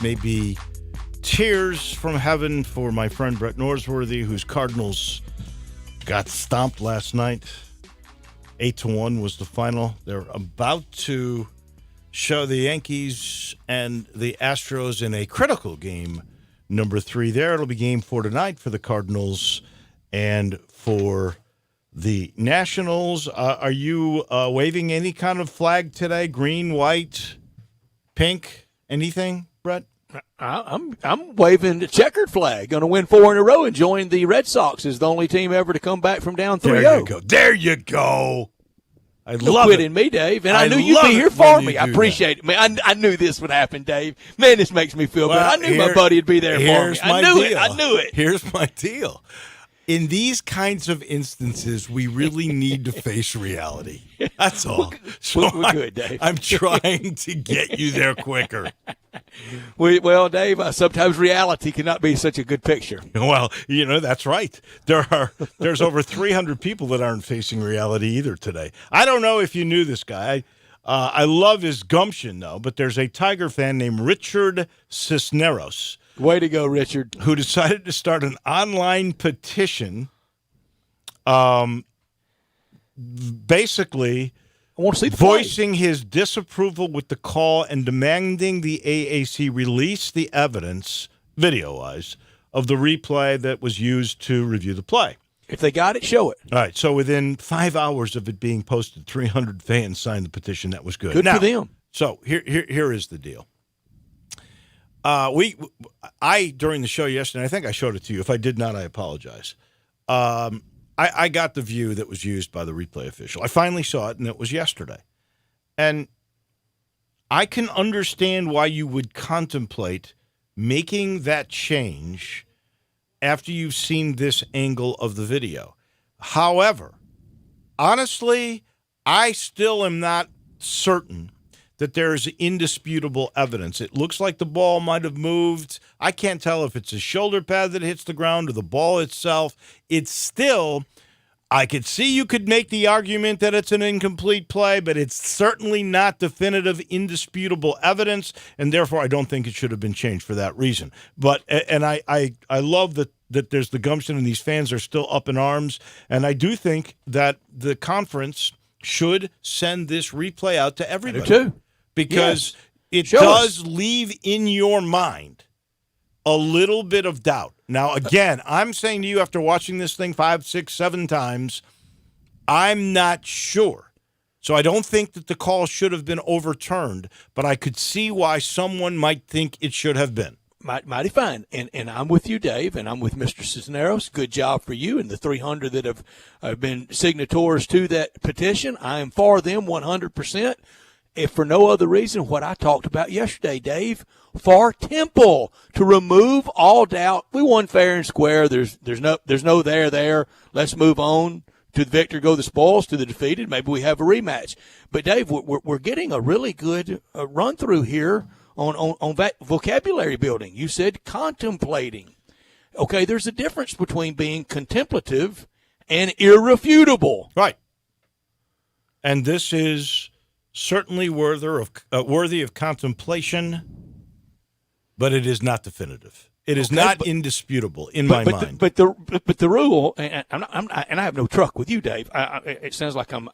maybe tears from heaven for my friend Brett Norsworthy, whose Cardinals got stomped last night. 8-1 was the final. They're about to show the Yankees and the Astros in a critical game, number 3 there. It'll be game 4 tonight for the Cardinals and for the Nationals. Are you waving any kind of flag today? Green, white, pink, anything, Brett? I'm waving the checkered flag. Going to win 4 in a row and join the Red Sox as the only team ever to come back from down 3-0. There you go. There you go. I love quit it. in me, Dave. And I knew you'd be here for me. I appreciate that. it, man. I knew this would happen, Dave. Man, this makes me feel good. I knew my buddy would be there for me. I knew it. Here's my deal. In these kinds of instances, we really need to face reality. That's all. We're good, Dave. I'm trying to get you there quicker. Well, Dave, sometimes reality cannot be such a good picture. Well, that's right. There's over 300 people that aren't facing reality either today. I don't know if you knew this guy. I love his gumption, though, but there's a Tiger fan named Richard Cisneros. Way to go, Richard. Who decided to start an online petition, basically I want to see the voicing his disapproval with the call and demanding the AAC release the evidence, video-wise, of the replay that was used to review the play. If they got it, show it. All right, so within 5 hours of it being posted, 300 fans signed the petition. That was good. Good for them. So here is the deal. I during the show yesterday, I think I showed it to you. If I did not, I apologize. I got the view that was used by the replay official. I finally saw it, and it was yesterday. And I can understand why you would contemplate making that change after you've seen this angle of the video. However, honestly, I still am not certain that there's indisputable evidence. It looks like the ball might have moved. I can't tell if it's a shoulder pad that hits the ground or the ball itself. It's still, I could see you could make the argument that it's an incomplete play, but it's certainly not definitive, indisputable evidence, and therefore I don't think it should have been changed for that reason. But and I love that there's the gumption and these fans are still up in arms, and I do think that the conference should send this replay out to everybody. I do too. Because it does leave in your mind a little bit of doubt. Now, again, I'm saying to you after watching this thing 5, 6, 7 times, I'm not sure. So I don't think that the call should have been overturned, but I could see why someone might think it should have been. Mighty fine. And I'm with you, Dave, and I'm with Mr. Cisneros. Good job for you and the 300 that have been signatories to that petition. I am for them 100%. If for no other reason, what I talked about yesterday, Dave, for Temple to remove all doubt. We won fair and square. There's no there. Let's move on. To the victor go the spoils. To the defeated, maybe we have a rematch. But Dave, we're getting a really good run through here on that vocabulary building. You said contemplating. Okay, there's a difference between being contemplative and irrefutable. Right. And this is certainly worthy of contemplation, but it is not definitive. It is not indisputable in my mind. But the rule, and I have no truck with you, Dave. It sounds like I'm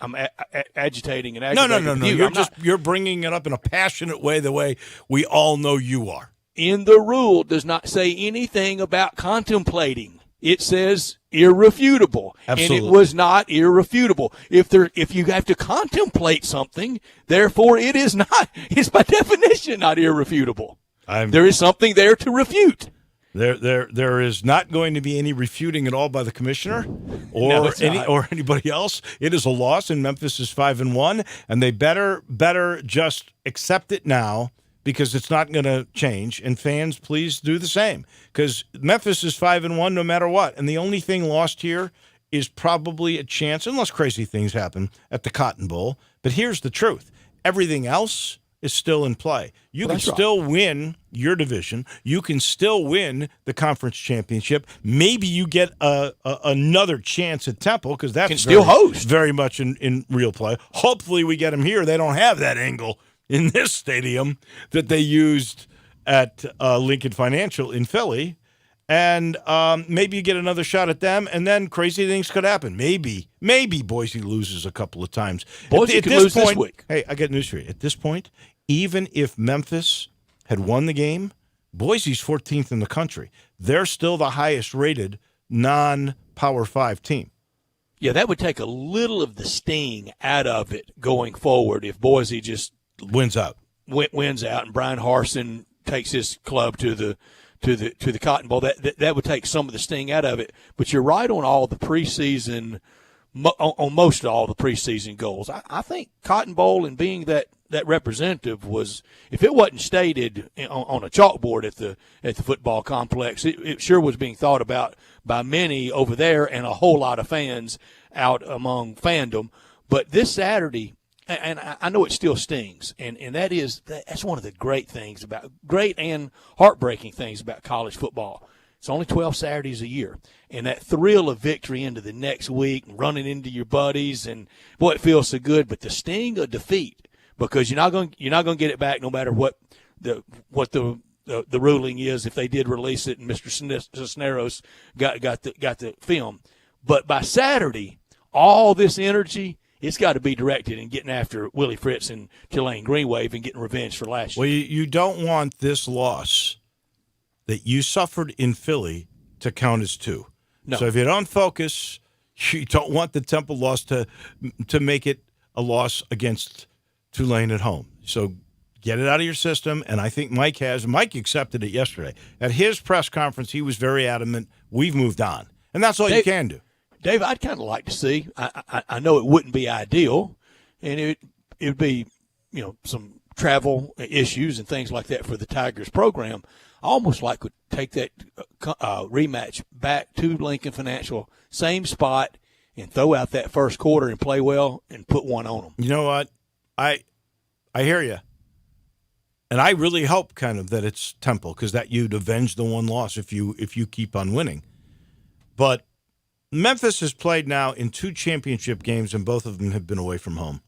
agitating and aggravating. No. You're bringing it up in a passionate way, the way we all know you are. In the rule does not say anything about contemplating. It says irrefutable. Absolutely. And it was not irrefutable. If you have to contemplate something, therefore it's by definition not irrefutable. There is something there to refute. There is not going to be any refuting at all by the commissioner or anybody else. It is a loss, and Memphis is 5-1, and they better just accept it now, because it's not going to change. And fans, please do the same, because Memphis is 5-1 no matter what. And the only thing lost here is probably a chance, unless crazy things happen, at the Cotton Bowl. But here's the truth. Everything else is still in play. You can still win your division. You can still win the conference championship. Maybe you get another chance at Temple, because that's still host very much in real play. Hopefully we get them here. They don't have that angle in this stadium that they used at Lincoln Financial in Philly. And maybe you get another shot at them, and then crazy things could happen. Maybe Boise loses a couple of times. Boise could lose this week. Hey, I got news for you. At this point, even if Memphis had won the game, Boise's 14th in the country. They're still the highest-rated non-Power 5 team. Yeah, that would take a little of the sting out of it going forward if Boise just wins out, and Brian Harsin takes his club to the Cotton Bowl. That would take some of the sting out of it. But you're right on all the preseason, on most of all the preseason goals. I think Cotton Bowl and being that representative was, if it wasn't stated on a chalkboard at the football complex, it sure was being thought about by many over there and a whole lot of fans out among fandom. But this Saturday, and I know it still stings, and that's one of the great and heartbreaking things about college football. It's only 12 Saturdays a year, and that thrill of victory into the next week, running into your buddies, and boy, it feels so good. But the sting of defeat, because you're not going to get it back, no matter what the ruling is. If they did release it, and Mr. Cisneros got the film, but by Saturday, all this energy, it's got to be directed in getting after Willie Fritz and Tulane Greenwave and getting revenge for last year. Well, you don't want this loss that you suffered in Philly to count as two. No. So if you don't focus, you don't want the Temple loss to make it a loss against Tulane at home. So get it out of your system, and I think Mike accepted it yesterday. At his press conference, he was very adamant, we've moved on. And that's all you can do. Dave, I'd kind of like to see. I know it wouldn't be ideal, and it would be, some travel issues and things like that for the Tigers program. I almost like to take that rematch back to Lincoln Financial, same spot, and throw out that first quarter and play well and put one on them. You know what? I hear you. And I really hope kind of that it's Temple, because that you'd avenge the one loss if you keep on winning. But Memphis has played now in 2 championship games, and both of them have been away from home.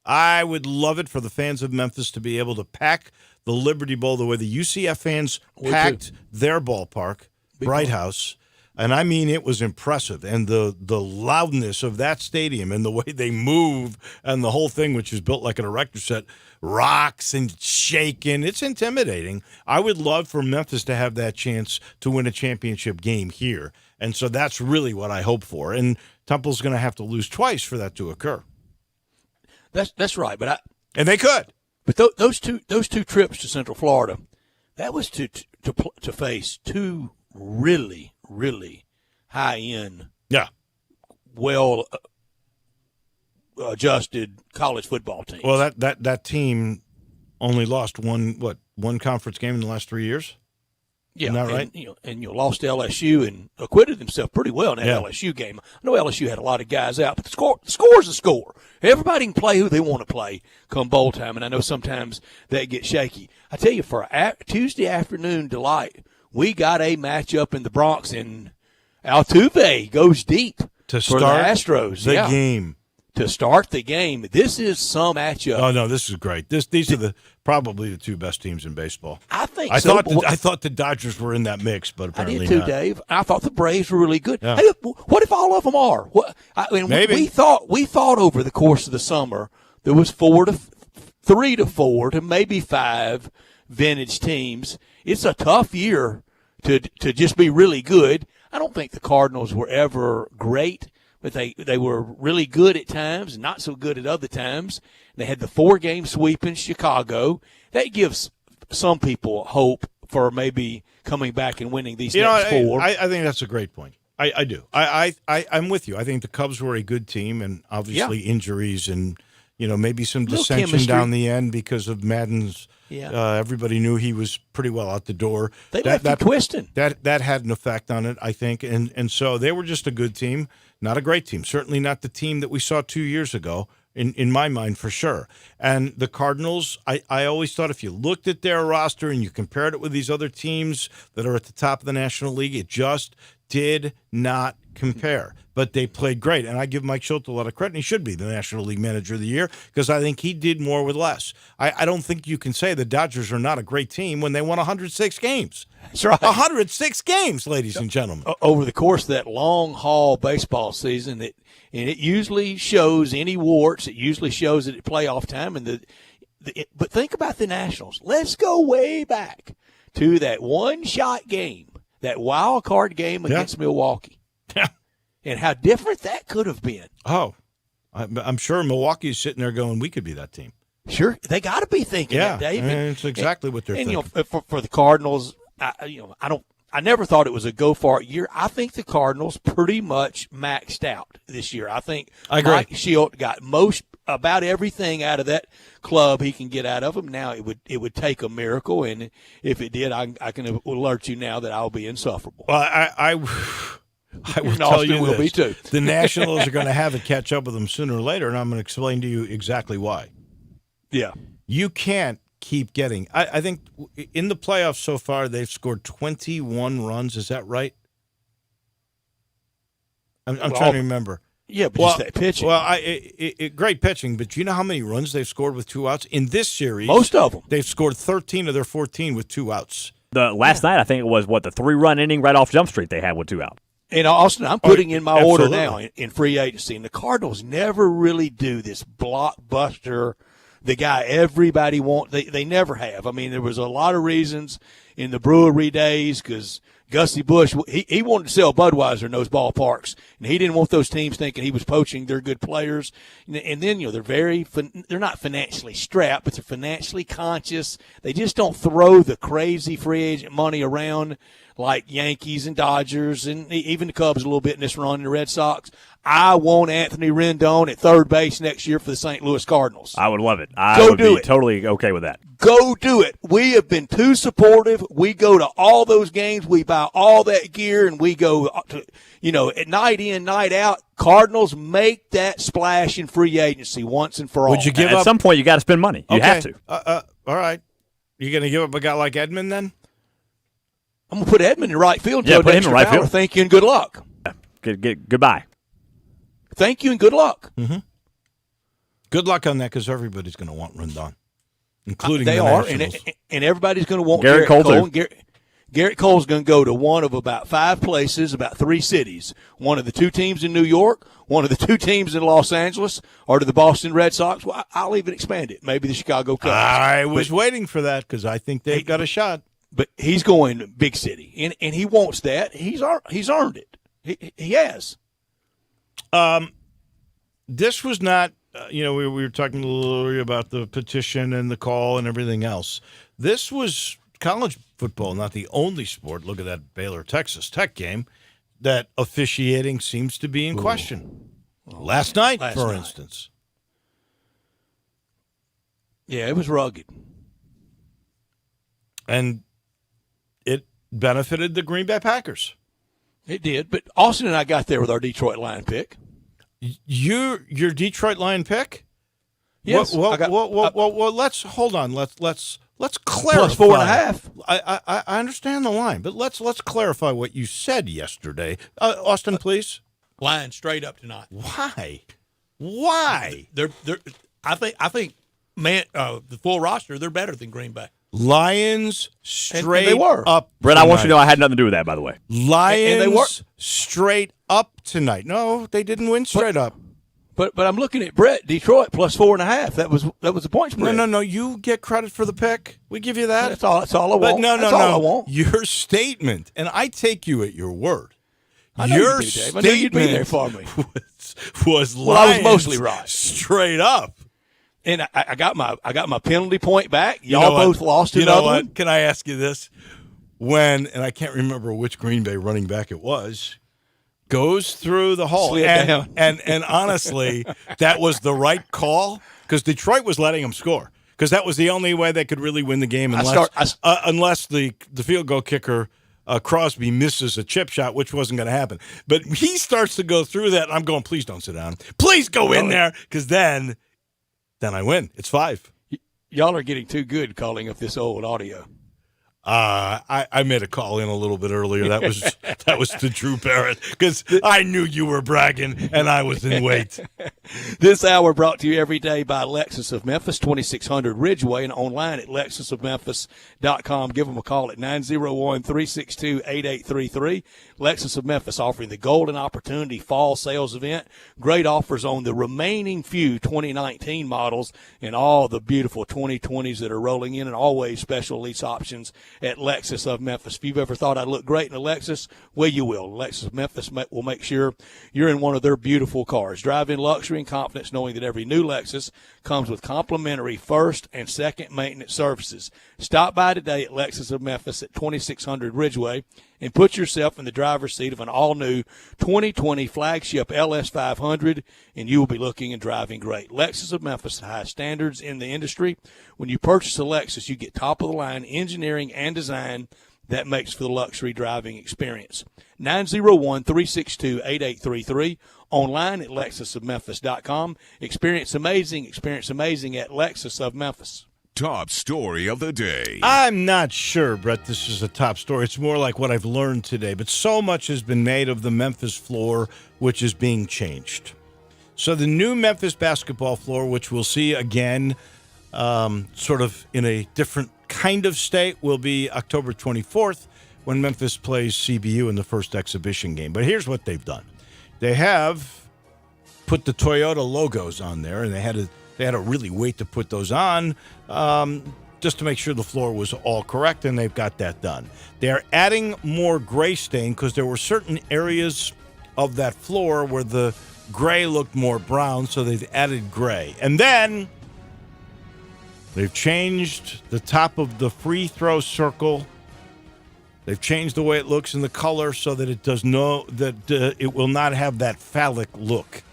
I would love it for the fans of Memphis to be able to pack the Liberty Bowl the way the UCF fans packed their ballpark, Bright House. And I mean, it was impressive. And the loudness of that stadium and the way they move and the whole thing, which is built like an erector set, rocks and shaking. It's intimidating. I would love for Memphis to have that chance to win a championship game here. And so that's really what I hope for. And Temple's going to have to lose twice for that to occur. That's right. And they could. But those two trips to Central Florida, that was to face 2 really, really high-end, well adjusted college football teams. Well, that team only lost one conference game in the last 3 years. Yeah, isn't that right? And lost to LSU and acquitted themselves pretty well in that LSU game. I know LSU had a lot of guys out, but the score's a score. Everybody can play who they want to play come bowl time, and I know sometimes that gets shaky. I tell you, for a Tuesday afternoon delight, we got a matchup in the Bronx, and Altuve goes deep to for start the Astros. the game. To start the game. This is some matchup. Oh no, this is great. These are probably the 2 best teams in baseball. I think I so. thought the Dodgers were in that mix, but apparently I did too, not. Dave. I thought the Braves were really good. Yeah. Hey, what if all of them are? Maybe we thought over the course of the summer there was 3 to 4 to maybe 5 vintage teams. It's a tough year to just be really good. I don't think the Cardinals were ever great, but they were really good at times and not so good at other times. They had the 4-game sweep in Chicago. That gives some people hope for maybe coming back and winning these next 4. I think that's a great point. I do. I'm with you. I think the Cubs were a good team, and obviously injuries and maybe some dissension chemistry down the end because of Madden's. Everybody knew he was pretty well out the door. They left him twisting. That had an effect on it, I think, and so they were just a good team, not a great team. Certainly not the team that we saw 2 years ago, in my mind, for sure. And the Cardinals, I always thought if you looked at their roster and you compared it with these other teams that are at the top of the National League, it just did not compare. But they played great, and I give Mike Schulte a lot of credit, and he should be the National League Manager of the Year because I think he did more with less. I don't think you can say the Dodgers are not a great team when they won 106 games. That's right. 106 games, ladies and gentlemen. Over the course of that long-haul baseball season, it usually shows any warts. It usually shows it at playoff time. But think about the Nationals. Let's go way back to that one-shot game, that wild card game against Milwaukee. Yeah. And how different that could have been. Oh, I'm sure Milwaukee's sitting there going, we could be that team. Sure, they got to be thinking that, Dave. It's exactly what they're thinking. For the Cardinals, I never thought it was a go for it year. I think the Cardinals pretty much maxed out this year. I think Mike Schilt got about everything out of that club he can get out of them. Now it would take a miracle, and if it did, I can alert you now that I'll be insufferable. Well, I will tell you will this. Be too. The Nationals are going to have it catch up with them sooner or later, and I'm going to explain to you exactly why. Yeah. You can't keep getting – I think in the playoffs so far they've scored 21 runs. Is that right? I'm trying to remember. Yeah, but just that pitching. Well, great pitching, but do you know how many runs they've scored with 2 outs? In this series, most of them. They've scored 13 of their 14 with 2 outs. The last night, I think it was, the 3-run inning right off Jump Street they had with 2 out. And Austin, I'm putting in my order now in free agency, and the Cardinals never really do this blockbuster, the guy everybody wants. They never have. I mean, there was a lot of reasons in the Brewery days because Gussie Busch, he wanted to sell Budweiser in those ballparks, and he didn't want those teams thinking he was poaching their good players. And then, they're not financially strapped, but they're financially conscious. They just don't throw the crazy free agent money around like Yankees and Dodgers and even the Cubs a little bit in this run, and the Red Sox. I want Anthony Rendon at third base next year for the St. Louis Cardinals. I would love it. I would be totally okay with that. Go do it. We have been too supportive. We go to all those games. We buy all that gear, and we go to, at night in, night out. Cardinals make that splash in free agency once and for all. Would you give up? At some point, you got to spend money. You have to. All right. You're going to give up a guy like Edmund then? I'm going to put Edmund in right field. Yeah, put him in right field. Thank you and good luck. Goodbye. Thank you and good luck. Mm-hmm. Good luck on that because everybody's going to want Rendon, including they the are, Nationals. and everybody's going to want Garrett Cole. Garrett Cole's going to go to one of about 5 places, about 3 cities. One of the 2 teams in New York, one of the 2 teams in Los Angeles, or to the Boston Red Sox. Well, I'll even expand it. Maybe the Chicago Cubs. I was waiting for that because I think they've got a shot. But he's going big city, and he wants that. He's earned it. He has. This was not, we were talking a little earlier about the petition and the call and everything else. This was college football, not the only sport. Look at that Baylor-Texas Tech game that officiating seems to be in question. Last night, for instance. Yeah, it was rugged. And it benefited the Green Bay Packers. It did, but Austin and I got there with our Detroit Lion pick. Your Detroit Lion pick? Yes. Well, let's hold on. Let's clarify. Plus 4.5. I understand the line, but let's clarify what you said yesterday. Austin, please. Lions straight up tonight. Why? They're I think the full roster, they're better than Green Bay. Lions straight and they were. up. Brett, I want you to know I had nothing to do with that, by the way. Lions and they were. Straight up tonight. No, they didn't win straight up. But I'm looking at Brett, Detroit plus 4.5. That was the point spread. No. You get credit for the pick. We give you that. That's all I want. But no. I want. Your statement, and I take you at your word. I know Your you do, Dave. statement I know you'd be there for me. was Well, I was Lions mostly right. Straight up. And I got my penalty point back. You know Y'all what? both lost You another know what? one. Can I ask you this? And I can't remember which Green Bay running back it was, goes through the hole. Slid down. And honestly, that was the right call because Detroit was letting them score because that was the only way they could really win the game unless the field goal kicker Crosby misses a chip shot, which wasn't going to happen. But he starts to go through that, and I'm going, please don't sit down. Please go in there because then I win. It's 5. Y'all are getting too good calling up this old audio. I made a call in a little bit earlier. That That was to Drew Barrett because I knew you were bragging and I was in wait. This hour brought to you every day by Lexus of Memphis, 2600 Ridgeway, and online at lexusofmemphis.com. Give them a call at 901-362-8833. Lexus of Memphis offering the Golden Opportunity Fall Sales Event. Great offers on the remaining few 2019 models and all the beautiful 2020s that are rolling in, and always special lease options at Lexus of Memphis. If you've ever thought I'd look great in a Lexus, well, you will. Lexus of Memphis will make sure you're in one of their beautiful cars. Drive in luxury and confidence knowing that every new Lexus comes with complimentary first and second maintenance services. Stop by today at Lexus of Memphis at 2600 Ridgeway and put yourself in the driver's seat of an all-new 2020 flagship LS500, and you will be looking and driving great. Lexus of Memphis, high standards in the industry. When you purchase a Lexus, you get top-of-the-line engineering and design that makes for the luxury driving experience. 901-362-8833. Online at lexusofmemphis.com. Experience amazing at Lexus of Memphis. Top story of the day. I'm not sure, Brett, this is a top story. It's more like what I've learned today. But so much has been made of the Memphis floor, which is being changed. So the new Memphis basketball floor, which we'll see again sort of in a different kind of state, will be October 24th when Memphis plays CBU in the first exhibition game. But here's what they've done. They have put the Toyota logos on there, and they had to really wait to put those on just to make sure the floor was all correct, and they've got that done. They're adding more gray stain because there were certain areas of that floor where the gray looked more brown, so they've added gray. And then they've changed the top of the free throw circle. They've changed the way it looks in the color so that it it will not have that phallic look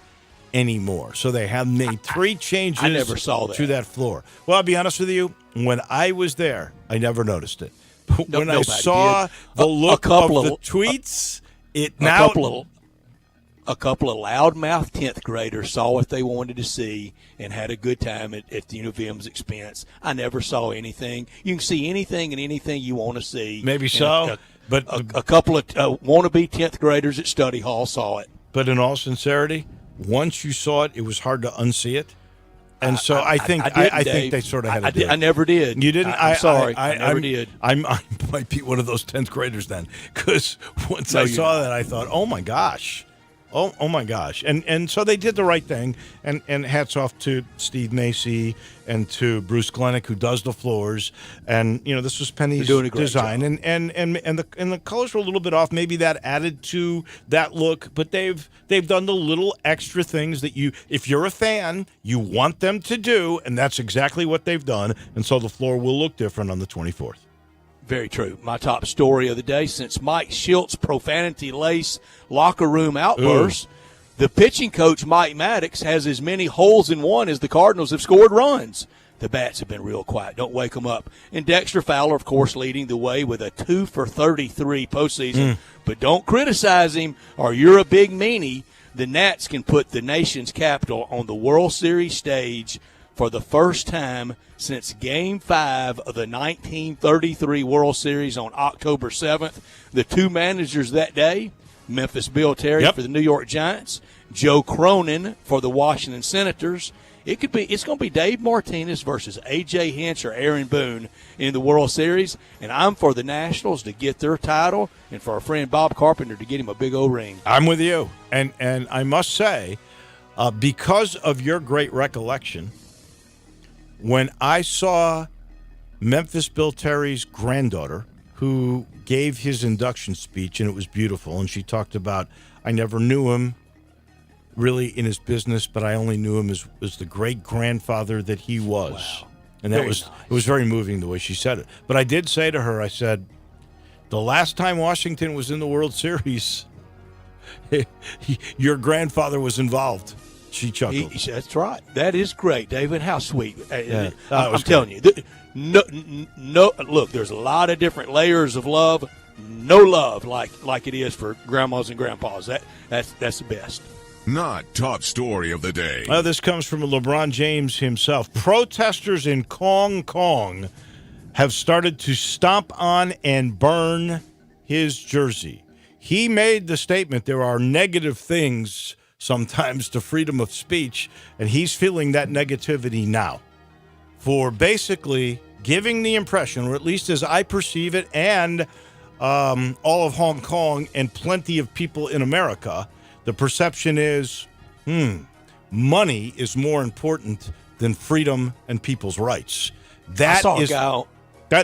anymore. So they have made three changes I never saw that. to that floor. Well, I'll be honest with you. When I was there, I never noticed it. But when I saw the look of the tweets, a couple of loudmouth 10th graders saw what they wanted to see and had a good time at the U of M's expense. I never saw anything. You can see anything and anything you want to see. Maybe so. But a couple of wannabe 10th graders at study hall saw it. But in all sincerity, once you saw it, it was hard to unsee it. And so I think they sort of had to do it. I never did. You didn't? I'm sorry. I never did. I might be one of those 10th graders then, because once I saw that, I thought, oh, my gosh. Oh my gosh. And so they did the right thing. And hats off to Steve Macy and to Bruce Glennick, who does the floors. And, this was Penny's design. And the colors were a little bit off. Maybe that added to that look. But they've done the little extra things that if you're a fan, you want them to do. And that's exactly what they've done. And so the floor will look different on the 24th. Very true. My top story of the day, since Mike Schilt's profanity-laced locker room outbursts, the pitching coach, Mike Maddox, has as many holes in one as the Cardinals have scored runs. The bats have been real quiet. Don't wake them up. And Dexter Fowler, of course, leading the way with a 2-for-33 postseason. But don't criticize him, or you're a big meanie. The Nats can put the nation's capital on the World Series stage for the first time since Game 5 of the 1933 World Series on October 7th. The two managers that day, Memphis Bill Terry for the New York Giants, Joe Cronin for the Washington Senators. It's going to be Dave Martinez versus A.J. Hinch or Aaron Boone in the World Series, and I'm for the Nationals to get their title and for our friend Bob Carpenter to get him a big old ring. I'm with you, and I must say, because of your great recollection, when I saw Memphis Bill Terry's granddaughter, who gave his induction speech, and it was beautiful, and she talked about, I never knew him really in his business, but I only knew him as the great-grandfather that he was. Wow. And that it was very moving the way she said it. But I did say to her, I said, the last time Washington was in the World Series, your grandfather was involved. She chuckled. That's right. That is great, David. How sweet. Yeah. I'm telling you. No, look, there's a lot of different layers of love. No love like it is for grandmas and grandpas. That's the best. Not top story of the day. This comes from LeBron James himself. Protesters in Hong Kong have started to stomp on and burn his jersey. he made the statement there are negative things sometimes to freedom of speech, and he's feeling that negativity now for basically giving the impression, or at least as I perceive it, and all of Hong Kong and plenty of people in America, the perception is, money is more important than freedom and people's rights. I saw a guy.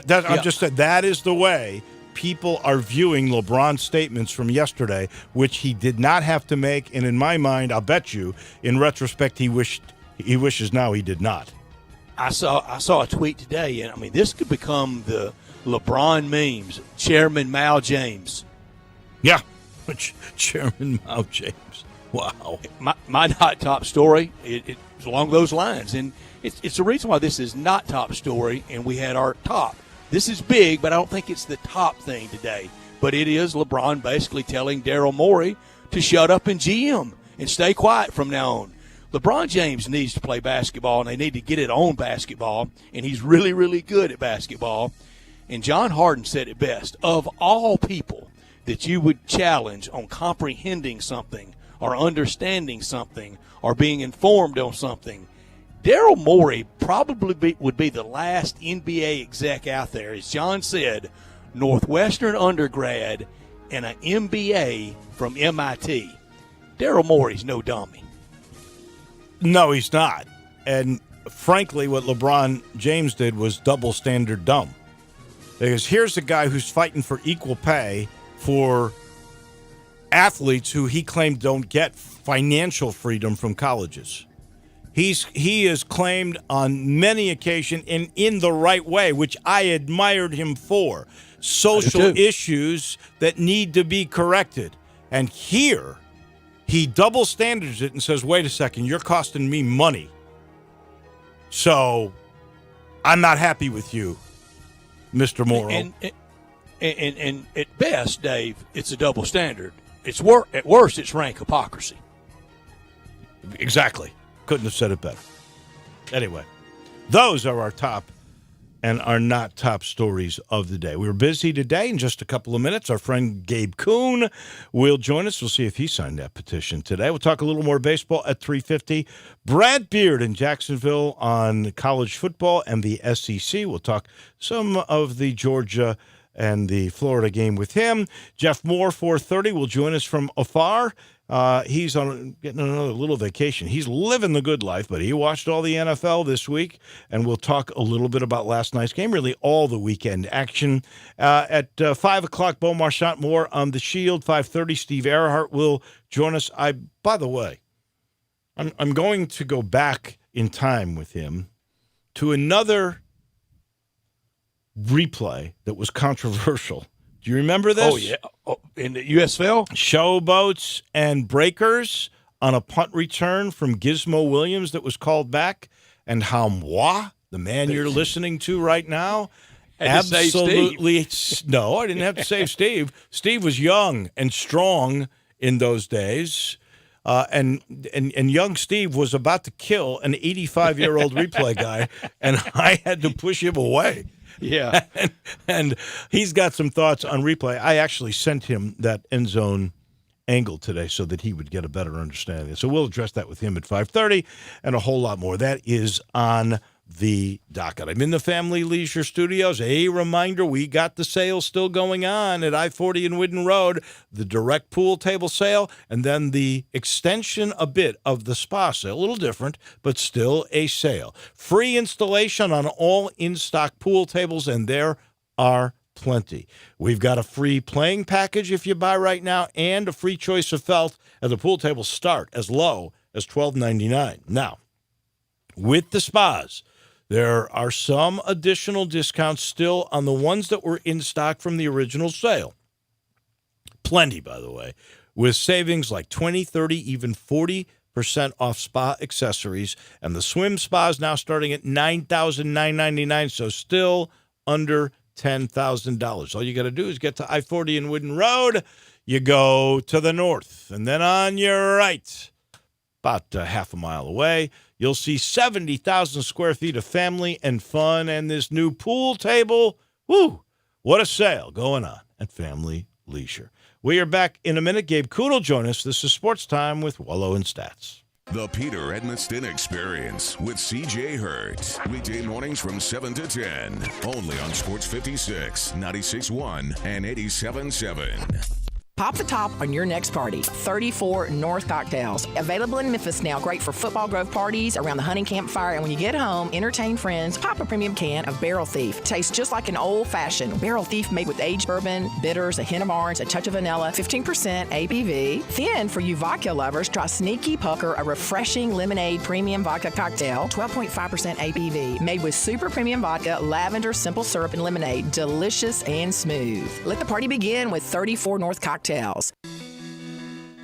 I'm just saying that is the way people are viewing LeBron's statements from yesterday, which he did not have to make. And in my mind, I'll bet you, in retrospect, he wishes now he did not. I saw a tweet today, and I mean, this could become the LeBron memes. Chairman Mao James. Yeah, Chairman Mao James. Wow. My not top story. It's along those lines, and it's the reason why this is not top story, and we had our top. This is big, but I don't think it's the top thing today. But it is LeBron basically telling Daryl Morey to shut up and GM and stay quiet from now on. LeBron James needs to play basketball, and they need to get it on basketball, and he's really, really good at basketball. And John Harden said it best. Of all people that you would challenge on comprehending something or understanding something or being informed on something, Daryl Morey probably would be the last NBA exec out there. As John said, Northwestern undergrad and an MBA from MIT. Daryl Morey's no dummy. No, he's not. And frankly, what LeBron James did was double standard dumb. Because here's a guy who's fighting for equal pay for athletes who he claimed don't get financial freedom from colleges. He is claimed on many occasions and in the right way, which I admired him for, social issues that need to be corrected. And here, he double standards it and says, wait a second, you're costing me money. So I'm not happy with you, Mr. Morrow. And at best, Dave, it's a double standard. At worst, it's rank hypocrisy. Exactly. Couldn't have said it better. Anyway, those are our top and our not top stories of the day. We were busy today. In just a couple of minutes, our friend Gabe Kuhn will join us. We'll see if he signed that petition today. We'll talk a little more baseball at 3:50. Brad Beard in Jacksonville on college football and the SEC. We'll talk some of the Georgia and the Florida game with him. Jeff Moore, 4:30, will join us from afar. He's getting another little vacation. He's living the good life, but he watched all the NFL this week, and we'll talk a little bit about last night's game, really all the weekend action. At 5 o'clock, Beau Marchant more on the Shield. 5:30, Steve Earhart will join us. By the way, I'm going to go back in time with him to another replay that was controversial. Do you remember this? Oh, yeah. In the USFL? Showboats and breakers on a punt return from Gizmo Williams that was called back. And how moi, the man you're listening to right now, absolutely. No, I didn't have to save Steve. Steve was young and strong in those days. And young Steve was about to kill an 85-year-old replay guy, and I had to push him away. Yeah. and he's got some thoughts on replay. I actually sent him that end zone angle today so that he would get a better understanding. So we'll address that with him at 5:30 and a whole lot more. That is on the docket. I'm in the Family Leisure Studios. A reminder, we got the sale still going on at I-40 and Whidden Road, the direct pool table sale, and then the extension a bit of the spa sale. A little different, but still a sale. Free installation on all in-stock pool tables, and there are plenty. We've got a free playing package if you buy right now, and a free choice of felt, and the pool tables start as low as $12.99. Now, with the spas, there are some additional discounts still on the ones that were in stock from the original sale. Plenty, by the way, with savings like 20, 30, even 40% off spa accessories. And the swim spa is now starting at $9,999, so still under $10,000. All you got to do is get to I-40 and Whidden Road. You go to the north, and then on your right, about half a mile away, you'll see 70,000 square feet of family and fun and this new pool table. Woo! What a sale going on at Family Leisure. We are back in a minute. Gabe Kuhn will join us. This is Sports Time with Wolo and Stats. The Peter Edmiston Experience with C.J. Hurt. Weekday mornings from 7 to 10. Only on Sports 56, 96.1, and 87.7. Pop the top on your next party. 34 North Cocktails. Available in Memphis now. Great for football grove parties, around the hunting campfire, and when you get home, entertain friends. Pop a premium can of Barrel Thief. Tastes just like an old-fashioned Barrel Thief made with aged bourbon, bitters, a hint of orange, a touch of vanilla, 15% ABV. Then, for you vodka lovers, try Sneaky Pucker, a refreshing lemonade premium vodka cocktail, 12.5% ABV. Made with super premium vodka, lavender, simple syrup, and lemonade. Delicious and smooth. Let the party begin with 34 North Cocktails.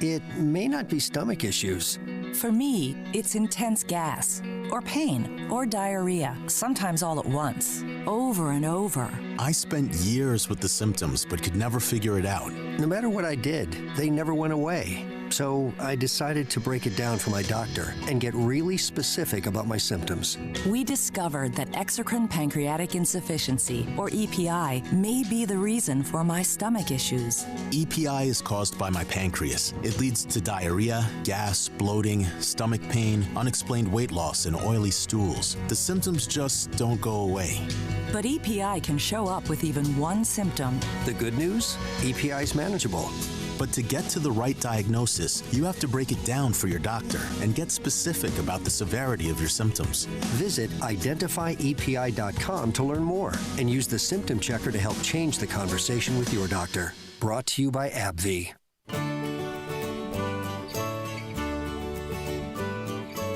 It may not be stomach issues. For me, it's intense gas, or pain, or diarrhea, sometimes all at once, over and over. I spent years with the symptoms, but could never figure it out. No matter what I did, they never went away. So I decided to break it down for my doctor and get really specific about my symptoms. We discovered that exocrine pancreatic insufficiency, or EPI, may be the reason for my stomach issues. EPI is caused by my pancreas. It leads to diarrhea, gas, bloating, stomach pain, unexplained weight loss, and oily stools. The symptoms just don't go away. But EPI can show up with even one symptom. The good news? EPI is manageable. But to get to the right diagnosis, you have to break it down for your doctor and get specific about the severity of your symptoms. Visit identifyepi.com to learn more and use the symptom checker to help change the conversation with your doctor. Brought to you by AbbVie.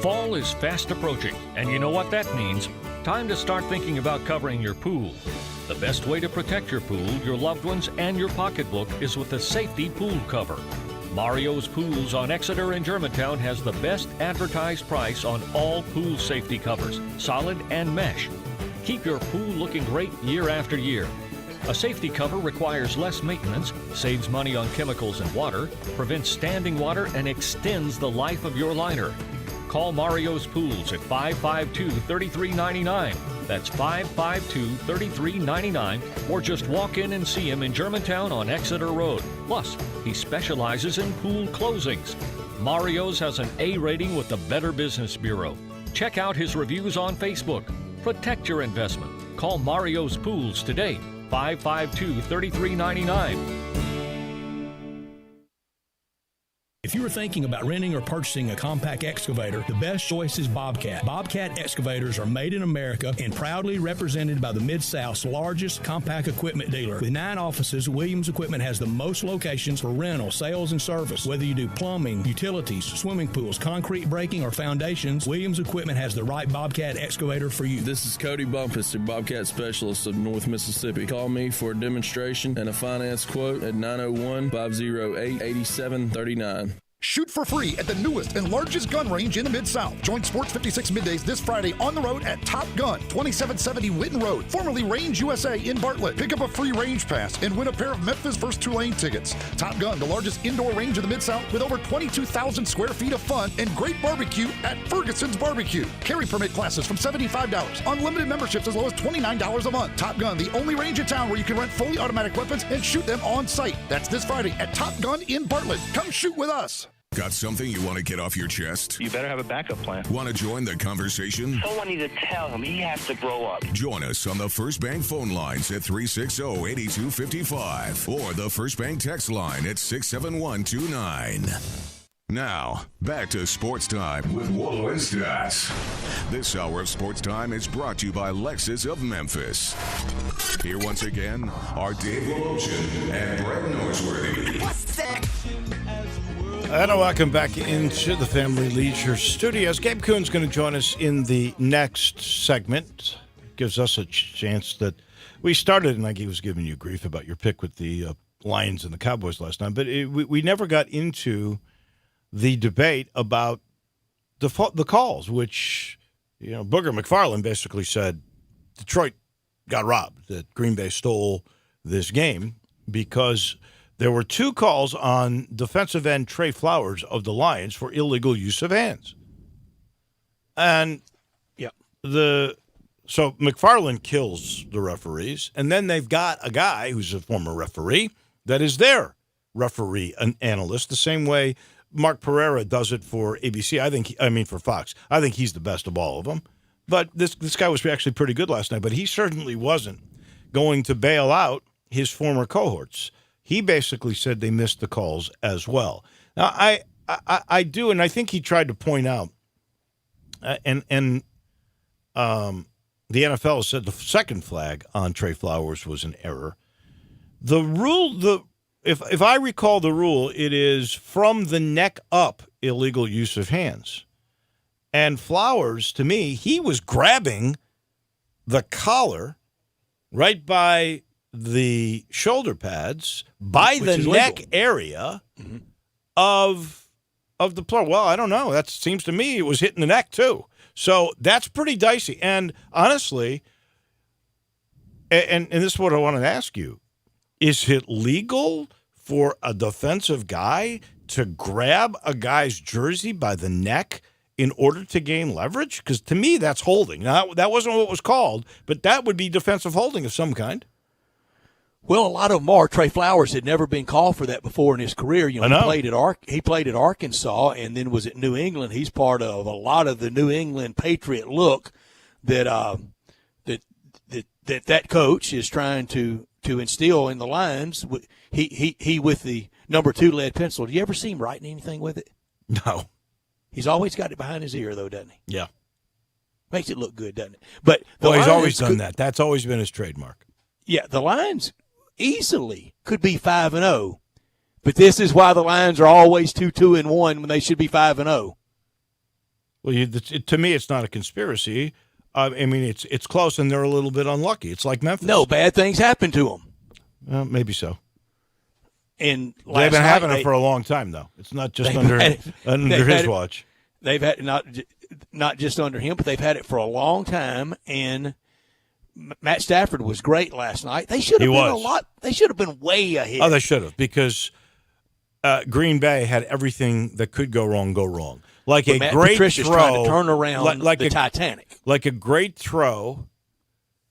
Fall is fast approaching, and you know what that means. Time to start thinking about covering your pool. The best way to protect your pool, your loved ones, and your pocketbook is with a safety pool cover. Mario's Pools on Exeter and Germantown has the best advertised price on all pool safety covers, solid and mesh. Keep your pool looking great year after year. A safety cover requires less maintenance, saves money on chemicals and water, prevents standing water, and extends the life of your liner. Call Mario's Pools at 552-3399. That's 552-3399, or just walk in and see him in Germantown on Exeter Road. Plus, he specializes in pool closings. Mario's has an A rating with the Better Business Bureau. Check out his reviews on Facebook. Protect your investment. Call Mario's Pools today, 552-3399. If you are thinking about renting or purchasing a compact excavator, the best choice is Bobcat. Bobcat excavators are made in America and proudly represented by the Mid-South's largest compact equipment dealer. With 9 offices, Williams Equipment has the most locations for rental, sales, and service. Whether you do plumbing, utilities, swimming pools, concrete breaking, or foundations, Williams Equipment has the right Bobcat excavator for you. This is Cody Bumpus, the Bobcat Specialist of North Mississippi. Call me for a demonstration and a finance quote at 901-508-8739. Shoot for free at the newest and largest gun range in the Mid-South. Join Sports 56 Middays this Friday on the road at Top Gun, 2770 Witten Road, formerly Range USA in Bartlett. Pick up a free range pass and win a pair of Memphis First Tulane tickets. Top Gun, the largest indoor range in the Mid-South with over 22,000 square feet of fun and great barbecue at Ferguson's Barbecue. Carry permit classes from $75. Unlimited memberships as low as $29 a month. Top Gun, the only range in town where you can rent fully automatic weapons and shoot them on site. That's this Friday at Top Gun in Bartlett. Come shoot with us. Got something you want to get off your chest? You better have a backup plan. Want to join the conversation? Someone needs to tell him he has to grow up. Join us on the First Bank phone lines at 360-8255 or the First Bank text line at 67129. Now, back to Sports Time with Wolo and Stats. This hour of Sports Time is brought to you by Lexus of Memphis. Here once again are Dave Wolochen and Brett Norsworthy. And welcome back into the Family Leisure Studios. Gabe Kuhn's going to join us in the next segment. Gives us a chance that we started, and he was giving you grief about your pick with the Lions and the Cowboys last time, but we never got into the debate about the calls, which, Booger McFarland basically said Detroit got robbed, that Green Bay stole this game because there were 2 calls on defensive end Trey Flowers of the Lions for illegal use of hands. And so McFarland kills the referees, and then they've got a guy who's a former referee that is their referee and analyst, the same way Mark Pereira does it for ABC. For Fox. I think he's the best of all of them. But this guy was actually pretty good last night, but he certainly wasn't going to bail out his former cohorts. He basically said they missed the calls as well. Now, I do, and I think he tried to point out, the NFL said the second flag on Trey Flowers was an error. The rule, if I recall the rule, it is from the neck up illegal use of hands. And Flowers, to me, he was grabbing the collar right by the shoulder pads, by the neck area of the player. Well, I don't know. That seems to me it was hitting the neck too. So that's pretty dicey. And honestly, and this is what I wanted to ask you, is it legal for a defensive guy to grab a guy's jersey by the neck in order to gain leverage? Because to me, that's holding. Now, that wasn't what was called, but that would be defensive holding of some kind. Well, a lot of them are. Trey Flowers had never been called for that before in his career. He played at Arkansas and then was at New England. He's part of a lot of the New England Patriot look that that coach is trying to instill in the Lions. He with the number 2 lead pencil. Do you ever see him writing anything with it? No. He's always got it behind his ear, though, doesn't he? Yeah. Makes it look good, doesn't it? But he's always done that. That's always been his trademark. Yeah, the Lions easily could be 5-0, but this is why the Lions are always 2-2-1 when they should be 5-0. Well, to me, it's not a conspiracy. It's close, and they're a little bit unlucky. It's like Memphis. No, bad things happen to them. Well, maybe so. And they've been having it for a long time, though. It's not just under his watch. They've had not just under him, but they've had it for a long time. And Matt Stafford was great last night. They should have been They should have been way ahead. Oh, they should have, because Green Bay had everything that could go wrong. Like but a Matt great Patricia's throw, trying to turn around like the Titanic. Like a great throw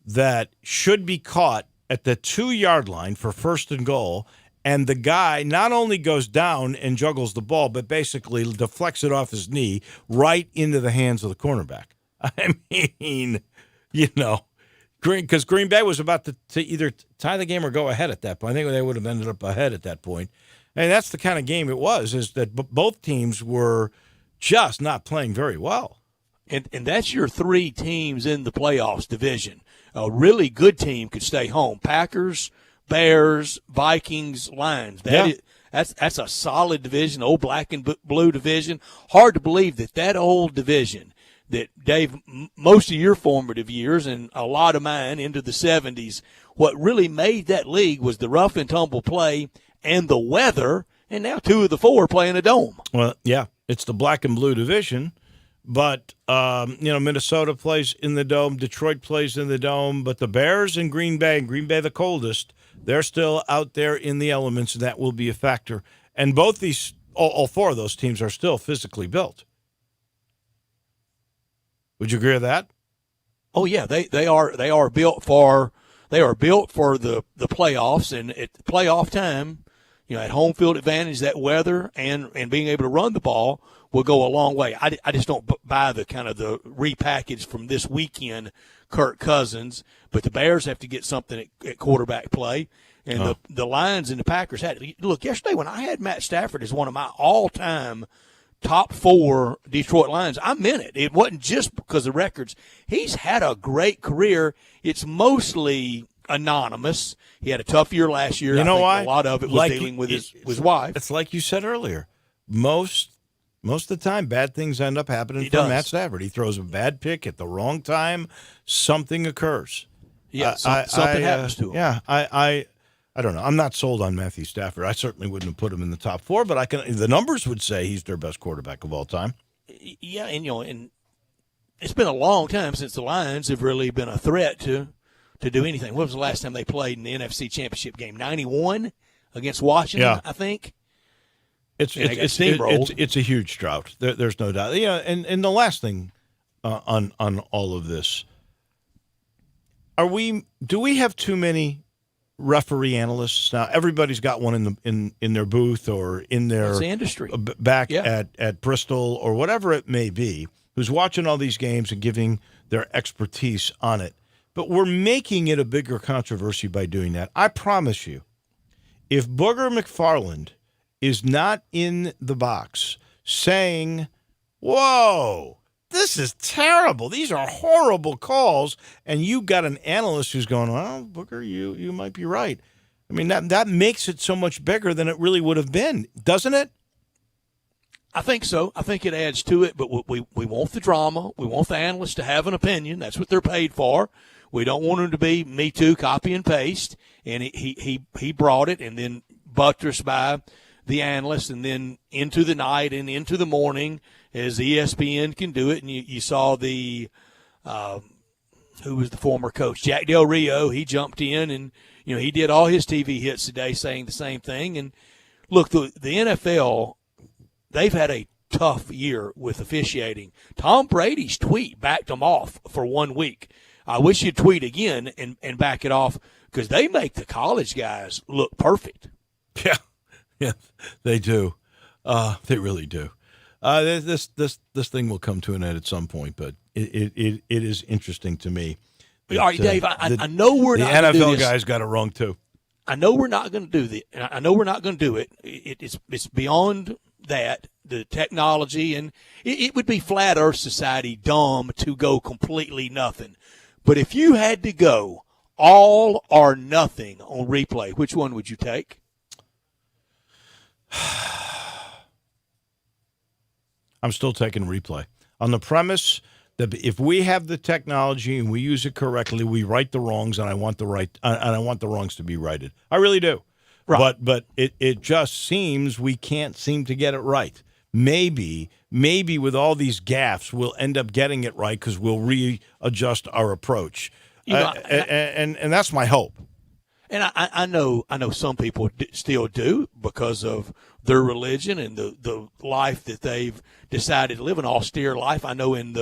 that should be caught at the 2-yard line for 1st and goal. And the guy not only goes down and juggles the ball, but basically deflects it off his knee right into the hands of the cornerback. I mean, because Green Bay was about to either tie the game or go ahead at that point. I think they would have ended up ahead at that point. And that's the kind of game it was, is that both teams were just not playing very well. And that's your 3 teams in the playoffs division. A really good team could stay home. Packers, Bears, Vikings, Lions. That's a solid division, old black and blue division. Hard to believe that old division that, Dave, most of your formative years and a lot of mine into the 70s, what really made that league was the rough and tumble play and the weather, and now 2 of the 4 play in a dome. Well, yeah, it's the black and blue division. But, Minnesota plays in the dome. Detroit plays in the dome. But the Bears and Green Bay the coldest, they're still out there in the elements, and that will be a factor. And both all 4 of those teams are still physically built. Would you agree with that? Oh, yeah, they are built for the playoffs, and at playoff time, at home field advantage, that weather and being able to run the ball will go a long way. I just don't buy the kind of the repackage from this weekend Kirk Cousins, but the Bears have to get something at quarterback play, and the Lions and the Packers had it. Look, yesterday when I had Matt Stafford as one of my all-time top 4 Detroit Lions, I meant it. It wasn't just because of records. He's had a great career. It's mostly anonymous. He had a tough year last year. You know why? A lot of it was dealing with his wife. It's like you said earlier. Most of the time, bad things end up happening for Matt Stafford. He throws a bad pick at the wrong time. Something occurs. Yeah, something happens to him. Yeah, I don't know. I'm not sold on Matthew Stafford. I certainly wouldn't have put him in the top 4, but the numbers would say he's their best quarterback of all time. Yeah, and it's been a long time since the Lions have really been a threat to do anything. When was the last time they played in the NFC Championship game? 91 against Washington, I think. It's a huge drought. There's no doubt. Yeah, and the last thing on all of this, do we have too many referee analysts now. Everybody's got one in their booth or in their It's the industry back at Bristol or whatever it may be, who's watching all these games and giving their expertise on it. But we're making it a bigger controversy by doing that. I promise you, if Booger McFarland is not in the box saying, whoa, this is terrible, these are horrible calls, and you got an analyst who's going, well, Booger, you might be right. I mean, that makes it so much bigger than it really would have been, doesn't it? I think so. I think it adds to it, but we want the drama. We want the analysts to have an opinion. That's what they're paid for. We don't want them to be me too, copy and paste. And he brought it, and then buttressed by the analysts, and then into the night and into the morning as ESPN can do it. And you saw the who was the former coach, Jack Del Rio. He jumped in, and he did all his TV hits today saying the same thing. And look, the NFL, they've had a tough year with officiating. Tom Brady's tweet backed them off for 1 week. I wish you'd tweet again and back it off, because they make the college guys look perfect. Yeah, they do. They really do. This thing will come to an end at some point, but it is interesting to me. All right, Dave, I know we're not going to do this. The NFL this. guys got it wrong too. I know we're not going to do this. I know we're not going to do it. It's beyond that, the technology, and it would be Flat Earth Society dumb to go completely nothing. But if you had to go all or nothing on replay, which one would you take? I'm still taking replay on the premise that if we have the technology and we use it correctly, we right the wrongs, and I want the wrongs to be righted. I really do. Right. But it just seems we can't seem to get it right. Maybe with all these gaffes, we'll end up getting it right because we'll readjust our approach. And that's my hope. And I know some people still do because of their religion and the life that they've decided to live, an austere life. I know in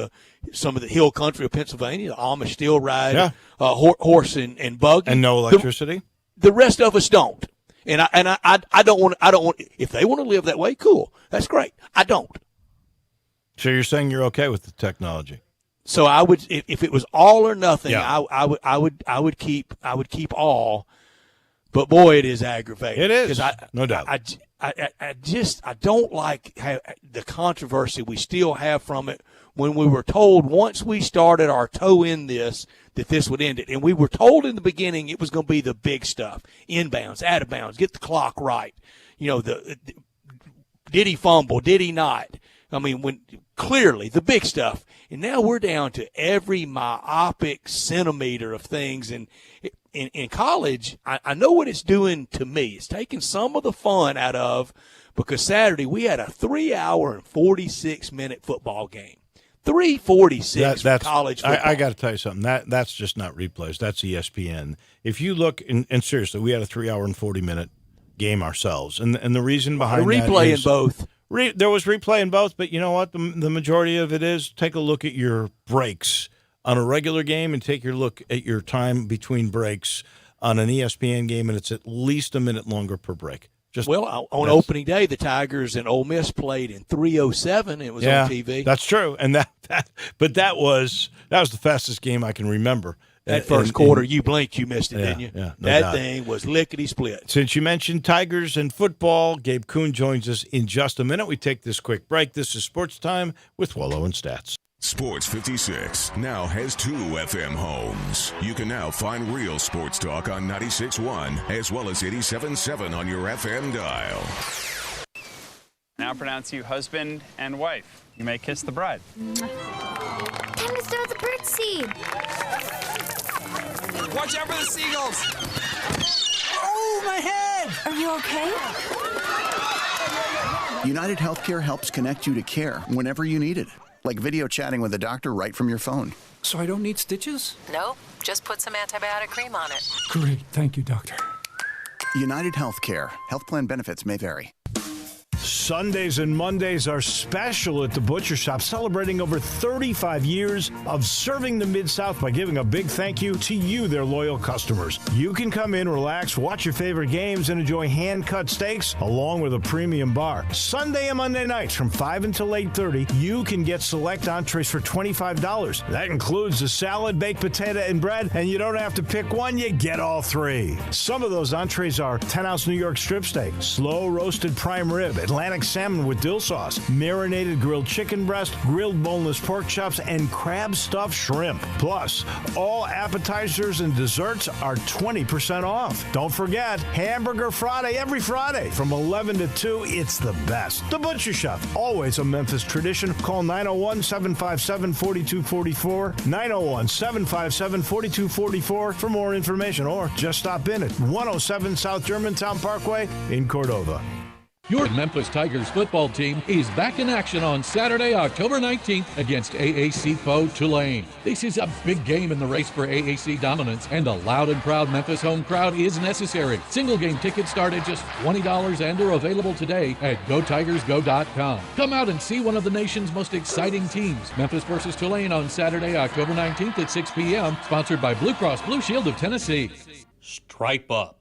some of the hill country of Pennsylvania, the Amish still ride horse and buggy. And no electricity? The rest of us don't. And I don't want, if they want to live that way, cool. That's great. I don't. So you're saying you're okay with the technology? So I would, if it was all or nothing, I would keep all. But boy, it is aggravating. It is, no doubt. I don't like the controversy we still have from it, when we were told once we started our toe in this, that this would end it. And we were told in the beginning it was going to be the big stuff, inbounds, out of bounds, get the clock right. Did he fumble? Did he not? I mean, when clearly the big stuff. And now we're down to every myopic centimeter of things. And in college, I know what it's doing to me. It's taking some of the fun out of, because Saturday we had a 3-hour and 46-minute football game. 3:46 for college football. I got to tell you something. That's just not replays. That's ESPN. If you look, and seriously, we had a 3-hour and 40-minute game ourselves. And the reason behind that replay in both. There was replay in both, but you know what? The majority of it is, take a look at your breaks on a regular game and take your look at your time between breaks on an ESPN game, and it's at least a minute longer per break. On opening day, the Tigers and Ole Miss played in 3:07. It was on TV. That's true, and that was the fastest game I can remember. That first quarter, you blinked, you missed it, didn't you? Yeah, that thing was lickety-split. Since you mentioned Tigers and football, Gabe Kuhn joins us in just a minute. We take this quick break. This is Sports Time with Wolo and Stats. Sports 56 now has 2 FM homes. You can now find real sports talk on 96.1 as well as 87.7 on your FM dial. Now pronounce you husband and wife. You may kiss the bride. Time to start the bird seed. Watch out for the seagulls. Oh, my head! Are you okay? United Healthcare helps connect you to care whenever you need it. Like video chatting with a doctor right from your phone. So I don't need stitches? Nope, just put some antibiotic cream on it. Great, thank you, doctor. United Healthcare. Health plan benefits may vary. Sundays and Mondays are special at the Butcher Shop, celebrating over 35 years of serving the Mid-South by giving a big thank you to you, their loyal customers. You can come in, relax, watch your favorite games, and enjoy hand-cut steaks along with a premium bar. Sunday and Monday nights from 5 until 8:30, you can get select entrees for $25. That includes the salad, baked potato, and bread, and you don't have to pick one, you get all three. Some of those entrees are 10-ounce New York strip steak, slow roasted prime rib, Atlantic salmon with dill sauce, marinated grilled chicken breast, grilled boneless pork chops, and crab stuffed shrimp. Plus, all appetizers and desserts are 20% off. Don't forget, Hamburger Friday every Friday from 11 to 2. It's the best. The Butcher Shop, always a Memphis tradition. Call 901-757-4244, 901-757-4244 for more information, or just stop in at 107 South Germantown Parkway in Cordova. Your Memphis Tigers football team is back in action on Saturday, October 19th against AAC foe Tulane. This is a big game in the race for AAC dominance, and a loud and proud Memphis home crowd is necessary. Single game tickets start at just $20 and are available today at GoTigersGo.com. Come out and see one of the nation's most exciting teams. Memphis versus Tulane on Saturday, October 19th at 6 p.m. Sponsored by Blue Cross Blue Shield of Tennessee. Stripe up.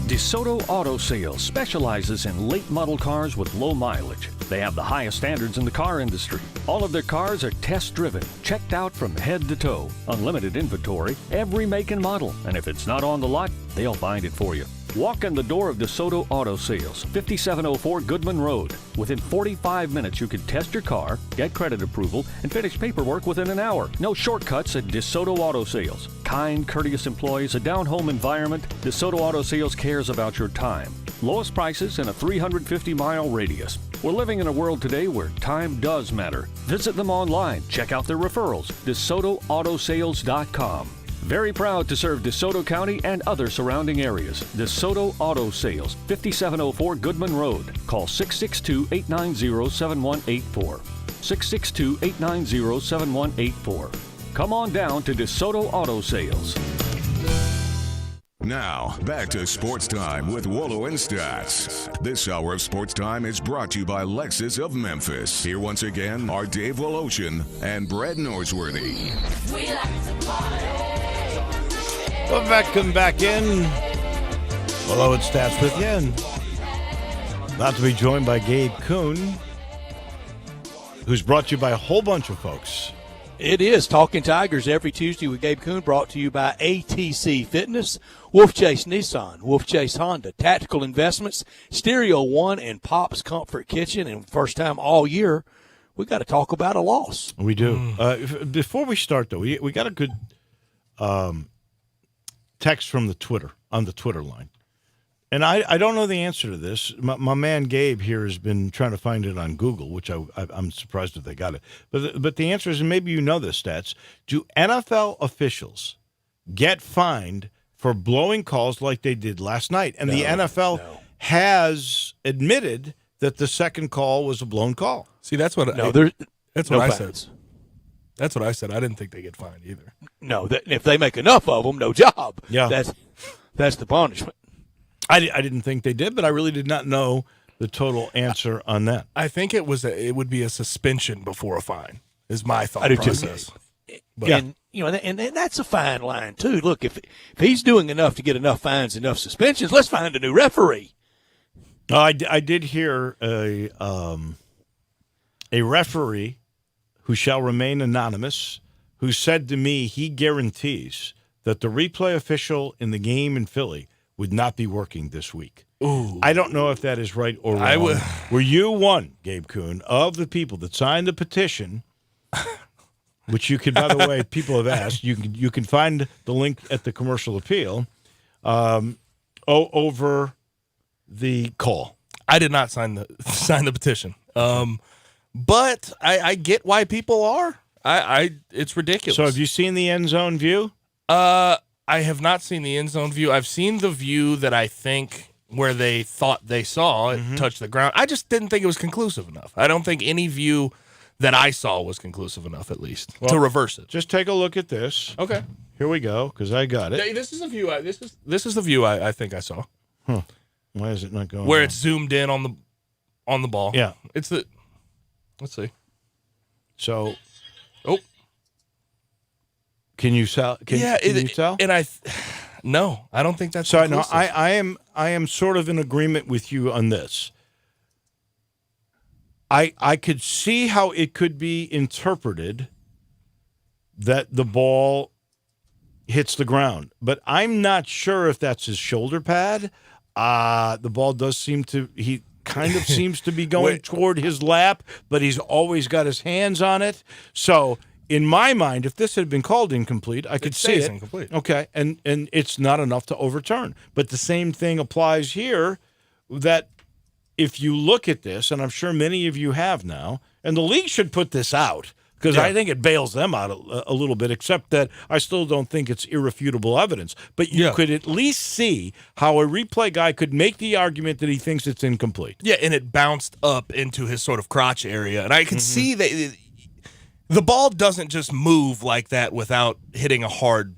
DeSoto Auto Sales specializes in late model cars with low mileage. They have the highest standards in the car industry. All of their cars are test-driven, checked out from head to toe, unlimited inventory, every make and model. And if it's not on the lot, they'll find it for you. Walk in the door of DeSoto Auto Sales, 5704 Goodman Road. Within 45 minutes, you can test your car, get credit approval, and finish paperwork within an hour. No shortcuts at DeSoto Auto Sales. Kind, courteous employees, a down-home environment. DeSoto Auto Sales cares about your time. Lowest prices in a 350-mile radius. We're living in a world today where time does matter. Visit them online. Check out their referrals. DeSotoAutosales.com. Very proud to serve DeSoto County and other surrounding areas. DeSoto Auto Sales, 5704 Goodman Road. Call 662-890-7184. 662-890-7184. Come on down to DeSoto Auto Sales. Now, back to Sports Time with Wolo and Stats. This hour of Sports Time is brought to you by Lexus of Memphis. Here once again are Dave Woloshin and Brad Norsworthy. We like to party. Welcome back in. Wolo and Stats with you. And about to be joined by Gabe Kuhn, who's brought to you by a whole bunch of folks. It is Talking Tigers every Tuesday with Gabe Kuhn, brought to you by ATC Fitness, Wolf Chase Nissan, Wolf Chase Honda, Tactical Investments, Stereo One, and Pop's Comfort Kitchen. And first time all year, we got to talk about a loss. We do. Before we start, though, we got a good text from the Twitter, on the Twitter line. And I don't know the answer to this. My man Gabe here has been trying to find it on Google, which I'm surprised if they got it. But the answer is, and maybe you know this, Stats, do NFL officials get fined for blowing calls like they did last night? And the NFL has admitted that the second call was a blown call. See, that's what that's what I said. That's what I said. I didn't think they get fined either. No, if they make enough of them, no job. Yeah, that's the punishment. I didn't think they did, but I really did not know the total answer on that. I think it would be a suspension before a fine. Is my thought process. But, and and that's a fine line too. Look, if he's doing enough to get enough fines, enough suspensions, let's find a new referee. I did hear a referee who shall remain anonymous, who said to me he guarantees that the replay official in the game in Philly would not be working this week. Ooh. I don't know if that is right or wrong. Were you one, Gabe Kuhn, of the people that signed the petition, which you could, by the way, people have asked, you can find the link at the commercial appeal, over the call? I did not sign the petition. But I get why people are. It's ridiculous. So have you seen the end zone view? I have not seen the end zone view. I've seen the view that I think where they thought they saw it touch the ground. I just didn't think it was conclusive enough. I don't think any view that I saw was conclusive enough, at least, to reverse it. Just take a look at this. Okay. Here we go, because I got it. This is a view. This is the view I think I saw. Huh. Why is it not going? Where it's zoomed in on the ball. Yeah. It's the. Let's see. So. Oh. Can you tell? Can you tell? And no, I don't think that's. So no, conclusive. I am sort of in agreement with you on this. I could see how it could be interpreted that the ball hits the ground, but I'm not sure if that's his shoulder pad. The ball does seem to, he kind of seems to be going toward his lap, but he's always got his hands on it. So in my mind, if this had been called incomplete, I could see it. Incomplete. Okay, and it's not enough to overturn. But the same thing applies here, that if you look at this, and I'm sure many of you have now, and the league should put this out, because I think it bails them out a little bit, except that I still don't think it's irrefutable evidence. But you could at least see how a replay guy could make the argument that he thinks it's incomplete. Yeah, and it bounced up into his sort of crotch area. And I can see that the ball doesn't just move like that without hitting a hard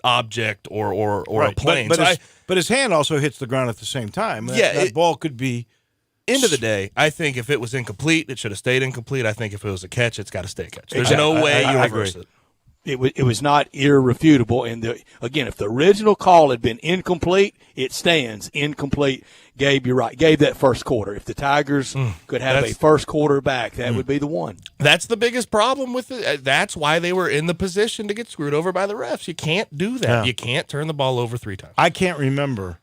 object or a plane. But his hand also hits the ground at the same time. That ball could be... End of the day, I think if it was incomplete, it should have stayed incomplete. I think if it was a catch, it's got to stay a catch. There's no way you reverse it. It was not irrefutable. And again, if the original call had been incomplete, it stands incomplete. Gabe, you're right. Gabe, that first quarter. If the Tigers could have a first quarter back, that would be the one. That's the biggest problem with it. That's why they were in the position to get screwed over by the refs. You can't do that. Yeah. You can't turn the ball over 3 times. I can't remember.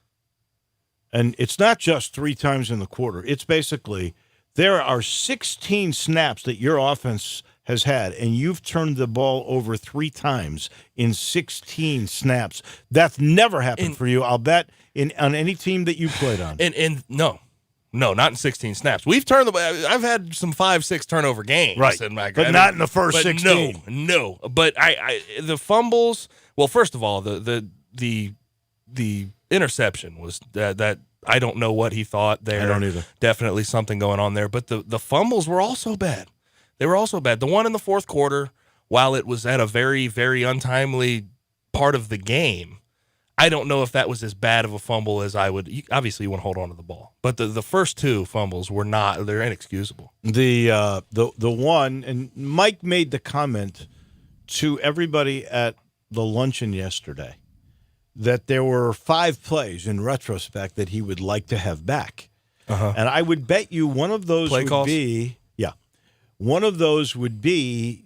And it's not just 3 times in the quarter. It's basically there are 16 snaps that your offense has had, and you've turned the ball over 3 times in 16 snaps. That's never happened for you, I'll bet, on any team that you played on. And no, not in 16 snaps. We've turned the ball. I've had some 5-6 turnover games. Right, but not in the first 16. No. But the fumbles, well, first of all, the interception was that I don't know what he thought there. I don't either. Definitely something going on there. But the fumbles were also bad. They were also bad. The one in the fourth quarter, while it was at a very, very untimely part of the game, I don't know if that was as bad of a fumble as I would. Obviously, you want to hold on to the ball. But the first 2 fumbles were not. They're inexcusable. The one, and Mike made the comment to everybody at the luncheon yesterday, that there were 5 plays in retrospect that he would like to have back. And I would bet you one of those one of those would be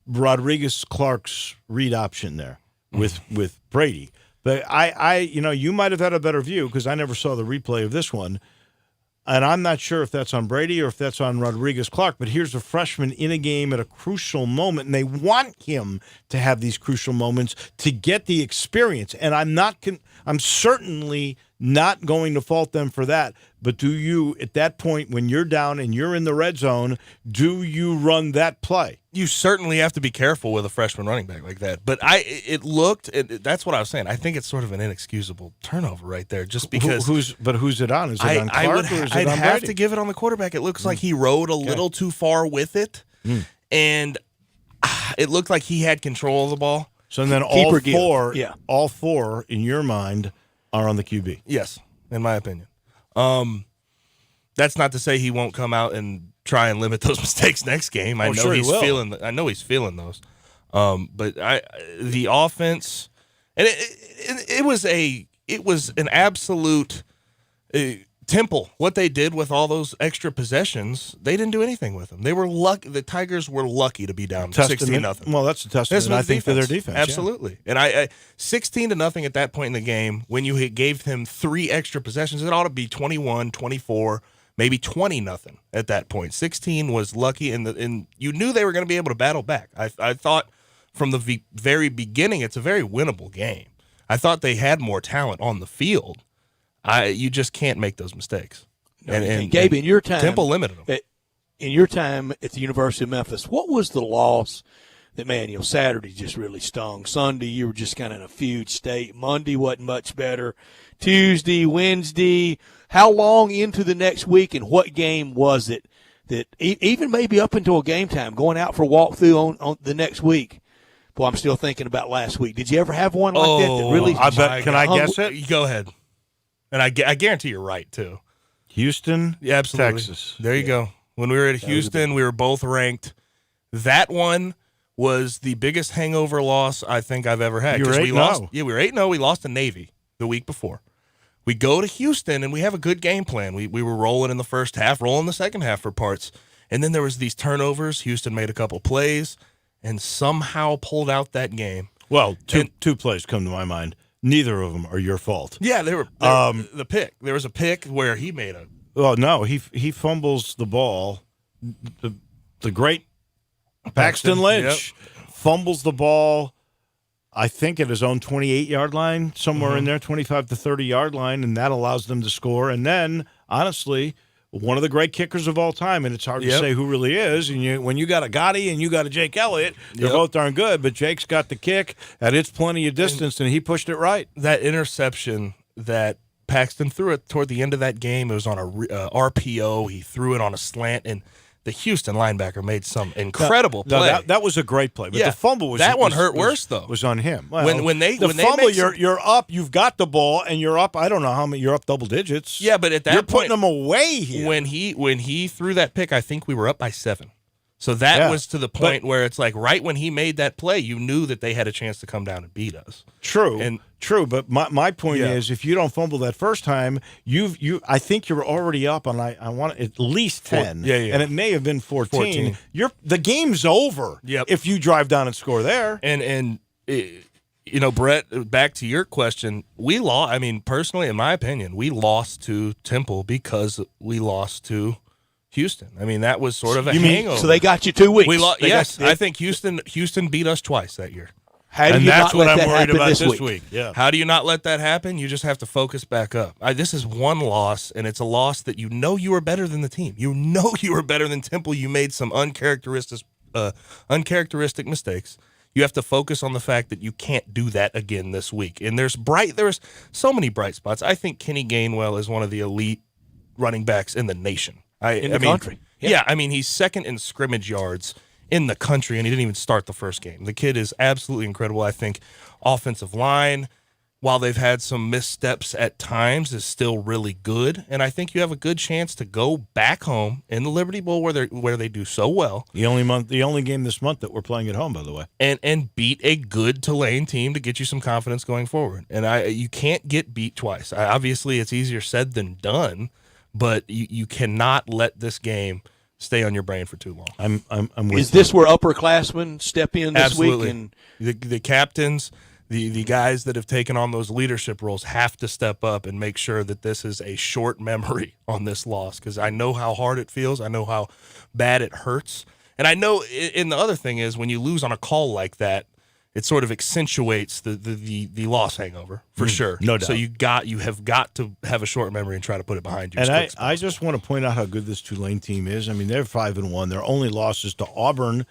Rodriguez-Clark's read option there with Brady. But you might have had a better view because I never saw the replay of this one. And I'm not sure if that's on Brady or if that's on Rodriguez-Clark, but here's a freshman in a game at a crucial moment, and they want him to have these crucial moments to get the experience. And I'm certainly not going to fault them for that. But do you, at that point, when you're down and you're in the red zone, do you run that play? You certainly have to be careful with a freshman running back like that. But that's what I was saying. I think it's sort of an inexcusable turnover right there, just because. Who's it on? Is it on Clark or is it on Brady? I'd have to give it on the quarterback. It looks like he rode a little too far with it, and it looked like he had control of the ball. So then all four in your mind are on the QB. Yes, in my opinion. That's not to say he won't come out and try and limit those mistakes next game. I know he's feeling those. But the offense, and it was an absolute temple. What they did with all those extra possessions, they didn't do anything with them. They were lucky. The Tigers were lucky to be down 16-0. Well, that's a testament, I think, to their defense. Absolutely. Yeah. And 16-0 at that point in the game, when you gave him 3 extra possessions, it ought to be 21, 24, maybe 20-0 at that point. 16 was lucky, and you knew they were going to be able to battle back. I thought from the very beginning it's a very winnable game. I thought they had more talent on the field. You just can't make those mistakes. And Gabe, in your time, Temple limited them. In your time at the University of Memphis, what was the loss that, Saturday just really stung? Sunday, you were just kind of in a feud state. Monday wasn't much better. Tuesday, Wednesday, how long into the next week and what game was it that even maybe up until game time, going out for a walkthrough on the next week? Boy, I'm still thinking about last week. Did you ever have one like that really? I bet. Can I guess it? Go ahead. And I guarantee you're right, too. Houston, yeah, absolutely. Texas. There you go. When we were at Houston, we were both ranked. That one was the biggest hangover loss I think I've ever had. You were 8-0. Yeah, we were 8-0. We lost to Navy the week before. We go to Houston, and we have a good game plan. We were rolling in the first half, rolling the second half for parts. And then there was these turnovers. Houston made a couple plays and somehow pulled out that game. Well, two plays come to my mind. Neither of them are your fault. Yeah, they were the pick. There was a pick where he made a. Well, no, he fumbles the ball. The great Paxton Lynch fumbles the ball, I think, at his own 28-yard line, somewhere in there, 25 to 30-yard line, and that allows them to score. And then, honestly, one of the great kickers of all time, and it's hard to say who really is. And when you got a Gotti and you got a Jake Elliott, they're both darn good, but Jake's got the kick, and it's plenty of distance, and he pushed it right. That interception that Paxton threw it toward the end of that game, it was on a RPO. He threw it on a slant, and the Houston linebacker made some incredible play. No, that was a great play, but the fumble was that one hurt worse though. Was on him. Well, when they fumble, you're up. You've got the ball, and you're up. I don't know how many. You're up double digits. Yeah, but at that you're point, putting them away here. When he threw that pick, I think we were up by 7. So that was to the point where it's like right when he made that play, you knew that they had a chance to come down and beat us. True, but my point is, if you don't fumble that first time, I think you're already up on I want at least 10, and it may have been 14. The game's over if you drive down and score there. And Brett, back to your question, we lost. I mean, personally, in my opinion, we lost to Temple because we lost to Houston. I mean, that was sort of a hangover. So they got you 2 weeks. Yes, I think Houston beat us twice that year. That's what I'm worried about this week. Yeah. How do you not let that happen? You just have to focus back up. This is one loss, and it's a loss that you know you were better than the team. You know you were better than Temple. You made some uncharacteristic mistakes. You have to focus on the fact that you can't do that again this week. And there's so many bright spots. I think Kenny Gainwell is one of the elite running backs in the nation. In the country. Yeah, I mean, he's second in scrimmage yards in the country, and he didn't even start the first game. The kid is absolutely incredible. I think offensive line, while they've had some missteps at times, is still really good. And I think you have a good chance to go back home in the Liberty Bowl where they do so well. The only game this month that we're playing at home, by the way. And beat a good Tulane team to get you some confidence going forward. And you can't get beat twice. Obviously, it's easier said than done, but you cannot let this game stay on your brain for too long. I'm with Is this where upperclassmen step in this Absolutely. week? And the captains, the guys that have taken on those leadership roles have to step up and make sure that this is a short memory on this loss, because I know how hard it feels. I know how bad it hurts. And I know, and the other thing is, when you lose on a call like that, it sort of accentuates the loss hangover for sure. No doubt. So you have got to have a short memory and try to put it behind you. And I just want to point out how good this Tulane team is. I mean, they're 5-1. Their only losses to Auburn,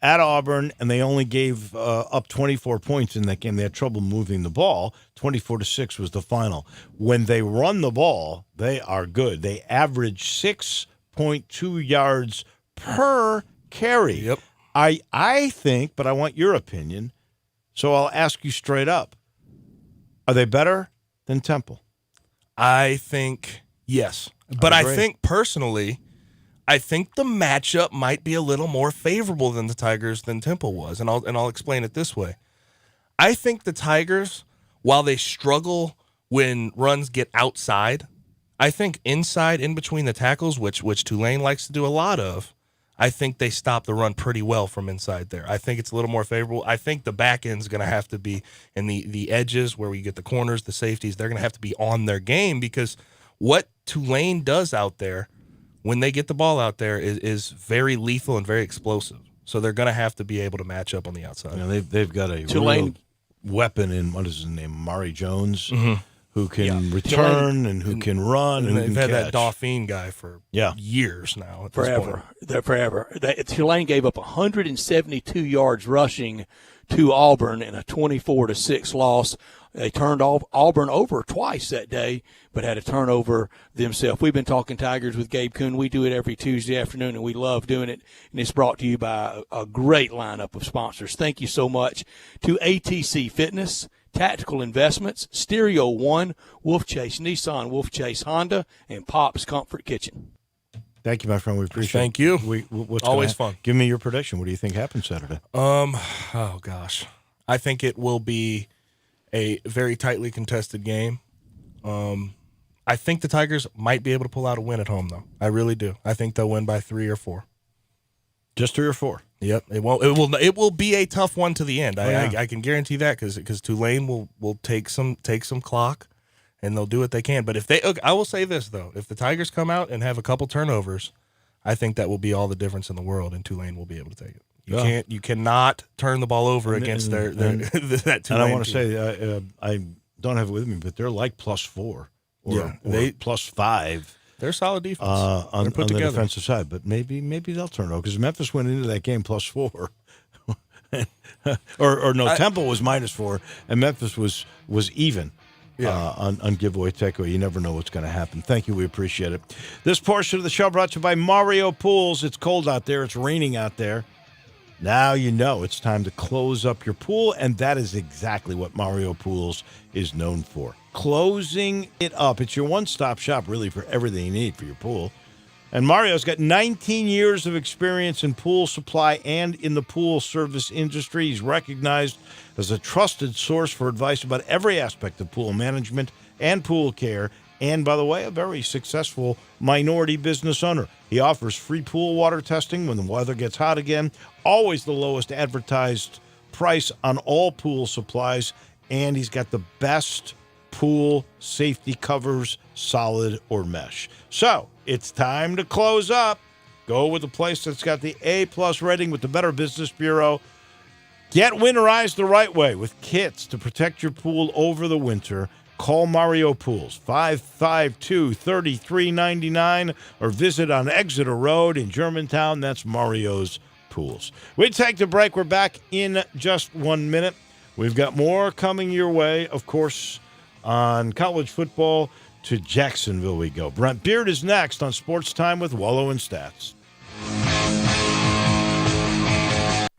at Auburn, and they only gave up 24 points in that game. They had trouble moving the ball. 24-6 was the final. When they run the ball, they are good. They average 6.2 yards per carry. Yep. I think, but I want your opinion. So I'll ask you straight up. Are they better than Temple? I think yes. But I think personally, I think the matchup might be a little more favorable than the Tigers than Temple was. And I'll explain it this way. I think the Tigers, while they struggle when runs get outside, I think inside, in between the tackles, which Tulane likes to do a lot of, I think they stop the run pretty well from inside there. I think it's a little more favorable. I think the back end is going to have to be, and the edges where we get the corners, the safeties, they're going to have to be on their game, because what Tulane does out there when they get the ball out there is very lethal and very explosive. So they're going to have to be able to match up on the outside. You know, they've got a Tulane real weapon in, what is his name, Mari Jones, who can return and who can run and who they've can had catch. that Dauphine guy for years now. At Forever. This point. Forever. Tulane gave up 172 yards rushing to Auburn in a 24-6 loss. They turned Auburn over twice that day, but had a turnover themselves. We've been talking Tigers with Gabe Kuhn. We do it every Tuesday afternoon, and we love doing it. And it's brought to you by a great lineup of sponsors. Thank you so much to ATC Fitness, Tactical Investments, Stereo One, Wolf Chase Nissan, Wolf Chase Honda, and Pop's Comfort Kitchen. Thank you, my friend. We appreciate it. Thank you. What's Always fun. Give me your prediction. What do you think happens Saturday? Oh gosh, I think it will be a very tightly contested game. I think the Tigers might be able to pull out a win at home, though. I really do. I think they'll win by 3 or 4. Just 3 or 4. Yep. It will be a tough one to the end. Yeah. I can guarantee that because Tulane will take some clock, and they'll do what they can. But I will say this though: if the Tigers come out and have a couple turnovers, I think that will be all the difference in the world, and Tulane will be able to take it. You cannot turn the ball over against that Tulane. And I want to team. say I don't have it with me, but they're like +4 or +5. They're a solid defense. On the defensive side, but maybe they'll turn over because Memphis went into that game +4, or no, Temple was -4, and Memphis was even. On giveaway takeaway. You never know what's going to happen. Thank you. We appreciate it. This portion of the show brought to you by Mario Pools. It's cold out there. It's raining out there. Now you know it's time to close up your pool, and that is exactly what Mario Pools is known for. Closing it up. It's your one-stop shop, really, for everything you need for your pool. And Mario's got 19 years of experience in pool supply and in the pool service industry. He's recognized as a trusted source for advice about every aspect of pool management and pool care. And, by the way, a very successful minority business owner. He offers free pool water testing when the weather gets hot again. Always the lowest advertised price on all pool supplies. And he's got the best pool safety covers, solid or mesh. So it's time to close up. Go with the place that's got the A+ rating with the Better Business Bureau. Get winterized the right way with kits to protect your pool over the winter. Call Mario Pools, 552-3399, or visit on Exeter Road in Germantown. That's Mario's Pools. We take the break. We're back in just 1 minute. We've got more coming your way, of course, on college football. To Jacksonville we go. Brent Beard is next on Sports Time with Wolo and Stats.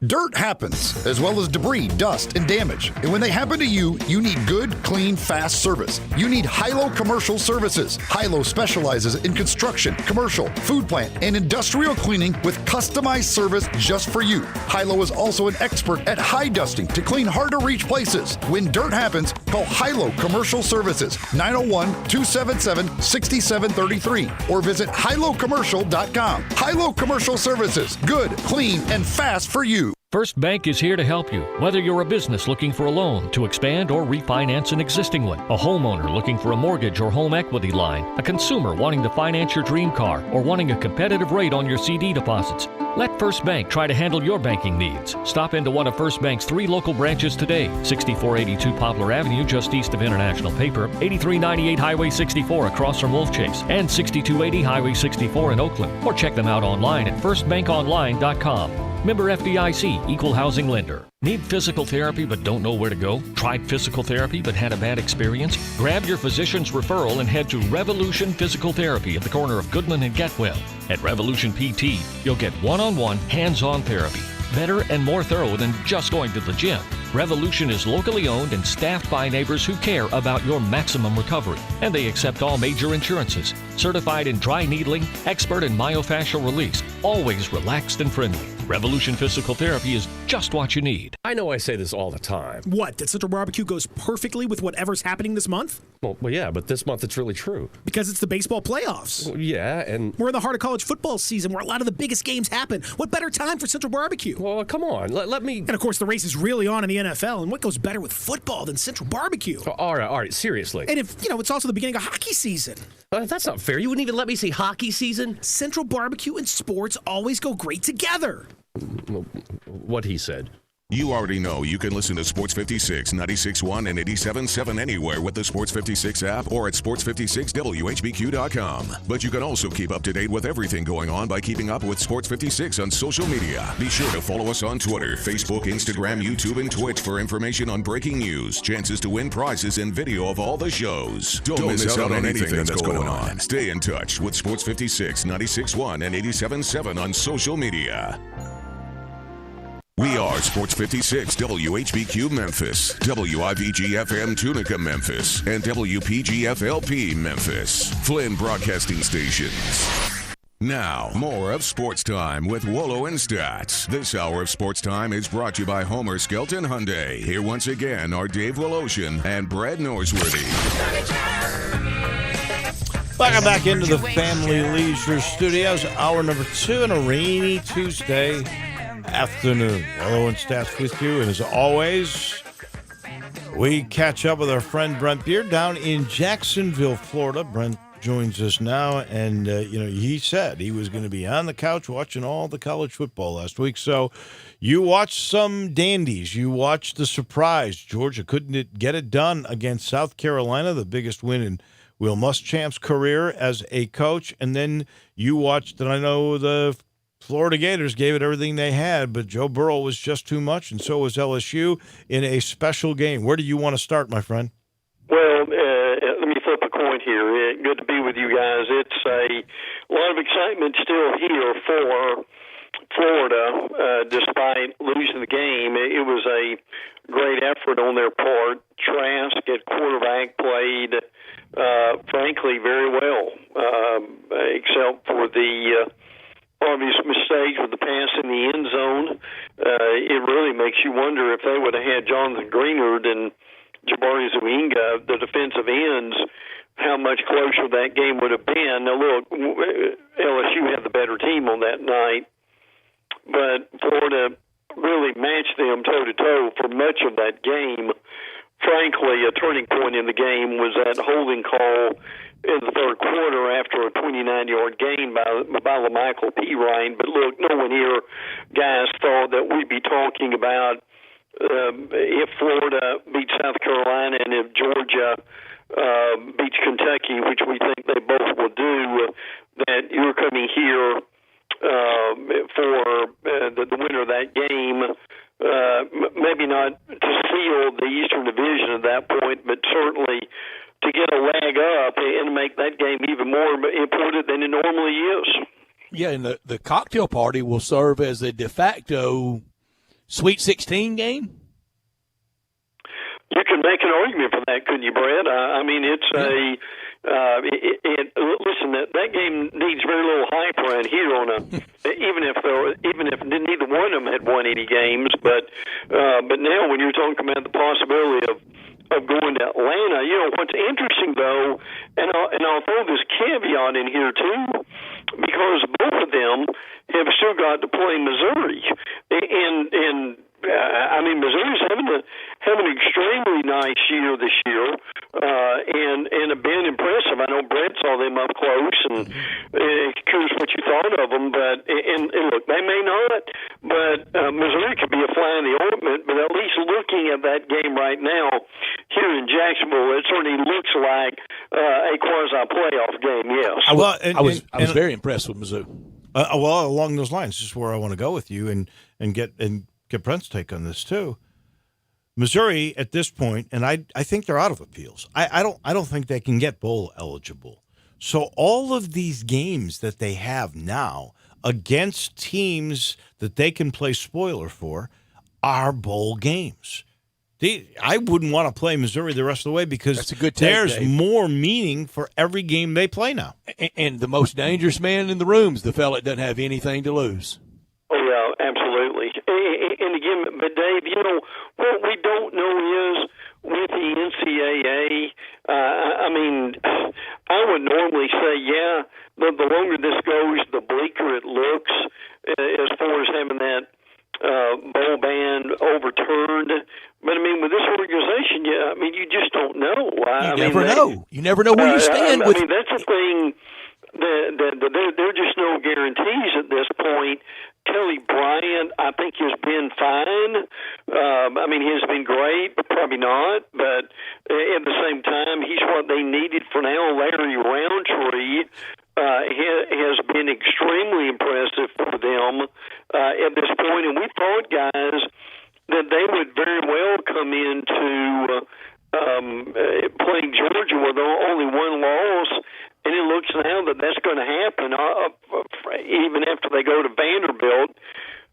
Dirt happens, as well as debris, dust, and damage. And when they happen to you, you need good, clean, fast service. You need Hilo Commercial Services. Hilo specializes in construction, commercial, food plant, and industrial cleaning with customized service just for you. Hilo is also an expert at high dusting to clean hard-to-reach places. When dirt happens, call Hilo Commercial Services, 901-277-6733, or visit hilocommercial.com. Hilo Commercial Services, good, clean, and fast for you. First Bank is here to help you, whether you're a business looking for a loan to expand or refinance an existing one, a homeowner looking for a mortgage or home equity line, a consumer wanting to finance your dream car, or wanting a competitive rate on your CD deposits. Let First Bank try to handle your banking needs. Stop into one of First Bank's 3 local branches today, 6482 Poplar Avenue just east of International Paper, 8398 Highway 64 across from Wolf Chase, and 6280 Highway 64 in Oakland. Or check them out online at firstbankonline.com. Member FDIC, Equal Housing Lender. Need physical therapy but don't know where to go? Tried physical therapy but had a bad experience? Grab your physician's referral and head to Revolution Physical Therapy at the corner of Goodman and Getwell. At Revolution PT, you'll get one-on-one, hands-on therapy. Better and more thorough than just going to the gym. Revolution is locally owned and staffed by neighbors who care about your maximum recovery. And they accept all major insurances. Certified in dry needling, expert in myofascial release. Always relaxed and friendly. Revolution Physical Therapy is just what you need. I know I say this all the time. What, that Central Barbecue goes perfectly with whatever's happening this month? Well, yeah, but this month it's really true. Because it's the baseball playoffs. Well, yeah, and... We're in the heart of college football season where a lot of the biggest games happen. What better time for Central Barbecue? Well, come on, let me... And of course, the race is really on in the NFL, and what goes better with football than Central Barbecue? Oh, all right, seriously. And if, it's also the beginning of hockey season. That's not fair. You wouldn't even let me see hockey season? Central Barbecue and sports always go great together. What he said. You already know you can listen to Sports 56, 96.1, and 87.7 anywhere with the Sports 56 app or at sports56whbq.com. But you can also keep up to date with everything going on by keeping up with Sports 56 on social media. Be sure to follow us on Twitter, Facebook, Instagram, YouTube, and Twitch for information on breaking news, chances to win prizes, and video of all the shows. Don't miss out on anything that's going on. Stay in touch with Sports 56, 96.1, and 87.7 on social media. We are Sports 56 WHBQ Memphis, WIVG-FM Tunica Memphis, and WPG-FLP Memphis, Flynn Broadcasting Stations. Now, more of Sports Time with Wolo and Stats. This hour of Sports Time is brought to you by Homer Skelton Hyundai. Here once again are Dave Woloshin and Brad Norsworthy. Welcome back into the Family Leisure Studios, hour number 2 on a rainy Tuesday afternoon. Wolo and Stats with you, and as always, we catch up with our friend Brent Beard down in Jacksonville, Florida. Brent joins us now, and he said he was going to be on the couch watching all the college football last week. So you watched some dandies. You watched the surprise. Georgia couldn't get it done against South Carolina, the biggest win in Will Muschamp's career as a coach. And then you watched, and I know the Florida Gators gave it everything they had, but Joe Burrow was just too much, and so was LSU in a special game. Where do you want to start, my friend? Well, let me flip a coin here. Good to be with you guys. It's a lot of excitement still here for Florida, despite losing the game. It was a great effort on their part. Trask at quarterback played, frankly, very well, except for the obvious mistake with the pass in the end zone. It really makes you wonder if they would have had Jonathan Greenard and Jabari Zuinga, the defensive ends, how much closer that game would have been. Now, look, LSU had the better team on that night, but Florida really matched them toe-to-toe for much of that game. Frankly, a turning point in the game was that holding call in the third quarter after a 29-yard gain by LaMichael Pirine. But look, no one here, guys, thought that we'd be talking about if Florida beats South Carolina and if Georgia beats Kentucky, which we think they both will do, that you're coming here for the winner of that game. Maybe not to seal the Eastern Division at that point, but certainly to get a leg up and make that game even more important than it normally is. Yeah, and the cocktail party will serve as a de facto Sweet 16 game? You can make an argument for that, couldn't you, Brad? I mean, it's listen, that game needs very little hype around here even if neither one of them had won any games, but now when you're talking about the possibility of going to Atlanta, what's interesting though, and I'll throw this caveat in here too, because both of them have still got to play Missouri, and I mean, Missouri's having an extremely nice year this year, and have been impressive. I know Brett saw them up close, and curious what you thought of them. But and look, they may not, but Missouri could be a fly in the ointment. But at least looking at that game right now here in Jacksonville, it certainly looks like a quasi playoff game. Yes, I was very impressed with Mizzou. Well, along those lines, this is where I want to go with you and get Brent's take on this too. Missouri at this point, and I think they're out of appeals. I don't think they can get bowl eligible. So all of these games that they have now against teams that they can play spoiler for are bowl games. I wouldn't want to play Missouri the rest of the way because that's a good take, there's Dave. More meaning for every game they play now. And the most dangerous man in the room is the fella that doesn't have anything to lose. Oh, yeah, absolutely. And again, but Dave, what we don't know is with the NCAA, I mean, I would normally say, yeah, the longer this goes, the bleaker it looks as far as having that bowl ban overturned. But, I mean, with this organization, I mean, you just don't know. You never know. You never know where you stand. I mean, that's the thing. There are just no guarantees at this point. Kelly Bryant, I think, has been fine. I mean, he has been great, but probably not. But at the same time, he's what they needed for now. Larry Roundtree has been extremely impressive for them at this point. And we thought, guys, that they would very well come into playing Georgia with only one loss. And it looks now that that's going to happen, even after they go to Vanderbilt.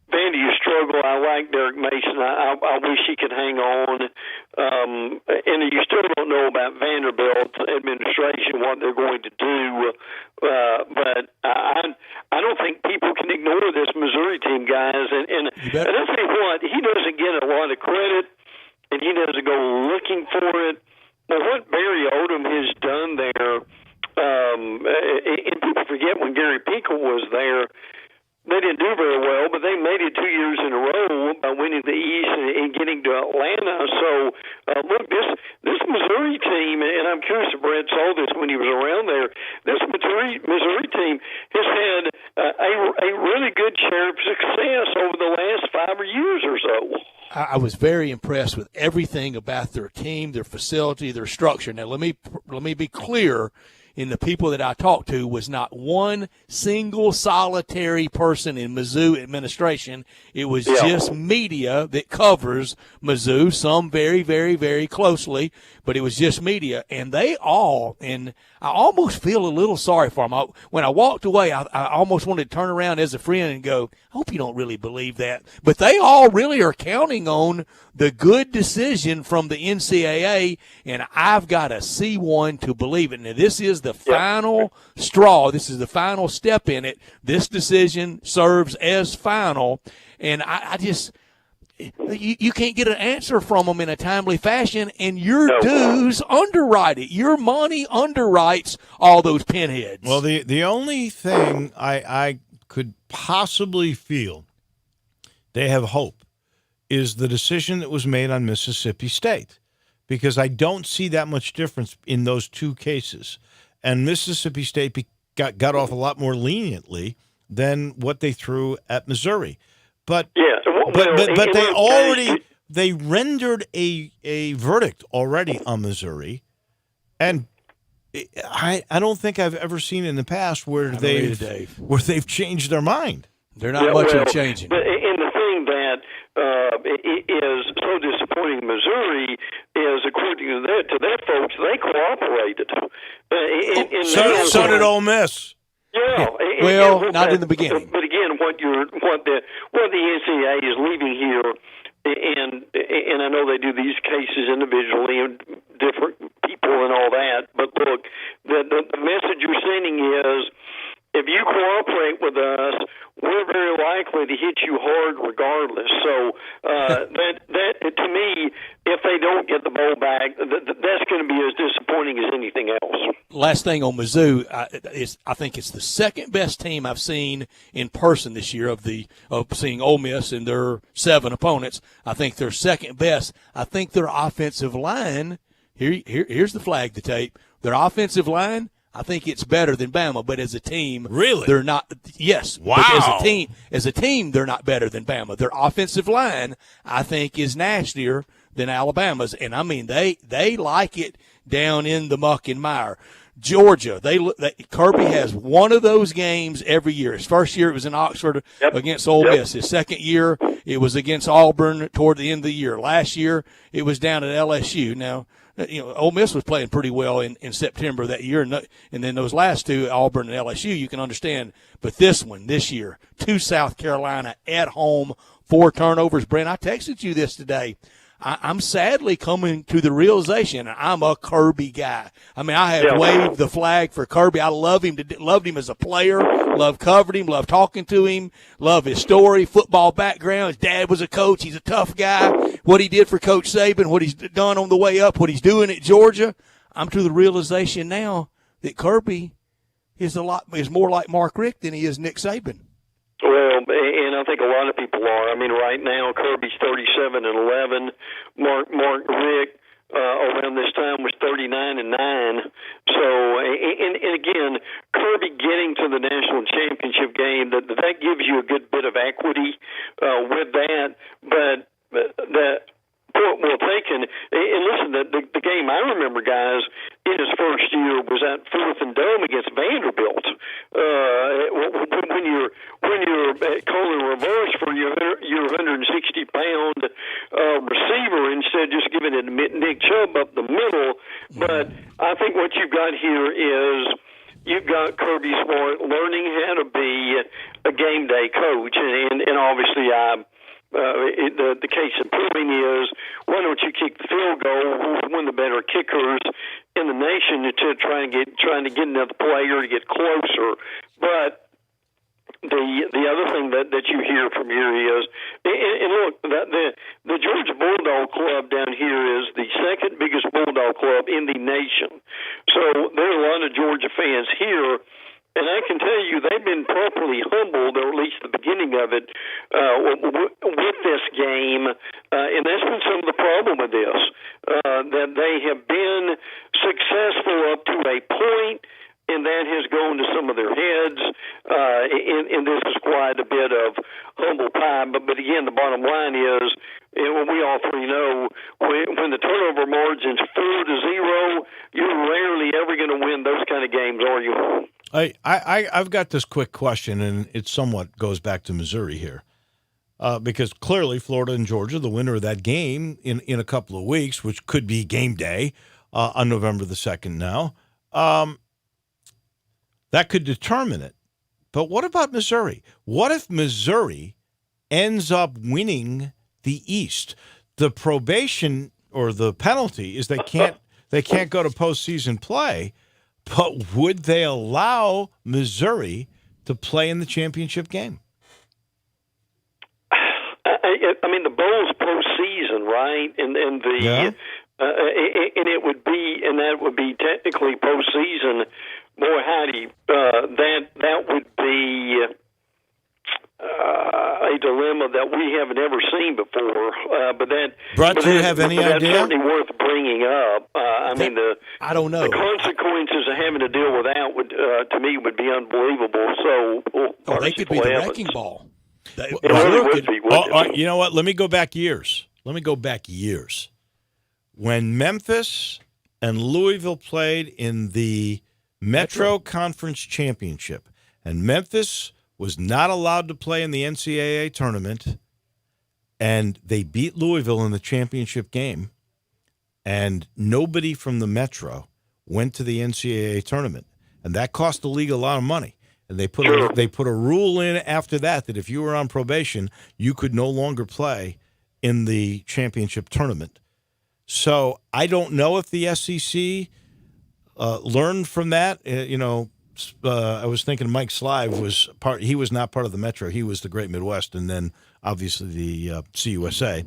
Vandy, you struggle. I like Derek Mason. I wish he could hang on. And you still don't know about Vanderbilt administration, what they're going to do. But I don't think people can ignore this Missouri team, guys. And I'll tell you what, he doesn't get a lot of credit, and he doesn't go looking for it. But what Barry Odom has done there, and people forget when Gary Pinkel was there, they didn't do very well, but they made it 2 years in a row by winning the East and getting to Atlanta. So, look, this Missouri team, and I'm curious if Brett saw this when he was around there, this Missouri team has had a really good share of success over the last 5 years or so. I was very impressed with everything about their team, their facility, their structure. Now, let me be clear. In the people that I talked to was not one single solitary person in Mizzou administration. It was just media that covers Mizzou, some very, very, very closely, but it was just media. And they all, and I almost feel a little sorry for them. When I walked away, I almost wanted to turn around as a friend and go, I hope you don't really believe that. But they all really are counting on the good decision from the NCAA, and I've got to see one to believe it. Now, this is the final straw. This is the final step in it. This decision serves as final, and I just you can't get an answer from them in a timely fashion, and your dues underwrite it. Your money underwrites all those pinheads. Well, the only thing I could possibly feel they have hope is the decision that was made on Mississippi State, because I don't see that much difference in those two cases. And Mississippi State got off a lot more leniently than what they threw at Missouri. But they rendered a verdict already on Missouri, and I don't think I've ever seen in the past where they've changed their mind. They're not much of changing. And the thing that is so disappointing in Missouri is, according to their folks, they cooperated. So did Ole Miss. Yeah. Well, not in the beginning. But again, what the NCAA is leaving here, and I know they do these cases individually and different people and all that. But look, the message you're sending is, if you cooperate with us, we're very likely to hit you hard regardless. So that to me, if they don't get the bowl back, that's going to be as disappointing as anything else. Last thing on Mizzou, I think it's the second best team I've seen in person this year of seeing Ole Miss and their 7 opponents. I think they're second best. I think their offensive line, here's the flag to tape. Their offensive line, I think it's better than Bama, but as a team, really, they're not. Yes, wow. But as a team, they're not better than Bama. Their offensive line, I think, is nastier than Alabama's, and I mean they like it down in the muck and mire. Georgia, Kirby has one of those games every year. His first year it was in Oxford against Ole Miss. His second year it was against Auburn toward the end of the year. Last year it was down at LSU. Now, Ole Miss was playing pretty well in September that year, and then those last two, Auburn and LSU, you can understand. But this year, to South Carolina at home, 4 turnovers. Brent, I texted you this today. I'm sadly coming to the realization I'm a Kirby guy. I mean, I have waved the flag for Kirby. I loved him as a player, covered him, loved talking to him, love his story, football background. His dad was a coach. He's a tough guy. What he did for Coach Saban, what he's done on the way up, what he's doing at Georgia. I'm to the realization now that Kirby is more like Mark Richt than he is Nick Saban. Well, and I think a lot of people are. I mean, right now Kirby's 37-11. Mark Richt around this time was 39-9. So, and again, Kirby getting to the national championship game, that gives you a good bit of equity with that. But that point well taken. And listen, the game I remember, guys, in his first year was at 4th and Dome against Vanderbilt. When you're calling reverse for your 160-pound receiver instead of just giving it to Nick Chubb up the middle. But I think what you've got here is you've got Kirby Smart learning how to be a game day coach, and obviously the case in point is, why don't you kick the field goal? Who's one of the better kickers in the nation to trying to get another player to get closer? But the other thing that you hear from here is, and look, the Georgia Bulldog Club down here is the second biggest Bulldog club in the nation. So there are a lot of Georgia fans here. And I can tell you, they've been properly humbled, or at least the beginning of it, with this game. And that's been some of the problem with this, that they have been successful up to a point, and that has gone to some of their heads. And this is quite a bit of humble pie. But again, the bottom line is, and we all three know, when the turnover margin's 4-0, you're rarely ever going to win those kind of games, are you? I've got this quick question, and it somewhat goes back to Missouri here, because clearly Florida and Georgia, the winner of that game in a couple of weeks, which could be game day on November the 2nd now, that could determine it. But what about Missouri? What if Missouri ends up winning the East? The probation or the penalty is they can't go to postseason play. But would they allow Missouri to play in the championship game? I mean, the bowl's postseason, right? And it would be, and that would be technically postseason. Boy, howdy, that would be a dilemma that we haven't ever seen before. Brett, do you have any idea? That's certainly worth bringing up. I don't know. The consequences of having to deal with that would, to me, would be unbelievable. So, they could be the wrecking ball. It really would be. You know what? Let me go back years. When Memphis and Louisville played in the Metro Conference Championship, and Memphis was not allowed to play in the NCAA tournament, and they beat Louisville in the championship game, and nobody from the Metro went to the NCAA tournament, and that cost the league a lot of money. And they put a rule in after that if you were on probation, you could no longer play in the championship tournament. So I don't know if the SEC learned from that. I was thinking Mike Slive was part. He was not part of the Metro. He was the Great Midwest, and then obviously the CUSA.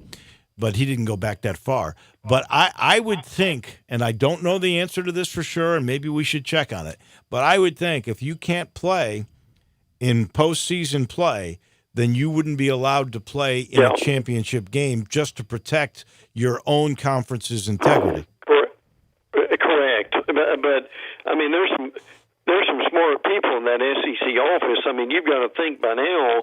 But he didn't go back that far. But I would think, and I don't know the answer to this for sure, and maybe we should check on it. But I would think if you can't play in postseason play, then you wouldn't be allowed to play in a championship game just to protect your own conference's integrity. Correct. But I mean, there's some smart people in that SEC office. I mean, you've got to think by now,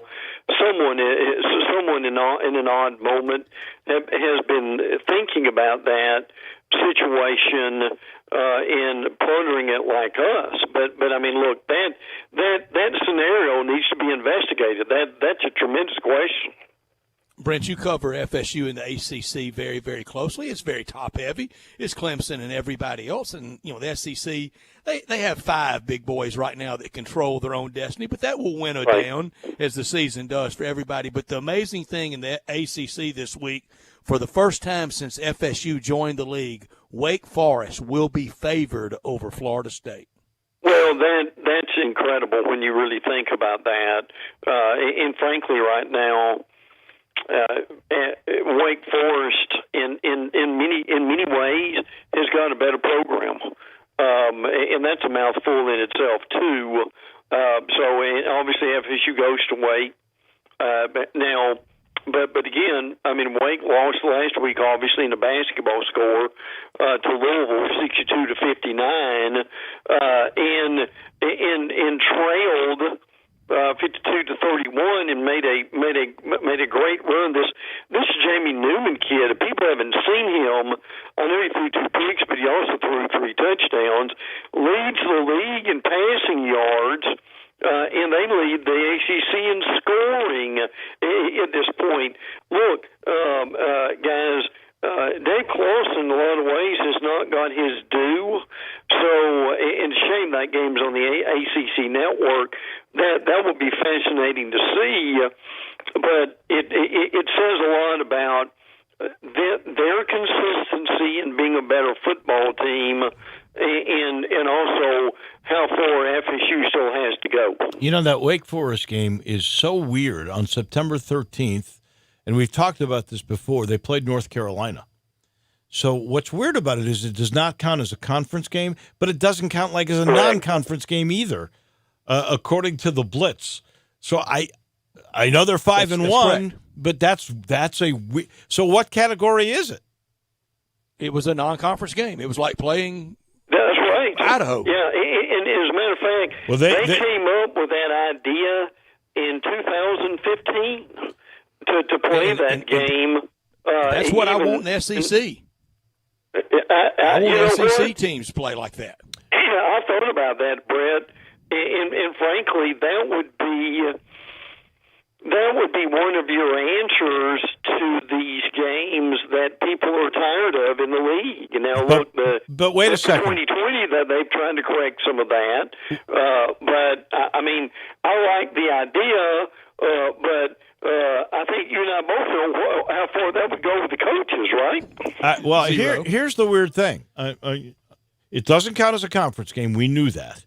someone in an odd moment has been thinking about that situation and pondering it like us. But I mean, look, that scenario needs to be investigated. That's a tremendous question. Brent, you cover FSU and the ACC very, very closely. It's very top-heavy. It's Clemson and everybody else. And, the SEC, they have 5 big boys right now that control their own destiny, but that will winnow down as the season does for everybody. But the amazing thing in the ACC this week, for the first time since FSU joined the league, Wake Forest will be favored over Florida State. Well, that's incredible when you really think about that. And frankly, right now, Wake Forest in many ways has got a better program, and that's a mouthful in itself too. So obviously FSU goes to Wake now, but again, I mean, Wake lost last week, obviously in the basketball score to Louisville, 62-59, and trailed 52-31, and made a great run. This Jamie Newman kid, people haven't seen him. I know he threw 2 picks, but he also threw 3 touchdowns. Leads the league in passing yards, and they lead the ACC in scoring at this point. Look, guys. Dave Clawson, in a lot of ways, has not got his due. So, and shame that game's on the ACC network. That would be fascinating to see. But it says a lot about their consistency in being a better football team, and also how far FSU still has to go. You know, that Wake Forest game is so weird. On September 13th, and we've talked about this before, they played North Carolina. So what's weird about it is it does not count as a conference game, but it doesn't count like as a non-conference game either, according to the Blitz. So I know they're 5-1, but that's so what category is it? It was a non-conference game. It was like playing. That's right, Idaho. Yeah, and as a matter of fact, they came up with that idea in 2015 to play that game. That's what I want in the SEC. I want SEC teams to play like that. I thought about that, Brett, and frankly, that would be one of your answers to these games that people are tired of in the league. Now, but wait a second. 2020, that they've tried to correct some of that. But I mean, I like the idea, but I think you and I both know how far that would go with the coaches, right? Well, here's the weird thing. It doesn't count as a conference game. We knew that.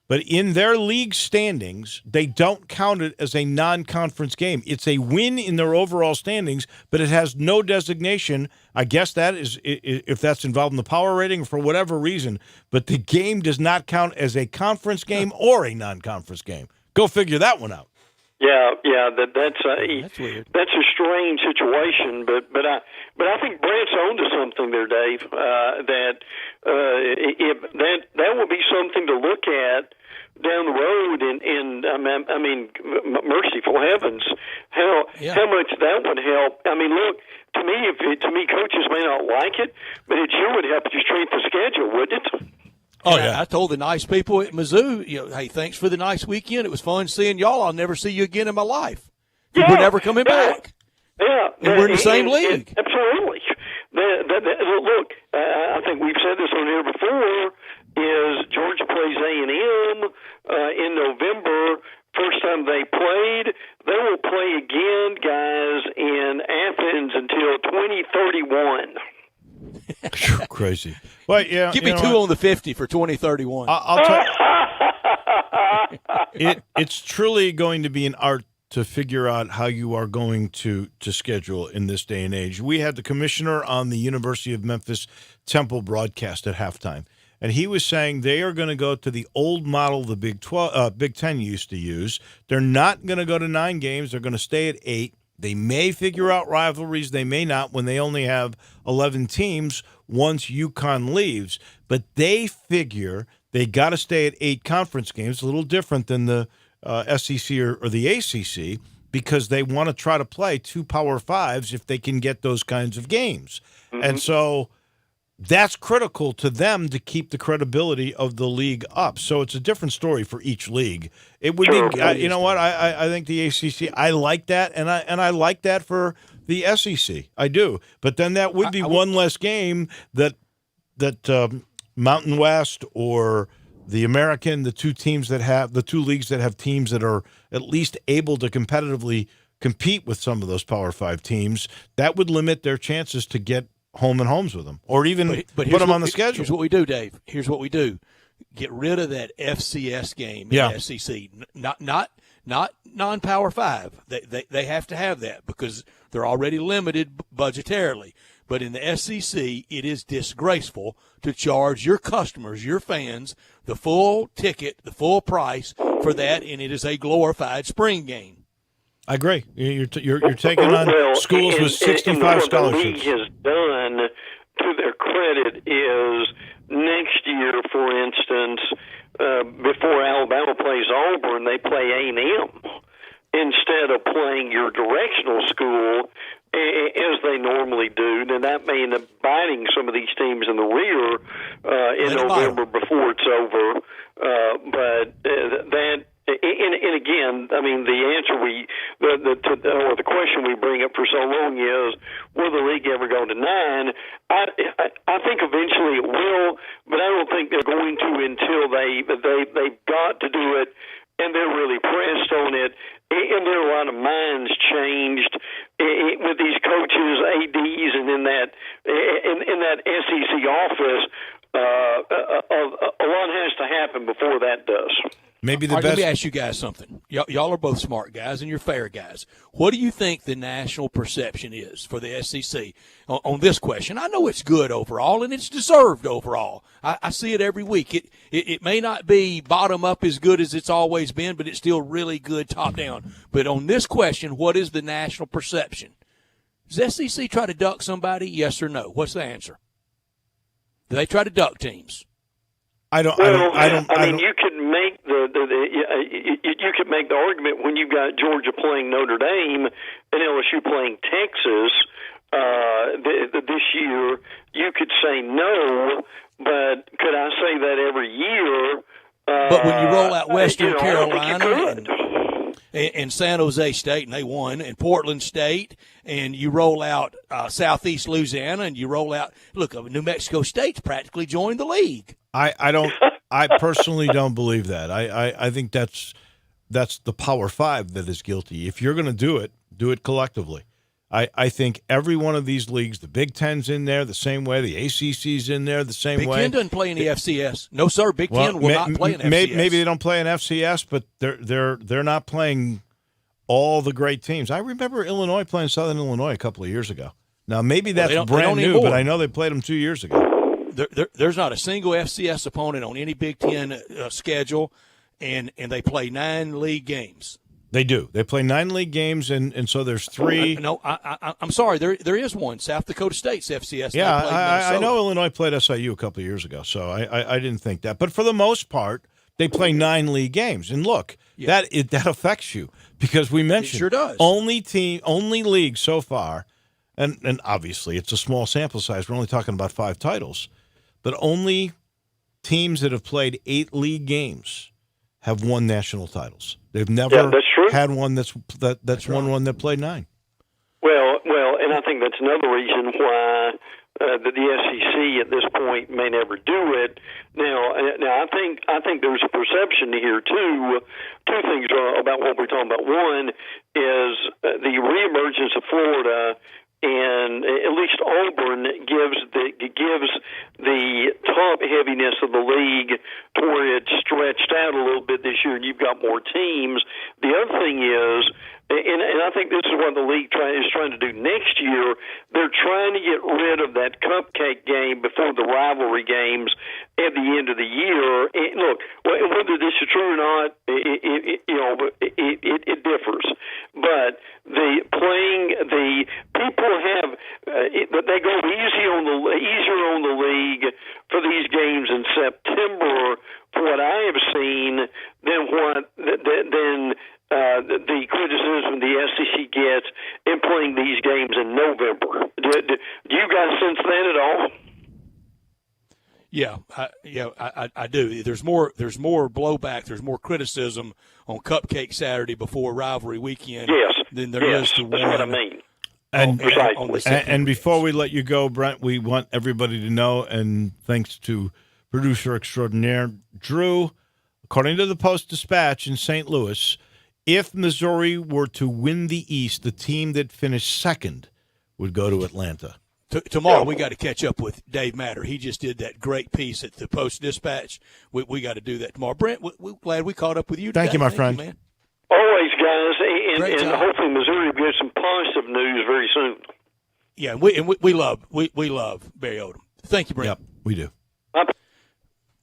But in their league standings, they don't count it as a non-conference game. It's a win in their overall standings, but it has no designation. I guess that is if that's involved in the power rating for whatever reason. But the game does not count as a conference game or a non-conference game. Go figure that one out. Yeah, that's weird. That's a strange situation, but I think Brent's onto something there, Dave. That will be something to look at down the road, and I mean, merciful heavens, how much that would help. I mean, look, to me, coaches may not like it, but it sure would help your strength of schedule, wouldn't it? Oh, yeah. I told the nice people at Mizzou, hey, thanks for the nice weekend. It was fun seeing y'all. I'll never see you again in my life. We're never coming back. Yeah. And we're in the same league. Absolutely. Look, I think we've said this on here before, is Georgia plays A&M in November. First time they played. They will play again, guys, in Athens until 2031. Crazy. Well, yeah. Give me 2 on the 50 for 2031. I'll tell you, it's truly going to be an art to figure out how you are going to schedule in this day and age. We had the commissioner on the University of Memphis Temple broadcast at halftime, and he was saying they are going to go to the old model the Big Ten used to use. They're not going to go to 9 games. They're going to stay at 8. They may figure out rivalries. They may not when they only have 11 teams once UConn leaves. But they figure they got to stay at 8 conference games, a little different than the SEC or the ACC, because they want to try to play 2 Power Fives if they can get those kinds of games. Mm-hmm. And so that's critical to them to keep the credibility of the league up. So it's a different story for each league. It would be, you know what? I think the ACC. I like that, and I like that for the SEC. I do. But then that would be one less game that Mountain West or the American, the 2 leagues that have teams that are at least able to competitively compete with some of those Power 5 teams. That would limit their chances to get home and homes with them, or even put them on the schedule. Here's what we do, Dave. Here's what we do: get rid of that FCS game in the SEC. Not non-Power 5. They have to have that because they're already limited budgetarily. But in the SEC, it is disgraceful to charge your customers, your fans, the full ticket, the full price for that, and it is a glorified spring game. I agree. You're taking on schools with 65 scholarships. What the league has done, to their credit, is next year, for instance, before Alabama plays Auburn, they play A&M instead of playing your directional school as they normally do. Then that may end up biting some of these teams in the rear in November before it's over. But that. And and again, I mean, the answer or the question we bring up for so long is, will the league ever go to 9? I think eventually it will, but I don't think they're going to until they've got to do it, and they're really pressed on it. And there are a lot of minds changed with these coaches, ADs, and in that SEC office. A lot has to happen before that does. Maybe the All right, best. Let me ask you guys something. Y'all are both smart guys, and you're fair guys. What do you think the national perception is for the SEC on this question? I know it's good overall, and it's deserved overall. I see it every week. It may not be bottom up as good as it's always been, but it's still really good top down. But on this question, what is the national perception? Does SEC try to duck somebody? Yes or no? What's the answer? Do they try to duck teams? I mean, you could make you could make the argument when you've got Georgia playing Notre Dame and LSU playing Texas this year. You could say no, but could I say that every year? But when you roll out Western Carolina and San Jose State, and they won, and Portland State, and you roll out Southeast Louisiana, and you roll out New Mexico State's practically joined the league. I personally don't believe that. I think that's the Power Five that is guilty. If you're going to do it collectively. I think every one of these leagues, the Big Ten's in there the same way, the ACC's in there the same way. Big Ten doesn't play in the FCS. No, sir. Big Ten will not play in FCS. Maybe they don't play in FCS, but they're not playing all the great teams. I remember Illinois playing Southern Illinois a couple of years ago. Now maybe that's brand new, but I know they played them 2 years ago. There's not a single FCS opponent on any Big Ten schedule, and they play 9 league games. They do. They play 9 league games, and so there's 3. No, I'm sorry. There is one. South Dakota State's FCS. Yeah, I know Illinois played SIU a couple of years ago, so I didn't think that. But for the most part, they play 9 league games. And look, that affects you because we mentioned it sure does. Only league so far, and obviously it's a small sample size. We're only talking about 5 titles. But only teams that have played 8 league games have won national titles. They've never had one that's won one that played 9. Well, and I think that's another reason why the SEC at this point may never do it. Now I think there's a perception here too. 2 things about what we're talking about. One is the reemergence of Florida. And at least Auburn gives the top heaviness of the league to where it's stretched out a little bit this year, and you've got more teams. The other thing is, and I think this is what the league is trying to do next year, they're trying to get rid of that cupcake game before the rivalry games at the end of the year. And look, whether this is true or not, it differs. But the people have they go easier on the league for these games in September, for what I have seen, than the criticism the SEC gets in playing these games in November. Do you guys sense that at all? Yeah, I do. There's more blowback. There's more criticism on Cupcake Saturday before rivalry weekend than there is to one. That's what I mean. And before we let you go, Brent, we want everybody to know, and thanks to producer extraordinaire Drew, according to the Post-Dispatch in St. Louis, if Missouri were to win the East, the team that finished second would go to Atlanta. Tomorrow we got to catch up with Dave Matter. He just did that great piece at the Post-Dispatch. We got to do that tomorrow. Brent, we're glad we caught up with you today. Thank you, my friend. Man. Always, guys, and hopefully Missouri will get some positive news very soon. Yeah, we love Barry Odom. Thank you, Brent. Yep, we do.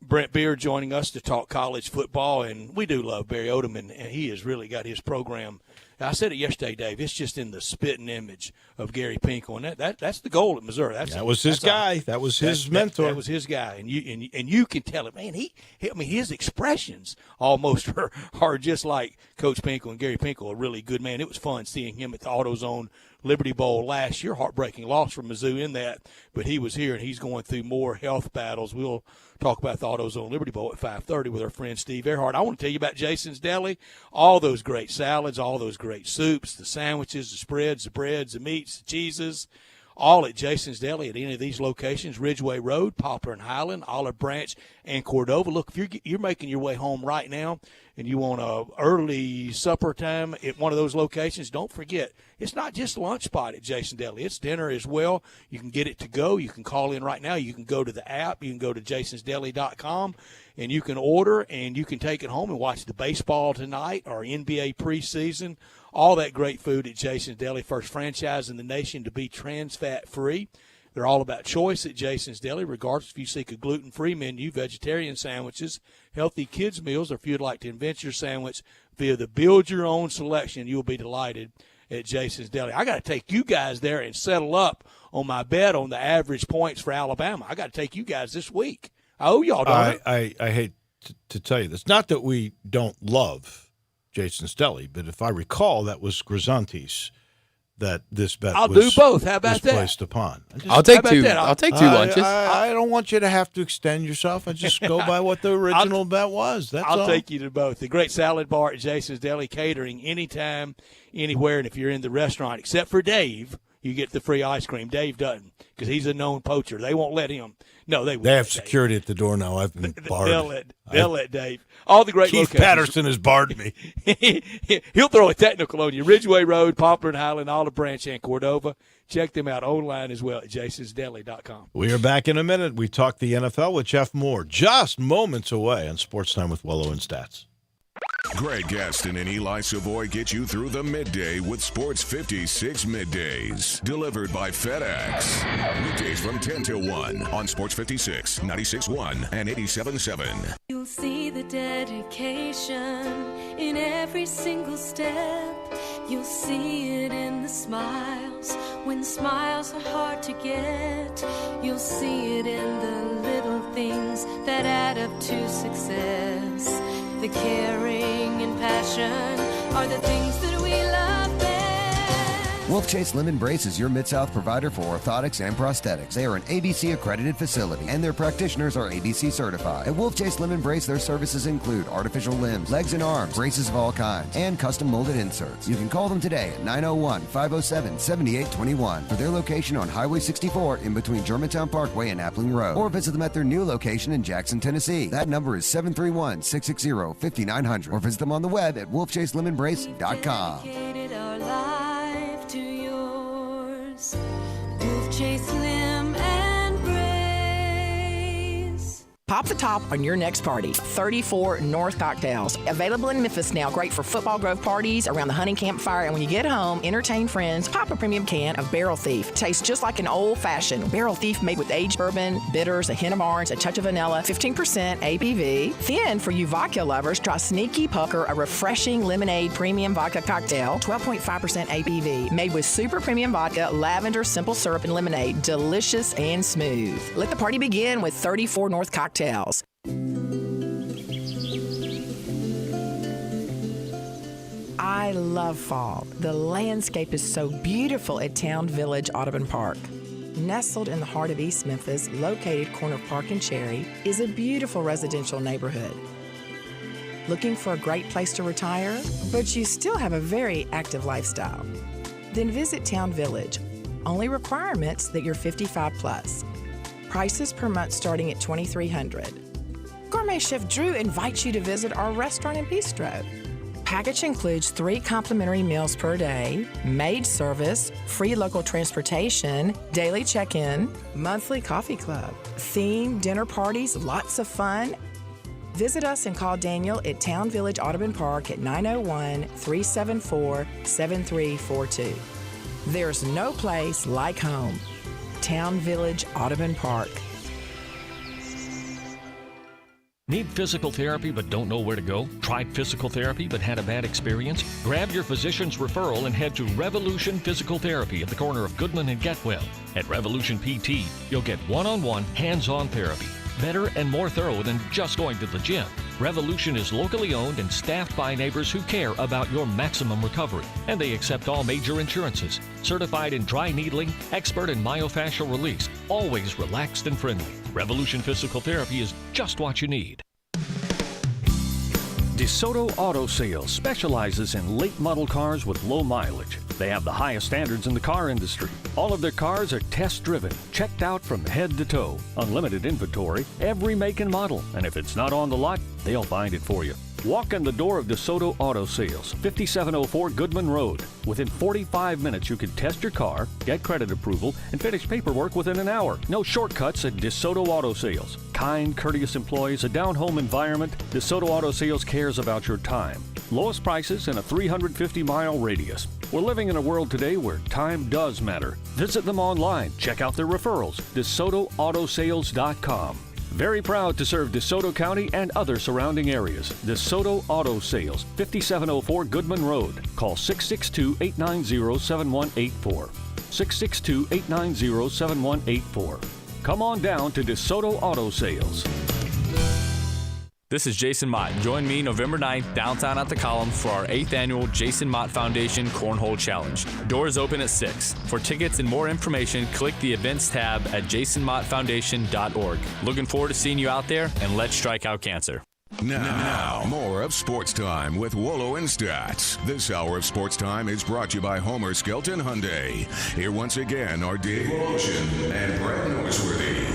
Brent Beard joining us to talk college football, and we do love Barry Odom, and he has really got his program I said it yesterday, Dave. It's just in the spitting image of Gary Pinkel, and that's the goal at Missouri. That was his guy. That was his mentor. That was his guy, and you can tell it, man. His expressions almost are just like Coach Pinkel and Gary Pinkel. A really good man. It was fun seeing him at the AutoZone Liberty Bowl last year. Heartbreaking loss for Mizzou in that, but he was here, and he's going through more health battles. We'll talk about the AutoZone Liberty Bowl at 5:30 with our friend Steve Earhart. I want to tell you about Jason's Deli. All those great salads, all those great soups, the sandwiches, the spreads, the breads, the meats, the cheeses, all at Jason's Deli at any of these locations: Ridgeway Road, Poplar and Highland, Olive Branch, and Cordova. Look, if you're making your way home right now and you want a early supper time at one of those locations, don't forget, it's not just a lunch spot at Jason's Deli. It's dinner as well. You can get it to go. You can call in right now. You can go to the app. You can go to jasonsdeli.com, and you can order, and you can take it home and watch the baseball tonight or NBA preseason. All that great food at Jason's Deli, first franchise in the nation to be trans fat free. They're all about choice at Jason's Deli, regardless if you seek a gluten-free menu, vegetarian sandwiches, healthy kids meals, or if you'd like to invent your sandwich via the build-your-own selection, you'll be delighted at Jason's Deli. I got to take you guys there and settle up on my bet on the average points for Alabama. I got to take you guys this week. I owe y'all, don't I hate to tell you this. Not that we don't love Jason's Deli, but if I recall, that was Grisanti's that this bet I'll was, do both. How about was that? placed upon. I'll take two. I'll take two lunches. I don't want you to have to extend yourself. I just go by what the original bet was. That's I'll all. take you to both. The great salad bar at Jason's Deli, catering anytime, anywhere, and if you're in the restaurant, except for Dave, you get the free ice cream. Dave doesn't, because he's a known poacher. They won't let him. No, they won't. They have security at the door now. I've been barred. They'll let Dave. All the great Keith locations. Patterson has barred me. He'll throw a technical on you. Ridgeway Road, Poplar and Highland, Olive Branch, and Cordova. Check them out online as well at jasonsdeli.com. We are back in a minute. We talk the NFL with Jeff Moore just moments away on Sports Time with Wolo and Stats. Greg Gaston and Eli Savoy get you through the midday with Sports 56 Middays. Delivered by FedEx. Weekdays from 10 till 1 on Sports 56, 96.1 and 87.7. You'll see the dedication in every single step. You'll see it in the smiles when smiles are hard to get. You'll see it in the little things that add up to success. The caring and passion are the things that we love best. Wolf Chase Limb Brace is your Mid-South provider for orthotics and prosthetics. They are an ABC-accredited facility, and their practitioners are ABC certified. At Wolf Chase Limb Brace, their services include artificial limbs, legs and arms, braces of all kinds, and custom molded inserts. You can call them today at 901-507-7821 for their location on Highway 64 in between Germantown Parkway and Appling Road, or visit them at their new location in Jackson, Tennessee. That number is 731-660-5900, or visit them on the web at wolfchaselimbembrace.com. Dedicated our life to yours. Wolf Chase Limb and Brace. Pop the top on your next party. 34 North Cocktails. Available in Memphis now. Great for Football Grove parties, around the hunting campfire, and when you get home, entertain friends. Pop a premium can of Barrel Thief. Tastes just like an old-fashioned Barrel Thief made with aged bourbon, bitters, a hint of orange, a touch of vanilla, 15% ABV. Then, for you vodka lovers, try Sneaky Pucker, a refreshing lemonade premium vodka cocktail, 12.5% ABV. Made with super premium vodka, lavender, simple syrup, and lemonade. Delicious and smooth. Let the party begin with 34 North Cocktails. I love fall. The landscape is so beautiful at Town Village Audubon Park. Nestled in the heart of East Memphis, located corner of Park and Cherry, is a beautiful residential neighborhood. Looking for a great place to retire, but you still have a very active lifestyle? Then visit Town Village. Only requirements that you're 55 plus. Prices per month starting at $2,300. Gourmet Chef Drew invites you to visit our restaurant and bistro. Package includes 3 complimentary meals per day, maid service, free local transportation, daily check-in, monthly coffee club, themed dinner parties, lots of fun. Visit us and call Daniel at Town Village Audubon Park at 901-374-7342. There's no place like home. Town Village Audubon Park. Need physical therapy but don't know where to go? Tried physical therapy but had a bad experience? Grab your physician's referral and head to Revolution Physical Therapy at the corner of Goodman and Getwell. At Revolution PT, you'll get one-on-one, hands-on therapy. Better and more thorough than just going to the gym. Revolution is locally owned and staffed by neighbors who care about your maximum recovery. And they accept all major insurances. Certified in dry needling, expert in myofascial release. Always relaxed and friendly. Revolution Physical Therapy is just what you need. DeSoto Auto Sales specializes in late model cars with low mileage. They have the highest standards in the car industry. All of their cars are test-driven, checked out from head to toe. Unlimited inventory, every make and model. And if it's not on the lot, they'll find it for you. Walk in the door of DeSoto Auto Sales, 5704 Goodman Road. Within 45 minutes, you can test your car, get credit approval, and finish paperwork within an hour. No shortcuts at DeSoto Auto Sales. Kind, courteous employees, a down-home environment. DeSoto Auto Sales cares about your time. Lowest prices in a 350-mile radius. We're living in a world today where time does matter. Visit them online. Check out their referrals. DeSotoAutosales.com. Very proud to serve DeSoto County and other surrounding areas. DeSoto Auto Sales, 5704 Goodman Road. Call 662-890-7184. 662-890-7184. Come on down to DeSoto Auto Sales. This is Jason Mott. Join me November 9th downtown at the Column for our 8th annual Jason Mott Foundation Cornhole Challenge. Doors open at 6. For tickets and more information, click the events tab at jasonmottfoundation.org. Looking forward to seeing you out there, and let's strike out cancer. Now, more of Sports Time with Wolo and Stats. This hour of Sports Time is brought to you by Homer Skelton Hyundai. Here once again are Dave Woloshyn and Brett Norsworthy.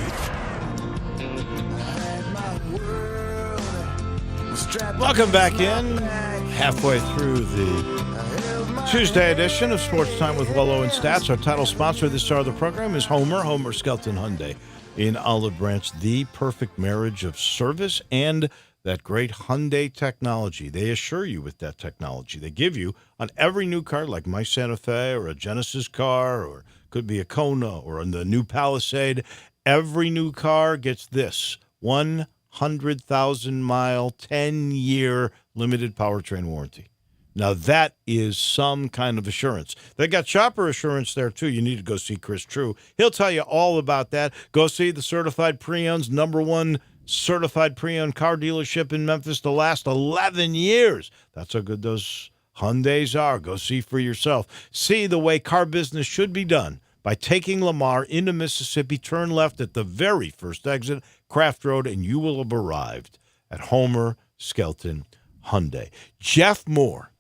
Welcome back in, halfway through the Tuesday edition of Sports Time with Wolo and Stats. Our title sponsor this hour of the program is Homer Skelton Hyundai in Olive Branch, the perfect marriage of service and that great Hyundai technology. They assure you with that technology. They give you on every new car, like my Santa Fe or a Genesis car, or could be a Kona or the new Palisade. Every new car gets this 100,000-mile, 10-year limited powertrain warranty. Now, that is some kind of assurance. They got shopper assurance there, too. You need to go see Chris True. He'll tell you all about that. Go see the Certified Pre-Owned's #1 certified pre-owned car dealership in Memphis the last 11 years. That's how good those Hyundais are. Go see for yourself. See the way car business should be done by taking Lamar into Mississippi. Turn left at the very first exit, Craft Road, and you will have arrived at Homer Skelton Hyundai. Jeff Moore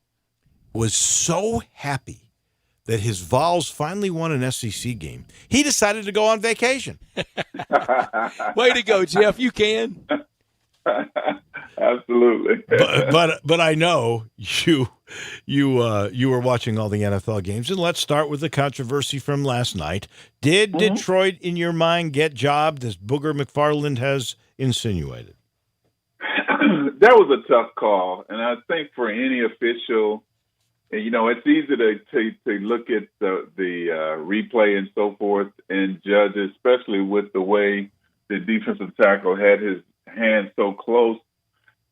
was so happy that his Vols finally won an SEC game, he decided to go on vacation. Way to go, Jeff. You can. Absolutely. But I know you were watching all the NFL games, and let's start with the controversy from last night. Did Detroit, in your mind, get jobbed, as Booger McFarland has insinuated? That was a tough call, and I think for any official, it's easy to look at the replay and so forth and judge, especially with the way the defensive tackle had his hand so close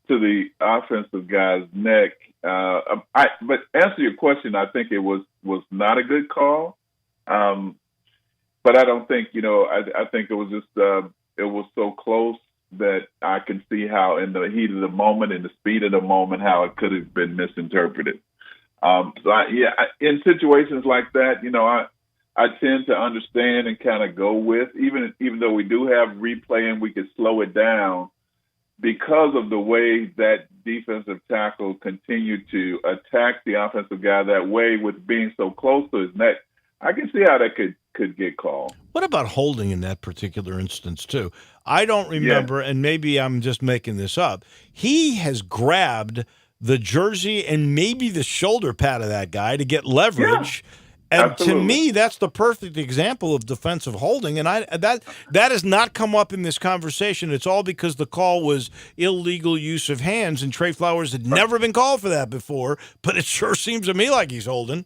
to the offensive guy's neck. But answer your question, I think it was not a good call. But I don't think, I think it was just, it was so close that I can see how in the heat of the moment and the speed of the moment, how it could have been misinterpreted. In situations like that, I tend to understand and kind of go with, even though we do have replay and we can slow it down, because of the way that defensive tackle continued to attack the offensive guy that way with being so close to his neck. I can see how that could get called. What about holding in that particular instance, too? I don't remember, and maybe I'm just making this up. He has grabbed the jersey and maybe the shoulder pad of that guy to get leverage. Yeah. And Absolutely. To me, that's the perfect example of defensive holding. And that has not come up in this conversation. It's all because the call was illegal use of hands, and Trey Flowers had never been called for that before. But it sure seems to me like he's holding.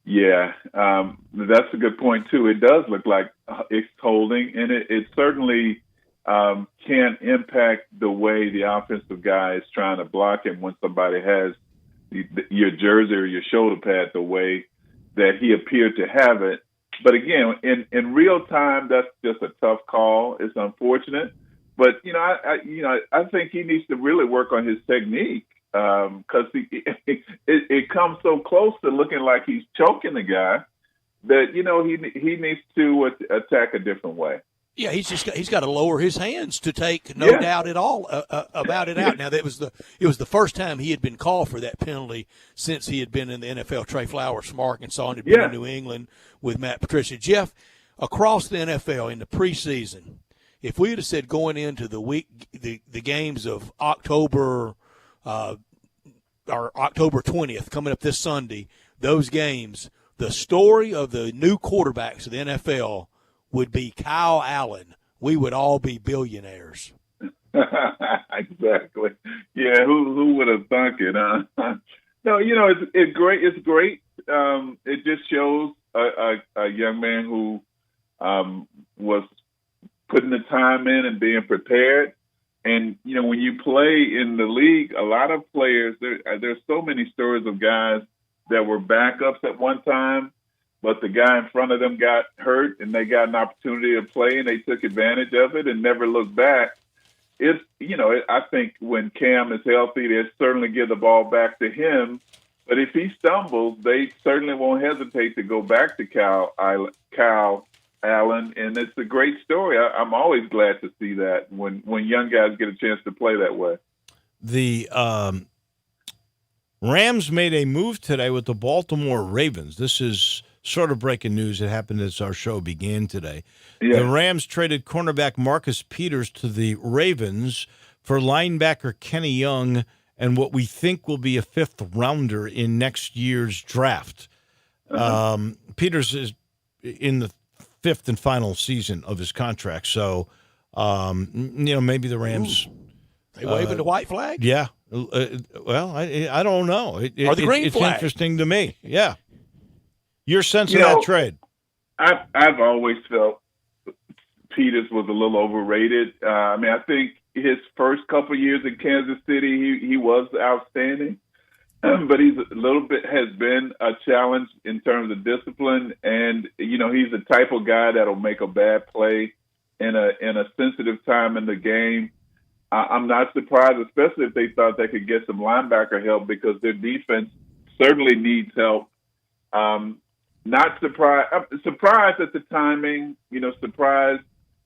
Yeah, that's a good point, too. It does look like it's holding, and it certainly can impact the way the offensive guy is trying to block him when somebody has your jersey or your shoulder pad the way that he appeared to have it. But again, in real time, that's just a tough call. It's unfortunate, but I think he needs to really work on his technique because it comes so close to looking like he's choking the guy that he needs to attack a different way. Yeah, he's got to lower his hands to take no doubt at all about it out. Now it was the first time he had been called for that penalty since he had been in the NFL. Trey Flowers from Arkansas and had been in New England with Matt Patricia. Jeff, across the NFL in the preseason, if we had said going into the week the games of October or October 20th coming up this Sunday, those games, the story of the new quarterbacks of the NFL would be Kyle Allen. We would all be billionaires. Exactly. Yeah, who would have thunk it, huh? No, it's great. It's great. It just shows a young man who was putting the time in and being prepared. And, when you play in the league, a lot of players, there's so many stories of guys that were backups at one time, but the guy in front of them got hurt and they got an opportunity to play and they took advantage of it and never looked back. I think when Cam is healthy, they certainly give the ball back to him. But if he stumbles, they certainly won't hesitate to go back to Kyle Allen. And it's a great story. I'm always glad to see that when young guys get a chance to play that way. The Rams made a move today with the Baltimore Ravens. This is sort of breaking news. It happened as our show began today. Yeah. The Rams traded cornerback Marcus Peters to the Ravens for linebacker Kenny Young and what we think will be a fifth rounder in next year's draft. Peters is in the fifth and final season of his contract. So, maybe the Rams. They waving the white flag? Yeah. Well, I don't know. Or the green flag. It's interesting to me. Yeah. Your sense of that trade? I've always felt Peters was a little overrated. I think his first couple of years in Kansas City, he was outstanding, but he's a little bit has been a challenge in terms of discipline. And he's the type of guy that'll make a bad play in a sensitive time in the game. I'm not surprised, especially if they thought they could get some linebacker help because their defense certainly needs help. Not surprised. Surprised at the timing. Surprised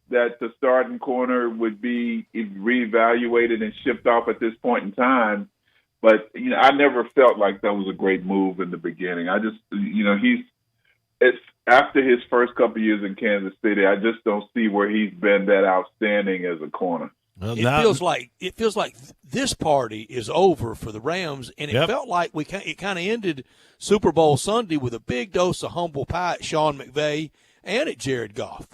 that the starting corner would be reevaluated and shipped off at this point in time. But I never felt like that was a great move in the beginning. I just, it's after his first couple of years in Kansas City. I just don't see where he's been that outstanding as a corner. Well, it feels like this party is over for the Rams, and it felt like it kind of ended Super Bowl Sunday with a big dose of humble pie at Sean McVay and at Jared Goff.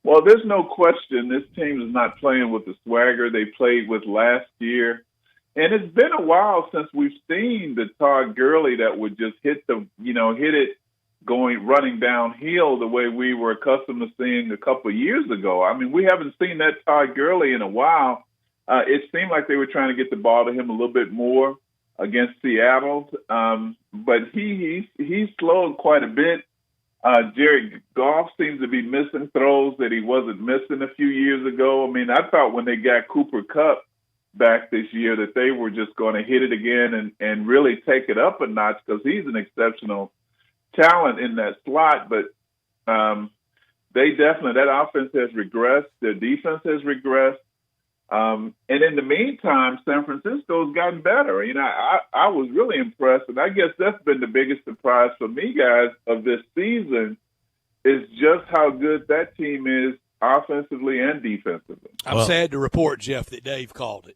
Well, there's no question this team is not playing with the swagger they played with last year, and it's been a while since we've seen the Todd Gurley that would just hit it running downhill the way we were accustomed to seeing a couple of years ago. We haven't seen that Todd Gurley in a while. It seemed like they were trying to get the ball to him a little bit more against Seattle, but he slowed quite a bit. Jared Goff seems to be missing throws that he wasn't missing a few years ago. I thought when they got Cooper Kupp back this year that they were just going to hit it again and really take it up a notch because he's an exceptional talent in that slot, but they definitely, that offense has regressed. Their defense has regressed. And in the meantime, San Francisco's gotten better. I was really impressed, and I guess that's been the biggest surprise for me, guys, of this season is just how good that team is offensively and defensively. I'm sad to report, Jeff, that Dave called it.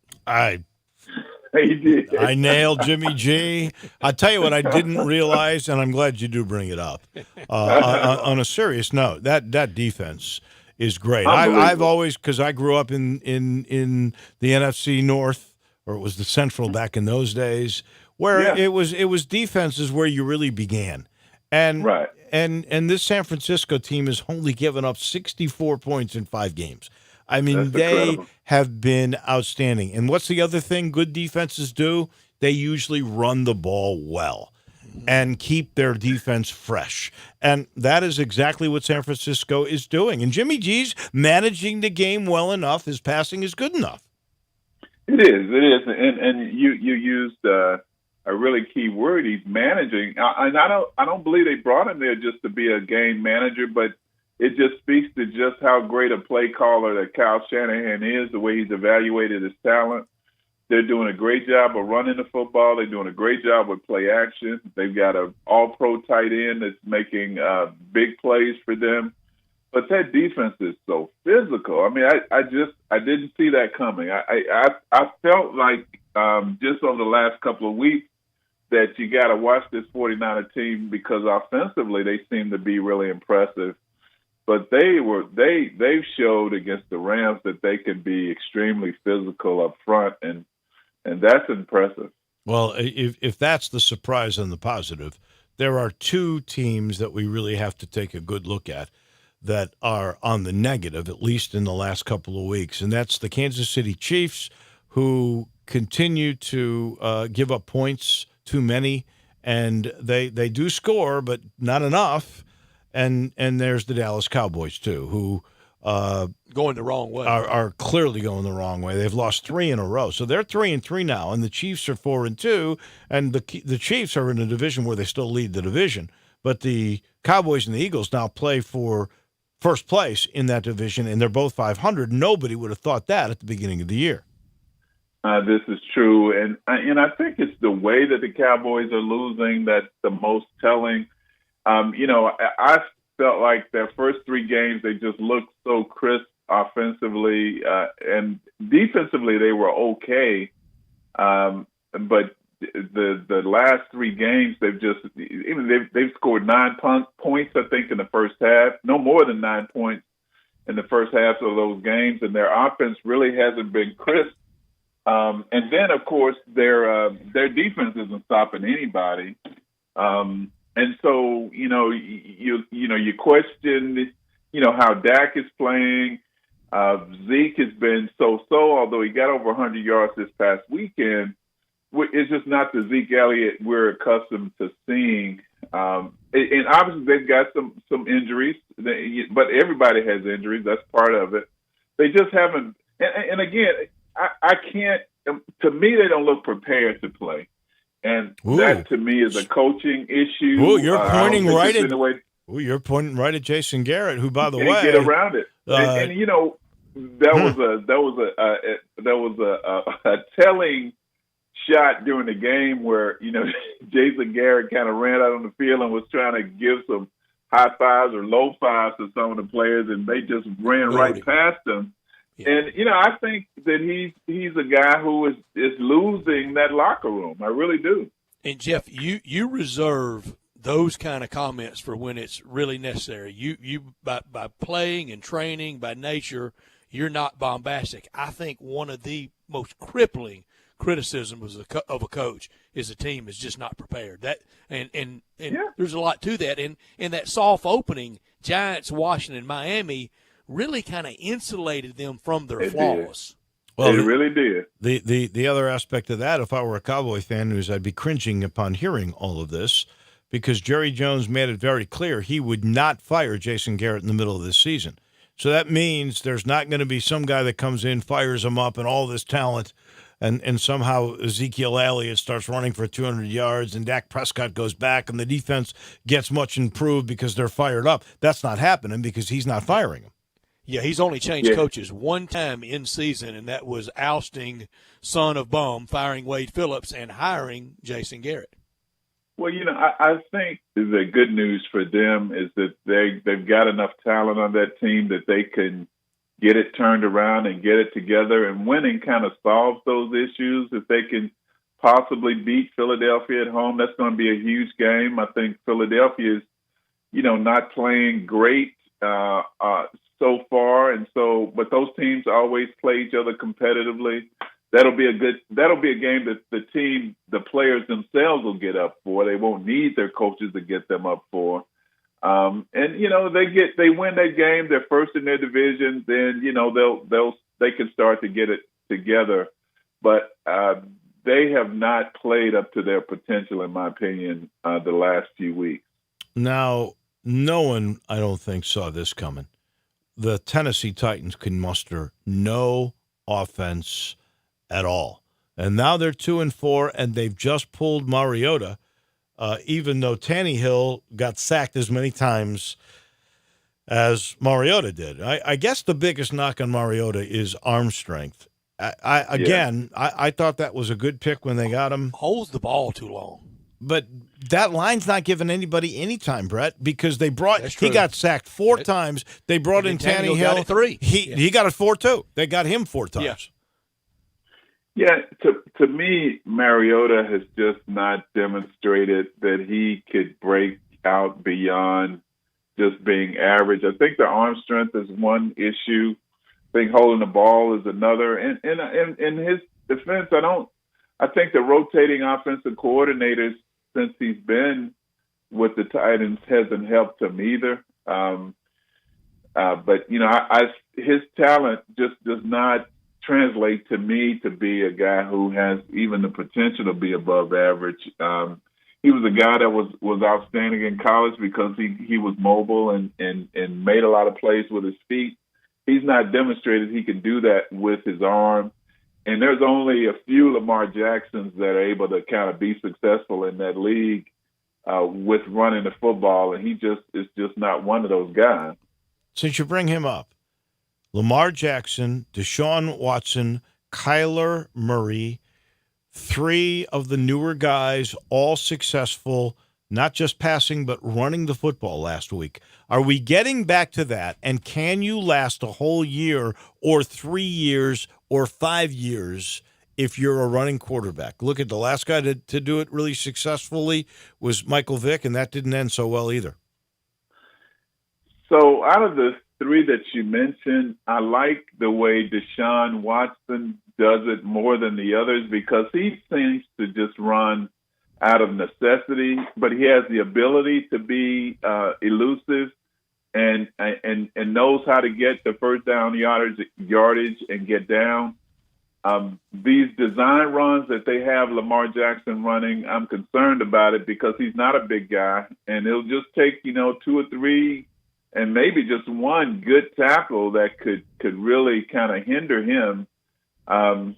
He did. I nailed Jimmy G. I tell you what I didn't realize, and I'm glad you do bring it up. On a serious note, that defense is great. I've always, because I grew up in the NFC North, or it was the Central back in those days, where it was defenses where you really began. And and this San Francisco team has only given up 64 points in 5 games. I mean, That's they incredible. have been outstanding. And what's the other thing good defenses do? They usually run the ball well and keep their defense fresh. And that is exactly what San Francisco is doing. And Jimmy G's managing the game well enough. His passing is good enough. It is, and you used a really key word. He's managing, and I don't believe they brought him there just to be a game manager, but it just speaks to just how great a play caller that Kyle Shanahan is. The way he's evaluated his talent. They're doing a great job of running the football. They're doing a great job with play action. They've got an all-pro tight end that's making big plays for them. But that defense is so physical. I mean, I didn't see that coming. I felt like just over the last couple of weeks that you got to watch this 49er team because offensively they seem to be really impressive. But they've showed against the Rams that they can be extremely physical up front, and that's impressive. Well, if that's the surprise and the positive, there are two teams that we really have to take a good look at that are on the negative, at least in the last couple of weeks, and that's the Kansas City Chiefs, who continue to give up points, too many, and they do score, but not enough. And there's the Dallas Cowboys too, who going the wrong way. Are clearly going the wrong way. They've lost 3 in a row, so they're 3-3 now, and the Chiefs are 4-2, and the Chiefs are in a division where they still lead the division, but the Cowboys and the Eagles now play for first place in that division, and they're both 500. Nobody would have thought that at the beginning of the year. This is true, and I think it's the way that the Cowboys are losing that's the most telling. I felt like their first 3 games, they just looked so crisp offensively, and defensively they were okay. But the last 3 games, they've scored 9 points, I think, in the first half, no more than 9 points in the first half of those games, and their offense really hasn't been crisp. And then, of course, their defense isn't stopping anybody. And so, you question, how Dak is playing. Zeke has been so-so, although he got over 100 yards this past weekend. It's just not the Zeke Elliott we're accustomed to seeing. And obviously they've got some injuries, but everybody has injuries. That's part of it. They just haven't. And again, I can't. To me, they don't look prepared to play. And that, to me, is a coaching issue. Ooh, you're pointing you're pointing right at Jason Garrett, who, by the way, get around it. And that was a telling shot during the game where Jason Garrett kind of ran out on the field and was trying to give some high fives or low fives to some of the players, and they just ran right past him. Yeah. And I think that he's a guy who is losing that locker room. I really do. And Jeff, you reserve those kind of comments for when it's really necessary. You by playing and training by nature, you're not bombastic. I think one of the most crippling criticisms of a coach is a team is just not prepared. That and there's a lot to that. And in that soft opening, Giants, Washington, Miami really kind of insulated them from their flaws. Well, it really did. The other aspect of that, if I were a Cowboy fan, is I'd be cringing upon hearing all of this, because Jerry Jones made it very clear he would not fire Jason Garrett in the middle of this season. So that means there's not going to be some guy that comes in, fires him up, and all this talent, and somehow Ezekiel Elliott starts running for 200 yards, and Dak Prescott goes back, and the defense gets much improved because they're fired up. That's not happening because he's not firing them. Yeah, he's only changed coaches one time in season, and that was ousting Son of Bum, firing Wade Phillips, and hiring Jason Garrett. Well, I think the good news for them is that they've got enough talent on that team that they can get it turned around and get it together, and winning kind of solves those issues. If they can possibly beat Philadelphia at home, that's going to be a huge game. I think Philadelphia is, not playing great so far, and so, but those teams always play each other competitively. That'll be a game that the players themselves will get up for. They won't need their coaches to get them up for. And they win that game. They're first in their division. Then they can start to get it together. But they have not played up to their potential, in my opinion, the last few weeks. Now, no one, I don't think, saw this coming. The Tennessee Titans can muster no offense at all. And now they're 2-4, and they've just pulled Mariota, even though Tannehill got sacked as many times as Mariota did. I guess the biggest knock on Mariota is arm strength. I thought that was a good pick when they got him. Holds the ball too long. But that line's not giving anybody any time, Brett, because he got sacked 4 times. They brought in Tannehill. Got it 3. He got it 4 too. They got him 4 times. Yeah, to me, Mariota has just not demonstrated that he could break out beyond just being average. I think the arm strength is one issue. I think holding the ball is another. And in his defense, I think the rotating offensive coordinators since he's been with the Titans hasn't helped him either. But his talent just does not translate to me to be a guy who has even the potential to be above average. He was a guy that was outstanding in college because he was mobile and made a lot of plays with his feet. He's not demonstrated he can do that with his arm. And there's only a few Lamar Jacksons that are able to kind of be successful in that league with running the football, and he is just not one of those guys. Since you bring him up, Lamar Jackson, Deshaun Watson, Kyler Murray, 3 of the newer guys, all successful, not just passing, but running the football last week. Are we getting back to that? And can you last a whole year or 3 years or 5 years if you're a running quarterback? Look at the last guy to do it really successfully was Michael Vick, and that didn't end so well either. So out of the 3 that you mentioned, I like the way Deshaun Watson does it more than the others because he seems to just run out of necessity, but he has the ability to be elusive and knows how to get the first down yardage and get down. These design runs that they have Lamar Jackson running, I'm concerned about it because he's not a big guy, and it'll just take 2 or 3 and maybe just one good tackle that could really kind of hinder him. Deshaun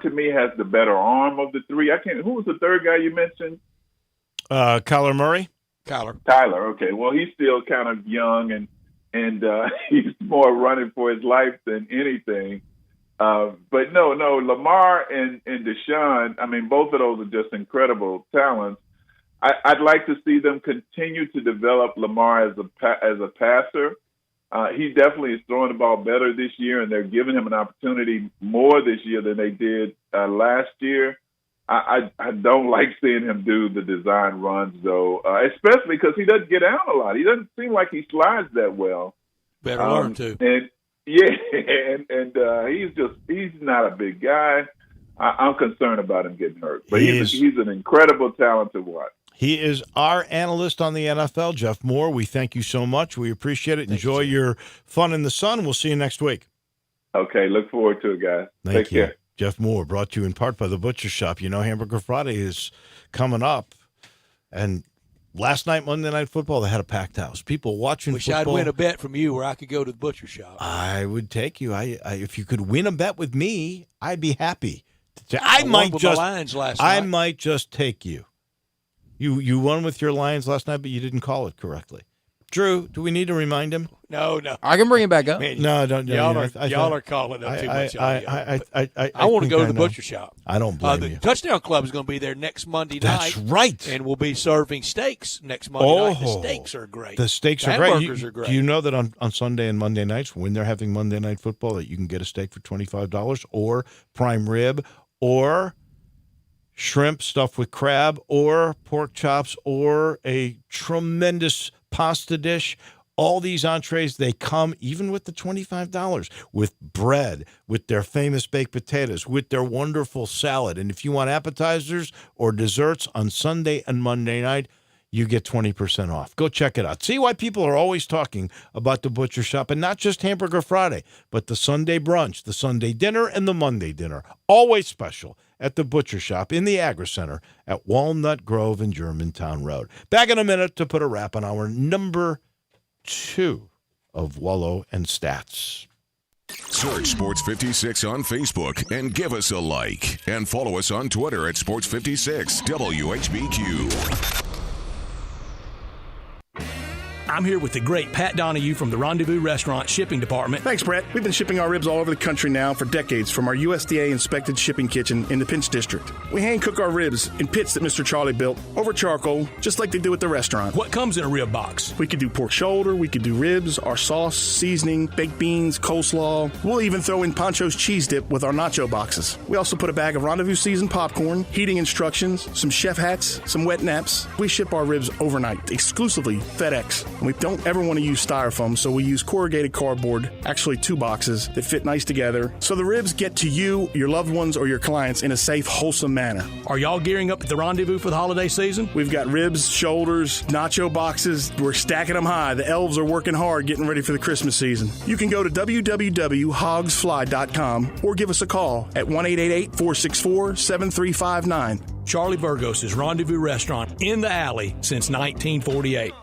to me has the better arm of the 3. Who was the third guy you mentioned? Kyler Murray. Kyler. Okay. Well, he's still kind of young and he's more running for his life than anything. But no, Lamar and Deshaun, I mean, both of those are just incredible talents. I'd like to see them continue to develop Lamar as a passer. He definitely is throwing the ball better this year, and they're giving him an opportunity more this year than they did last year. I don't like seeing him do the design runs, though, especially because he doesn't get out a lot. He doesn't seem like he slides that well. Better arm, too. And he's not a big guy. I'm concerned about him getting hurt. But he's an incredible talent to watch. He is our analyst on the NFL, Jeff Moore. We thank you so much. We appreciate it. Enjoy your fun in the sun. We'll see you next week. Okay, look forward to it, guys. Take care. Jeff Moore, brought to you in part by the Butcher Shop. Hamburger Friday is coming up. And last night, Monday Night Football, they had a packed house. People watching Wish football. I'd win a bet from you where I could go to the Butcher Shop. I would take you. If you could win a bet with me, I'd be happy. I might just take you. You won with your Lions last night, but you didn't call it correctly. Drew, do we need to remind him? No. I can bring him back up. Man, no, don't. Y'all are calling up too much. I want to go to the Butcher Shop. I don't blame you. The Touchdown Club is going to be there next Monday night. That's right. And we'll be serving steaks next Monday night. The steaks are great. The steaks are great. Hamburgers are great. Do you know that on Sunday and Monday nights, when they're having Monday Night Football, that you can get a steak for $25 or prime rib or shrimp stuffed with crab or pork chops or a tremendous pasta dish. All these entrees, they come even with the $25 with bread, with their famous baked potatoes, with their wonderful salad. And if you want appetizers or desserts on Sunday and Monday night, you get 20% off. Go check it out. See why people are always talking about the Butcher Shop, and not just Hamburger Friday, but the Sunday brunch, the Sunday dinner, and the Monday dinner. Always special at the Butcher Shop in the Agri Center at Walnut Grove and Germantown Road. Back in a minute to put a wrap on our number 2 of Wolo and Stats. Search Sports 56 on Facebook and give us a like. And follow us on Twitter at Sports 56 WHBQ. I'm here with the great Pat Donahue from the Rendezvous Restaurant Shipping Department. Thanks, Brett. We've been shipping our ribs all over the country now for decades from our USDA-inspected shipping kitchen in the Pinch District. We hand-cook our ribs in pits that Mr. Charlie built over charcoal, just like they do at the restaurant. What comes in a rib box? We could do pork shoulder, we could do ribs, our sauce, seasoning, baked beans, coleslaw. We'll even throw in Pancho's cheese dip with our nacho boxes. We also put a bag of Rendezvous seasoned popcorn, heating instructions, some chef hats, some wet naps. We ship our ribs overnight, exclusively FedEx. And we don't ever want to use styrofoam, so we use corrugated cardboard, actually 2 boxes that fit nice together, so the ribs get to you, your loved ones, or your clients in a safe, wholesome manner. Are y'all gearing up at the Rendezvous for the holiday season? We've got ribs, shoulders, nacho boxes. We're stacking them high. The elves are working hard getting ready for the Christmas season. You can go to www.hogsfly.com or give us a call at 1-888-464-7359. Charlie Burgos' Rendezvous Restaurant in the alley since 1948.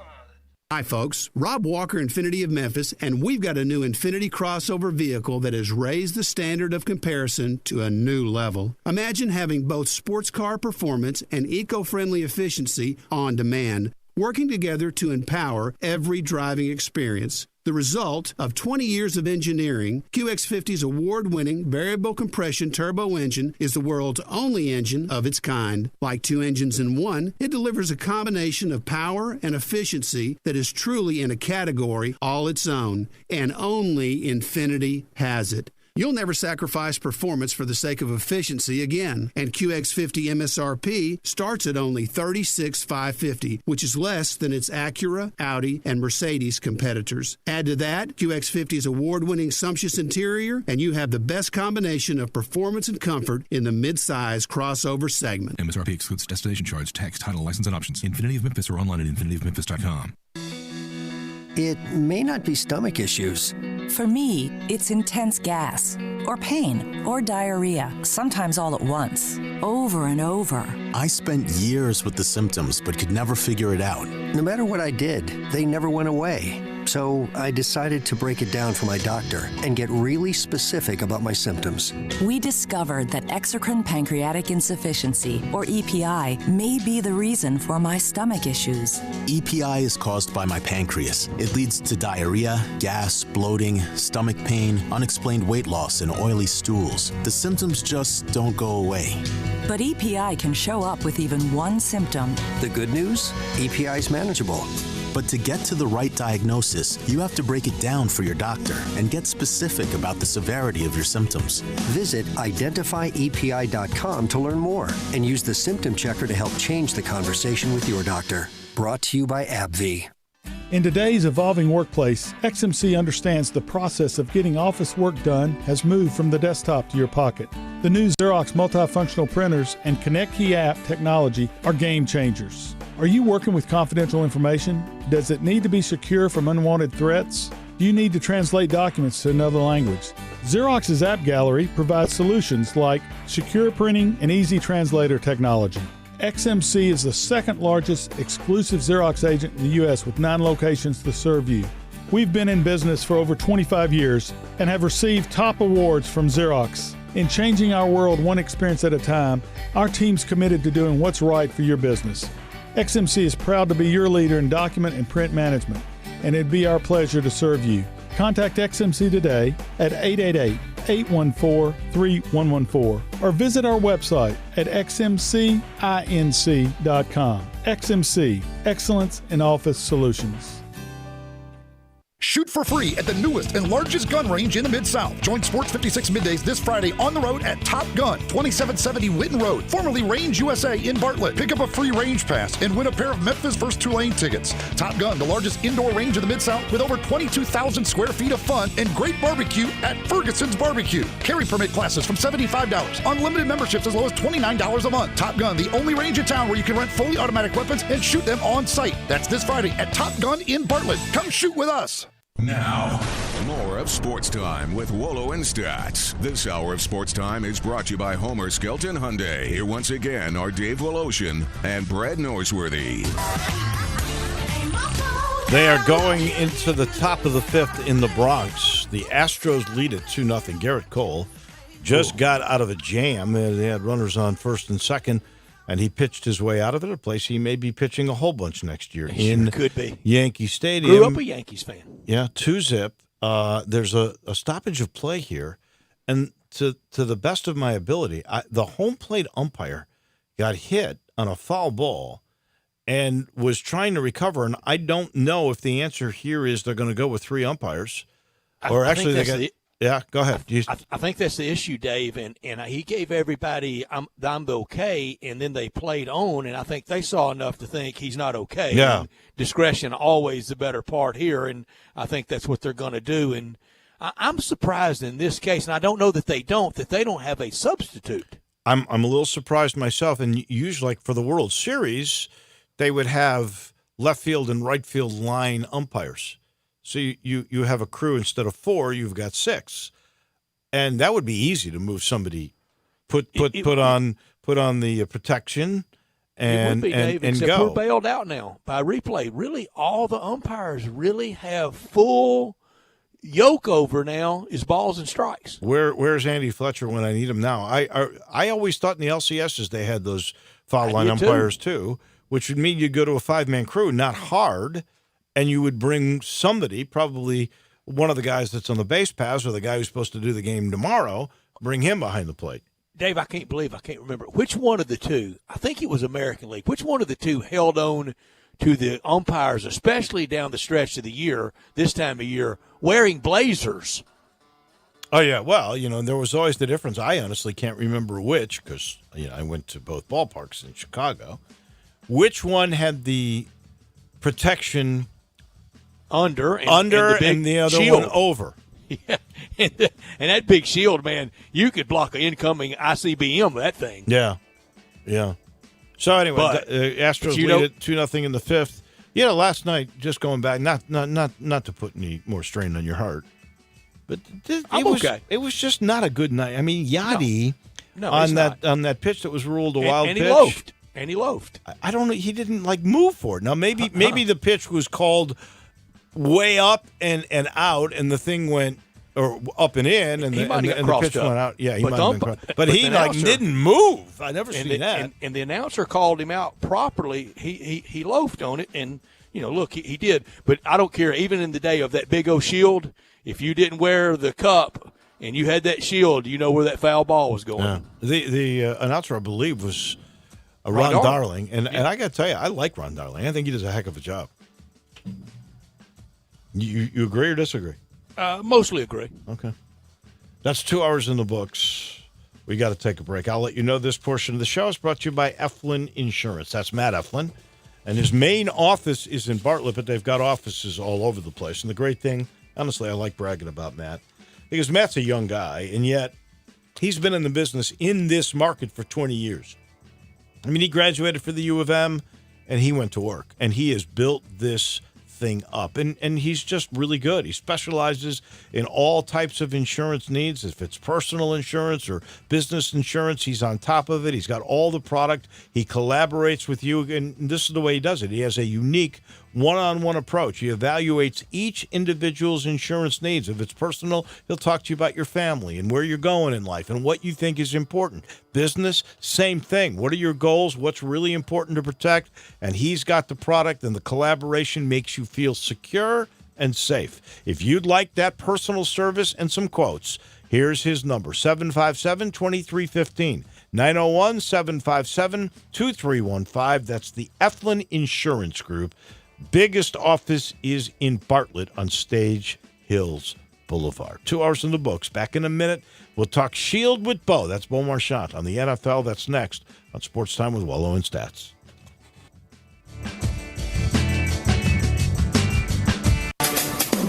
Hi, folks. Rob Walker, Infiniti of Memphis, and we've got a new Infiniti crossover vehicle that has raised the standard of comparison to a new level. Imagine having both sports car performance and eco-friendly efficiency on demand, working together to empower every driving experience. The result of 20 years of engineering, QX50's award-winning variable compression turbo engine is the world's only engine of its kind. Like 2 engines in one, it delivers a combination of power and efficiency that is truly in a category all its own, and only Infiniti has it. You'll never sacrifice performance for the sake of efficiency again. And QX50 MSRP starts at only $36,550, which is less than its Acura, Audi, and Mercedes competitors. Add to that QX50's award-winning sumptuous interior, and you have the best combination of performance and comfort in the mid-size crossover segment. MSRP excludes destination charge, tax, title, license, and options. Infiniti of Memphis or online at infinityofmemphis.com. It may not be stomach issues. For me, it's intense gas, or pain, or diarrhea, sometimes all at once, over and over. I spent years with the symptoms, but could never figure it out. No matter what I did, they never went away. So I decided to break it down for my doctor and get really specific about my symptoms. We discovered that exocrine pancreatic insufficiency, or EPI, may be the reason for my stomach issues. EPI is caused by my pancreas. It leads to diarrhea, gas, bloating, stomach pain, unexplained weight loss, and oily stools. The symptoms just don't go away. But EPI can show up with even one symptom. The good news? EPI is manageable. But to get to the right diagnosis, you have to break it down for your doctor and get specific about the severity of your symptoms. Visit identifyepi.com to learn more and use the symptom checker to help change the conversation with your doctor. Brought to you by AbbVie. In today's evolving workplace, XMC understands the process of getting office work done has moved from the desktop to your pocket. The new Xerox multifunctional printers and Connect Key app technology are game changers. Are you working with confidential information? Does it need to be secure from unwanted threats? Do you need to translate documents to another language? Xerox's App Gallery provides solutions like secure printing and easy translator technology. XMC is the second largest exclusive Xerox agent in the U.S. with 9 locations to serve you. We've been in business for over 25 years and have received top awards from Xerox. In changing our world one experience at a time, our team's committed to doing what's right for your business. XMC is proud to be your leader in document and print management, and it'd be our pleasure to serve you. Contact XMC today at 888-814-3114 or visit our website at xmcinc.com. XMC, excellence in office solutions. Shoot for free at the newest and largest gun range in the Mid-South. Join Sports 56 Middays this Friday on the road at Top Gun, 2770 Witten Road, formerly Range USA in Bartlett. Pick up a free range pass and win a pair of Memphis vs. Tulane tickets. Top Gun, the largest indoor range in the Mid-South with over 22,000 square feet of fun and great barbecue at Ferguson's Barbecue. Carry permit classes from $75. Unlimited memberships as low as $29 a month. Top Gun, the only range in town where you can rent fully automatic weapons and shoot them on site. That's this Friday at Top Gun in Bartlett. Come shoot with us. Now, more of Sports Time with Wolo and Stats. This hour of Sports Time is brought to you by Homer Skelton Hyundai. Here once again are Dave Woloshin and Brad Norsworthy. They are going into the top of the fifth in the Bronx. The Astros lead it 2-0. Garrett Cole just got out of a jam. They had runners on first and second, and he pitched his way out of it, a place he may be pitching a whole bunch next year in could be. Yankee Stadium. Grew up a Yankees fan. Yeah, 2-0. There's a stoppage of play here, and to the best of my ability, the home plate umpire got hit on a foul ball and was trying to recover, and I don't know if the answer here is they're going to go with three umpires, or actually they got. Yeah, go ahead. I think that's the issue, Dave, and he gave everybody I'm okay, and then they played on, and I think they saw enough to think he's not okay. Yeah. And discretion always the better part here, and I think that's what they're going to do. And I'm surprised in this case, and I don't know that they don't have a substitute. I'm a little surprised myself, and usually, like for the World Series, they would have left field and right field line umpires. So you have a crew instead of four, you've got six, and that would be easy to move somebody, put on the protection, and it would be, Dave, and except go. we're bailed out now by replay. Really, all the umpires really have full yoke over now is balls and strikes. Where's Andy Fletcher when I need him now? I always thought in the LCSs they had those foul line umpires too, which would mean you'd go to a 5-man crew, not hard. And you would bring somebody, probably one of the guys that's on the base paths or the guy who's supposed to do the game tomorrow, bring him behind the plate. Dave, I can't remember. Which one of the two, I think it was American League, which one of the two held on to the umpires, especially down the stretch of the year, this time of year, wearing blazers? Oh, yeah. Well, there was always the difference. I honestly can't remember which because, I went to both ballparks in Chicago. Which one had the protection under and the other shield. one over? Yeah, and that big shield, man, you could block an incoming ICBM with that thing. Yeah. So anyway, Astros lead it 2-0 in the fifth. Last night, just going back, not to put any more strain on your heart, but it was just not a good night. I mean, Yachty on that pitch that was ruled a wild pitch. And he loafed. I don't know. He didn't move for it. Now maybe the pitch was called way up and out, and the thing went or up and in, and the pitch went out. Yeah, he might have been crossed. But he didn't move. I never seen that. And the announcer called him out properly. He loafed on it, and look, he did. But I don't care. Even in the day of that big old shield, if you didn't wear the cup and you had that shield, you know where that foul ball was going. Yeah. The announcer, I believe, was Ron Darling, and I got to tell you, I like Ron Darling. I think he does a heck of a job. You agree or disagree? Mostly agree. Okay. That's 2 hours in the books. We got to take a break. I'll let you know this portion of the show is brought to you by Eflin Insurance. That's Matt Eflin, and his main office is in Bartlett, but they've got offices all over the place. And the great thing, honestly, I like bragging about Matt, because Matt's a young guy, and yet he's been in the business in this market for 20 years. I mean, he graduated for the U of M, and he went to work, and he has built this thing up, and he's just really good. He specializes in all types of insurance needs. If it's personal insurance or business insurance, he's on top of it. He's got all the product. He collaborates with you, and this is the way he does it. He has a unique one-on-one approach. He evaluates each individual's insurance needs. If it's personal, he'll talk to you about your family and where you're going in life and what you think is important. Business, same thing. What are your goals? What's really important to protect? And he's got the product, and the collaboration makes you feel secure and safe. If you'd like that personal service and some quotes, here's his number, 757-2315. 901-757-2315. That's the Eflin Insurance Group. biggest office is in Bartlett on Stage Hills Boulevard. 2 hours in the books. Back in a minute, we'll talk Shield with Bo. That's Bo Marchant on the NFL. That's next on Sports Time with Wolo and Stats.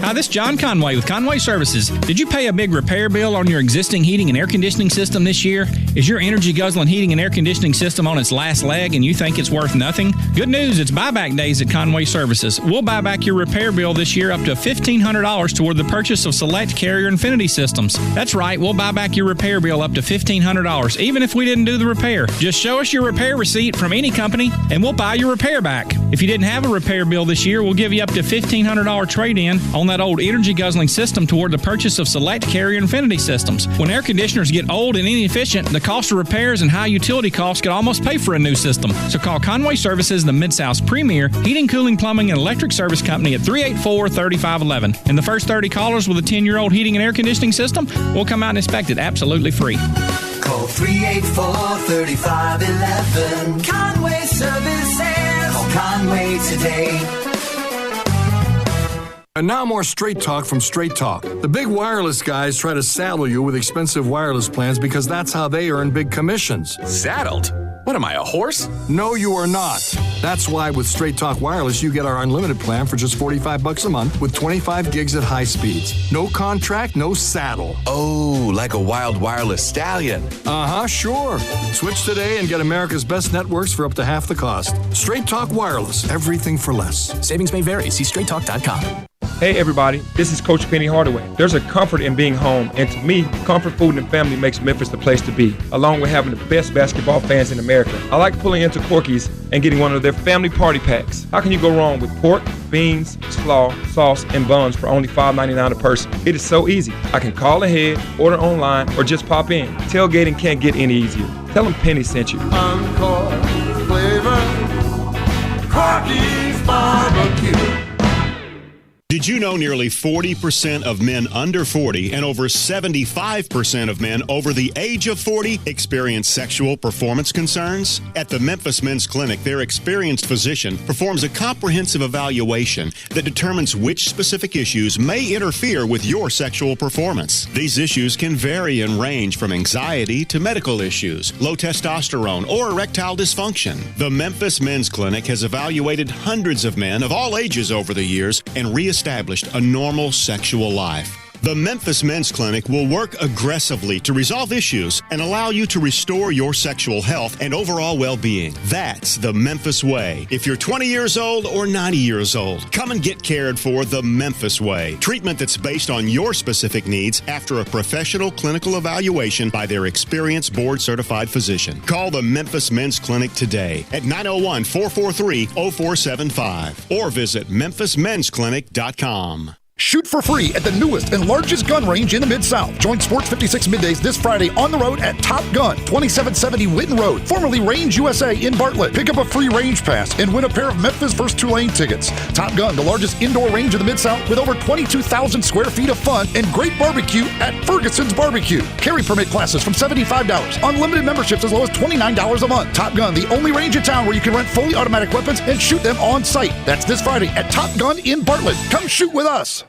Hi, this is John Conway with Conway Services. Did you pay a big repair bill on your existing heating and air conditioning system this year? Is your energy-guzzling heating and air conditioning system on its last leg and you think it's worth nothing? Good news, it's buyback days at Conway Services. We'll buy back your repair bill this year up to $1,500 toward the purchase of select Carrier Infinity systems. That's right, we'll buy back your repair bill up to $1,500, even if we didn't do the repair. Just show us your repair receipt from any company and we'll buy your repair back. If you didn't have a repair bill this year, we'll give you up to $1,500 trade-in on that old energy-guzzling system toward the purchase of select Carrier Infinity systems. When air conditioners get old and inefficient, the cost of repairs and high utility costs could almost pay for a new system. So call Conway Services, the Mid-South's premier heating, cooling, plumbing, and electric service company at 384-3511. And the first 30 callers with a 10-year-old heating and air conditioning system will come out and inspect it absolutely free. Call 384-3511. Conway Services. Call Conway today. And now more Straight Talk from Straight Talk. The big wireless guys try to saddle you with expensive wireless plans because that's how they earn big commissions. Saddled? What am I, a horse? No, you are not. That's why with Straight Talk Wireless, you get our unlimited plan for just $45 a month with 25 gigs at high speeds. No contract, no saddle. Oh, like a wild wireless stallion. Uh-huh, sure. Switch today and get America's best networks for up to half the cost. Straight Talk Wireless, everything for less. Savings may vary. See straighttalk.com. Hey everybody, this is Coach Penny Hardaway. There's a comfort in being home, and to me, comfort food and family makes Memphis the place to be, along with having the best basketball fans in America. I like pulling into Corky's and getting one of their family party packs. How can you go wrong with pork, beans, slaw, sauce, and buns for only $5.99 a person? It is so easy. I can call ahead, order online, or just pop in. Tailgating can't get any easier. Tell them Penny sent you. Encore flavor, Corky's barbecue. Did you know nearly 40% of men under 40 and over 75% of men over the age of 40 experience sexual performance concerns? At the Memphis Men's Clinic, their experienced physician performs a comprehensive evaluation that determines which specific issues may interfere with your sexual performance. These issues can vary and range from anxiety to medical issues, low testosterone, or erectile dysfunction. The Memphis Men's Clinic has evaluated hundreds of men of all ages over the years and reestablished a normal sexual life. The Memphis Men's Clinic will work aggressively to resolve issues and allow you to restore your sexual health and overall well-being. That's the Memphis way. If you're 20 years old or 90 years old, come and get cared for the Memphis way. Treatment that's based on your specific needs after a professional clinical evaluation by their experienced board-certified physician. Call the Memphis Men's Clinic today at 901-443-0475 or visit memphismensclinic.com. Shoot for free at the newest and largest gun range in the Mid-South. Join Sports 56 Middays this Friday on the road at Top Gun, 2770 Witten Road, formerly Range USA in Bartlett. Pick up a free range pass and win a pair of Memphis vs. Tulane tickets. Top Gun, the largest indoor range in the Mid-South with over 22,000 square feet of fun and great barbecue at Ferguson's Barbecue. Carry permit classes from $75. Unlimited memberships as low as $29 a month. Top Gun, the only range in town where you can rent fully automatic weapons and shoot them on site. That's this Friday at Top Gun in Bartlett. Come shoot with us.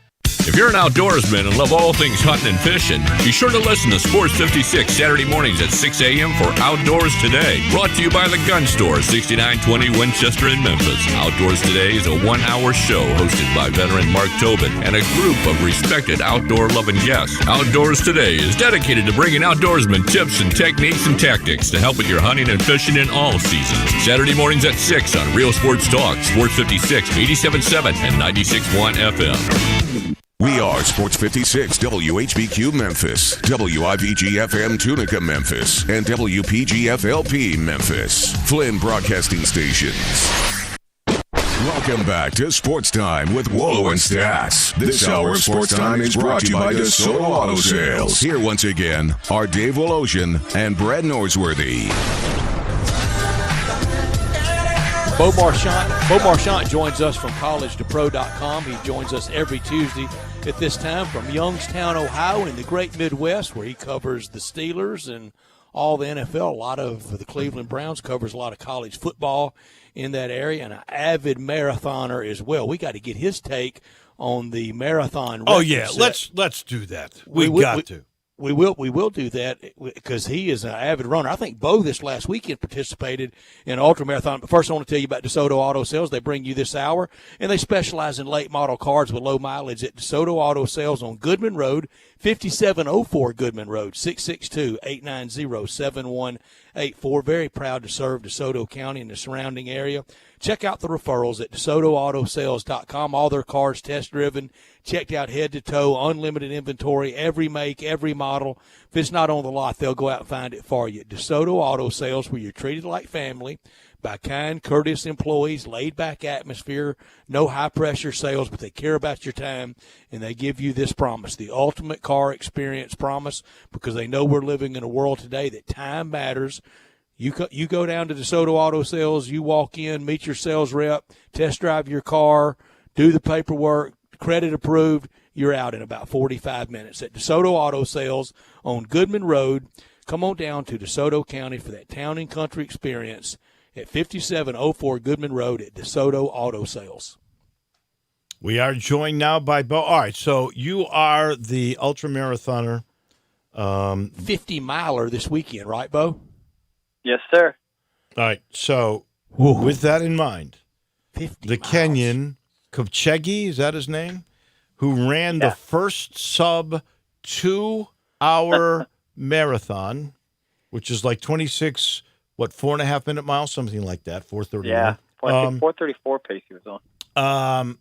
If you're an outdoorsman and love all things hunting and fishing, be sure to listen to Sports 56 Saturday mornings at 6 a.m. for Outdoors Today. Brought to you by The Gun Store, 6920 Winchester in Memphis. Outdoors Today is a one-hour show hosted by veteran Mark Tobin and a group of respected outdoor-loving guests. Outdoors Today is dedicated to bringing outdoorsmen tips and techniques and tactics to help with your hunting and fishing in all seasons. Saturday mornings at 6 on Real Sports Talk, Sports 56, 87.7 and 96.1 FM. We are Sports 56 WHBQ Memphis, WIVG-FM Tunica Memphis, and WPG-FLP Memphis, Flynn Broadcasting Stations. Welcome back to Sports Time with Wolo and Stats. This hour of Sports Time is brought to you by DeSoto Auto Sales. Here once again are Dave Wolosian and Brad Norsworthy. Bo Marchant joins us from collegetopro.com. He joins us every Tuesday at this time from Youngstown, Ohio in the great Midwest, where he covers the Steelers and all the NFL. A lot of the Cleveland Browns covers a lot of college football in that area, and an avid marathoner as well. We got to get his take on the marathon. Oh yeah, let's do that. We got to. We will do that because he is an avid runner. I think Bo this last weekend participated in an ultramarathon. But first, I want to tell you about DeSoto Auto Sales. They bring you this hour, and they specialize in late model cars with low mileage at DeSoto Auto Sales on Goodman Road, 5704 Goodman Road, 662-890-7184. Very proud to serve DeSoto County and the surrounding area. Check out the referrals at DeSotoAutoSales.com. All their cars test-driven, checked out head to toe, unlimited inventory, every make, every model. If it's not on the lot, they'll go out and find it for you. DeSoto Auto Sales, where you're treated like family by kind, courteous employees, laid-back atmosphere, no high-pressure sales, but they care about your time, and they give you this promise, the ultimate car experience promise, because they know we're living in a world today that time matters. You go down to DeSoto Auto Sales, you walk in, meet your sales rep, test drive your car, do the paperwork, credit approved, you're out in about 45 minutes at DeSoto Auto Sales on Goodman Road. Come on down to DeSoto County for that town and country experience at 5704 Goodman Road at DeSoto Auto Sales. We are joined now by Bo. All right, so you are the ultramarathoner. 50-miler this weekend, right, Bo? Yes, sir. All right, so with that in mind, the miles. Kenyan Kipchoge, is that his name, who ran the first sub 2-hour marathon, which is like 26, 4.5 minute miles, something like that, 4:31. Yeah, 4:34 pace he was on.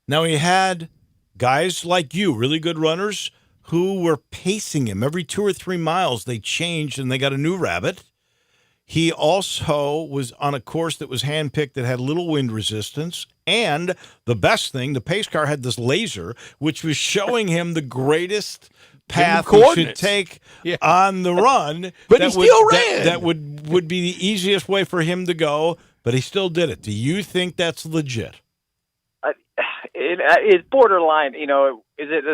Now he had guys like you, really good runners, who were pacing him. Every 2 or 3 miles they changed and they got a new rabbit. He also was on a course that was handpicked that had little wind resistance. And the best thing, the pace car had this laser, which was showing him the greatest path he should take on the run. But he still ran. That would be the easiest way for him to go, but he still did it. Do you think that's legit? It's borderline. You know, is it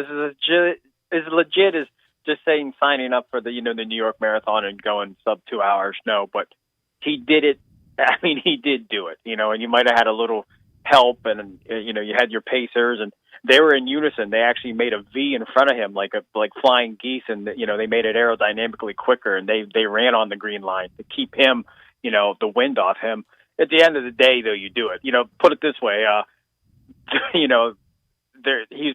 legit as just saying signing up for the the New York Marathon and going sub 2 hours? No, but he did it. I mean, he did do it. And you might have had a little help, and you had your pacers, and they were in unison. They actually made a V in front of him, like flying geese, and they made it aerodynamically quicker, and they ran on the green line to keep him, the wind off him. At the end of the day, though, you do it. Put it this way, he's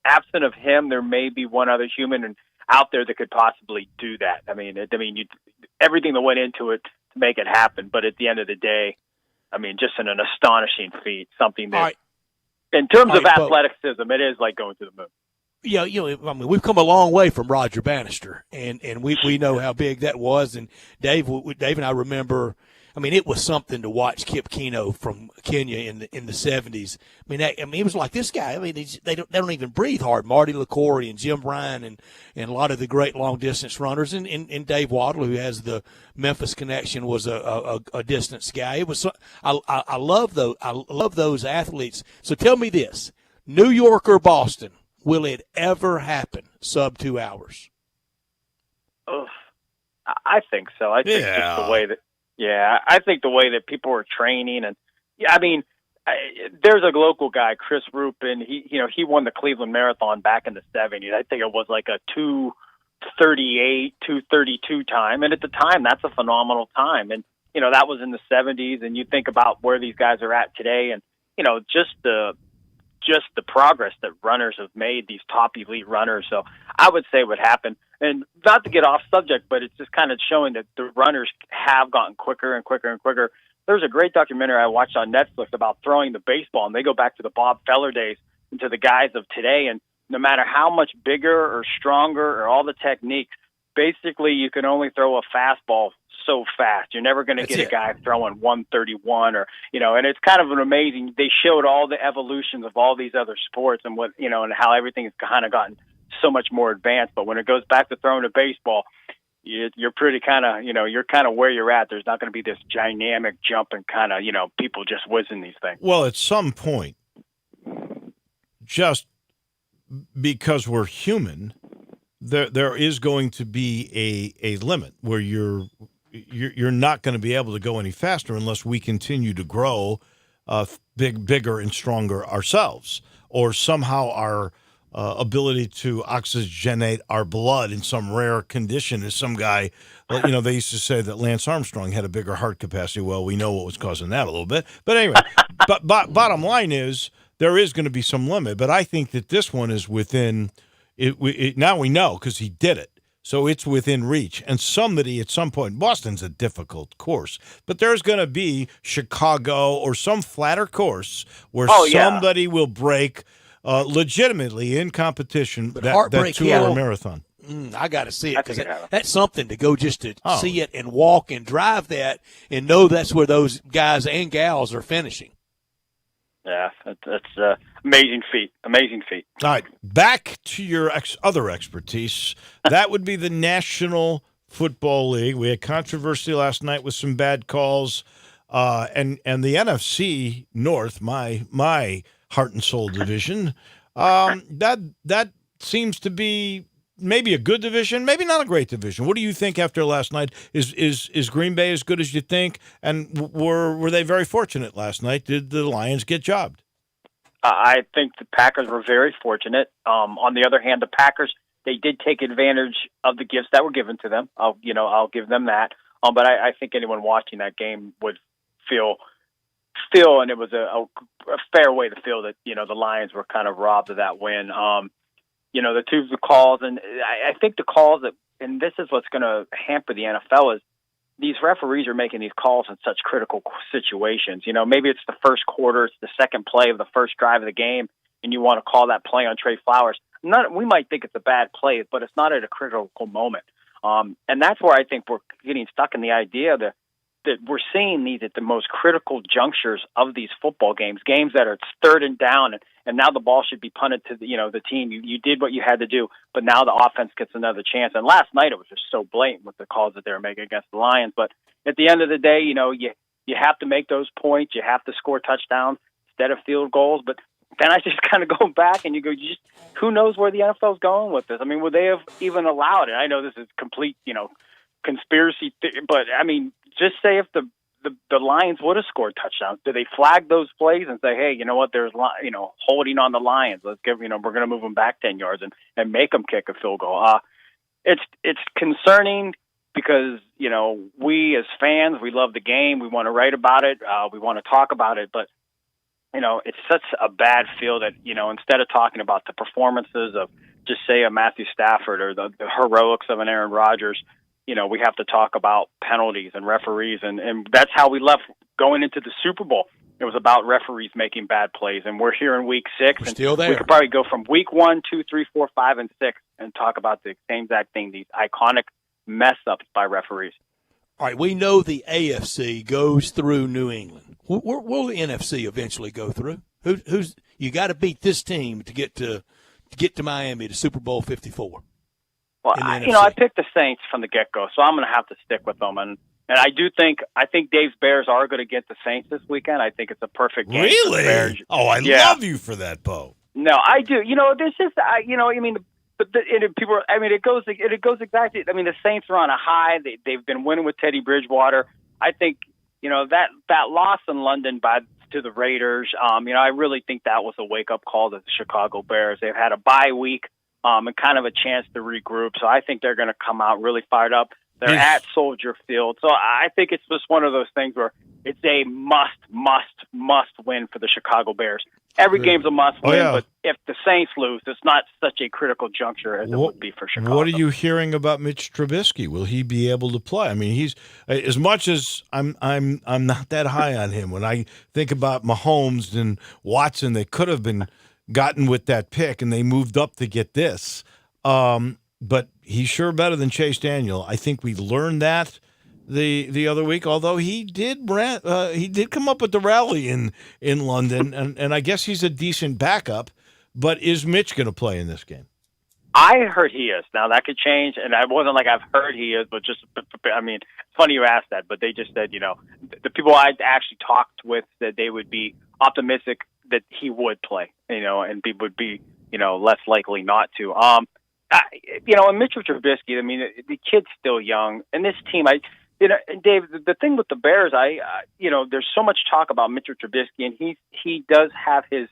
absent of him, there may be one other human out there that could possibly do that. Everything that went into it to make it happen, but at the end of the day, just an astonishing feat, something that, in terms of athleticism, it is like going to the moon. Yeah, we've come a long way from Roger Bannister, and we know how big that was. And Dave and I remember, it was something to watch Kip Keino from Kenya in the 70s. It was like this guy. They don't even breathe hard. Marty LaCour and Jim Ryan and a lot of the great long distance runners, and Dave Waddle, who has the Memphis connection, was a distance guy. It was I love those athletes. So tell me this: New York or Boston? Will it ever happen sub 2 hours? Oh, I think so. I think just the way that. Yeah, I think the way that people are training, and there's a local guy, Chris Rupin. He won the Cleveland Marathon back in the 70s. I think it was like a 2:38, 2:32 time, and at the time, that's a phenomenal time. And that was in the 70s. And you think about where these guys are at today, and just the progress that runners have made, these top elite runners. So I would say what happened, and not to get off subject, but it's just kind of showing that the runners have gotten quicker and quicker and quicker. There's a great documentary I watched on Netflix about throwing the baseball, and they go back to the Bob Feller days and to the guys of today. And no matter how much bigger or stronger or all the techniques, basically you can only throw a fastball so fast. You're never going to get a guy throwing 131 or, and it's kind of an amazing, they showed all the evolutions of all these other sports and what, and how everything has kind of gotten so much more advanced. But when it goes back to throwing a baseball, you're pretty kind of, you're kind of where you're at. There's not going to be this dynamic jump and kind of, people just whizzing these things. Well, at some point, just because we're human, there is going to be a limit where you're not going to be able to go any faster unless we continue to grow bigger and stronger ourselves, or somehow our ability to oxygenate our blood in some rare condition. As some guy, they used to say that Lance Armstrong had a bigger heart capacity. Well, we know what was causing that a little bit. But anyway, but bottom line is there is going to be some limit. But I think that this one is within it. Now we know because he did it. So it's within reach. And somebody at some point, Boston's a difficult course, but there's going to be Chicago or some flatter course where somebody will break legitimately in competition that 2-hour marathon. I got to see it because that's something to go just to see it and walk and drive that and know that's where those guys and gals are finishing. Yeah, that's amazing feat. Amazing feat. All right, back to your other expertise. That would be the National Football League. We had controversy last night with some bad calls, and the NFC North, my heart and soul division. That seems to be maybe a good division, maybe not a great division. What do you think after last night? Is Green Bay as good as you think? And were they very fortunate last night? Did the Lions get jobbed? I think the Packers were very fortunate. On the other hand, the Packers, they did take advantage of the gifts that were given to them. I'll give them that. But I think anyone watching that game would feel, and it was a fair way to feel that, the Lions were kind of robbed of that win. The calls, and I think the calls and this is what's going to hamper the NFL, is these referees are making these calls in such critical situations. Maybe it's the first quarter, it's the second play of the first drive of the game, and you want to call that play on Trey Flowers. We might think it's a bad play, but it's not at a critical moment. And that's where I think we're getting stuck in the idea that we're seeing these at the most critical junctures of these football games that are third and down, and now the ball should be punted to the team. You did what you had to do, but now the offense gets another chance. And last night it was just so blatant with the calls that they were making against the Lions. But at the end of the day, you have to make those points. You have to score touchdowns instead of field goals. But then I just kind of go back and you go, who knows where the NFL is going with this? I mean, would they have even allowed it? I know this is complete, conspiracy, but I mean, just say if the Lions would have scored touchdowns, do they flag those plays and say, hey, you know what, there's holding on the Lions, let's give we're going to move them back 10 yards and make them kick a field goal. It's concerning because we as fans, we love the game, we want to write about it, we want to talk about it, but it's such a bad feel that instead of talking about the performances of just say a Matthew Stafford or the heroics of an Aaron Rodgers, we have to talk about penalties and referees, and that's how we left going into the Super Bowl. It was about referees making bad plays, and we're here in week 6. We're still there. We could probably go from week 1, 2, 3, 4, 5, and 6 and talk about the same exact thing, these iconic mess-ups by referees. All right, we know the AFC goes through New England. Will the NFC eventually go through? Who's you got to beat this team to get to Miami to Super Bowl 54. Well, I picked the Saints from the get-go, so I'm going to have to stick with them. And I think Dave's Bears are going to get the Saints this weekend. I think it's a perfect game. Really? For the Bears. Oh, I love you for that, Bo. No, I do. There's just, it goes exactly. I mean, the Saints are on a high. They've been winning with Teddy Bridgewater. I think, that loss in London to the Raiders, I really think that was a wake-up call to the Chicago Bears. They've had a bye week. And kind of a chance to regroup. So I think they're going to come out really fired up. They're at Soldier Field. So I think it's just one of those things where it's a must win for the Chicago Bears. Every game's a must win, but if the Saints lose, it's not such a critical juncture as it would be for Chicago. What are you hearing about Mitch Trubisky? Will he be able to play? I mean, he's as much as I'm not that high on him. When I think about Mahomes and Watson, they could have been gotten with that pick, and they moved up to get this. But he's sure better than Chase Daniel. I think we learned that the other week, although he did come up with the rally in London, and I guess he's a decent backup. But is Mitch going to play in this game? I heard he is. Now, that could change, and I wasn't like I've heard he is, but it's funny you asked that, but they just said, the people I actually talked with said they would be optimistic that he would play, and people would be, less likely not to. And Mitchell Trubisky, I mean, the kid's still young, and this team, Dave, the thing with the Bears, there's so much talk about Mitchell Trubisky, and he does have his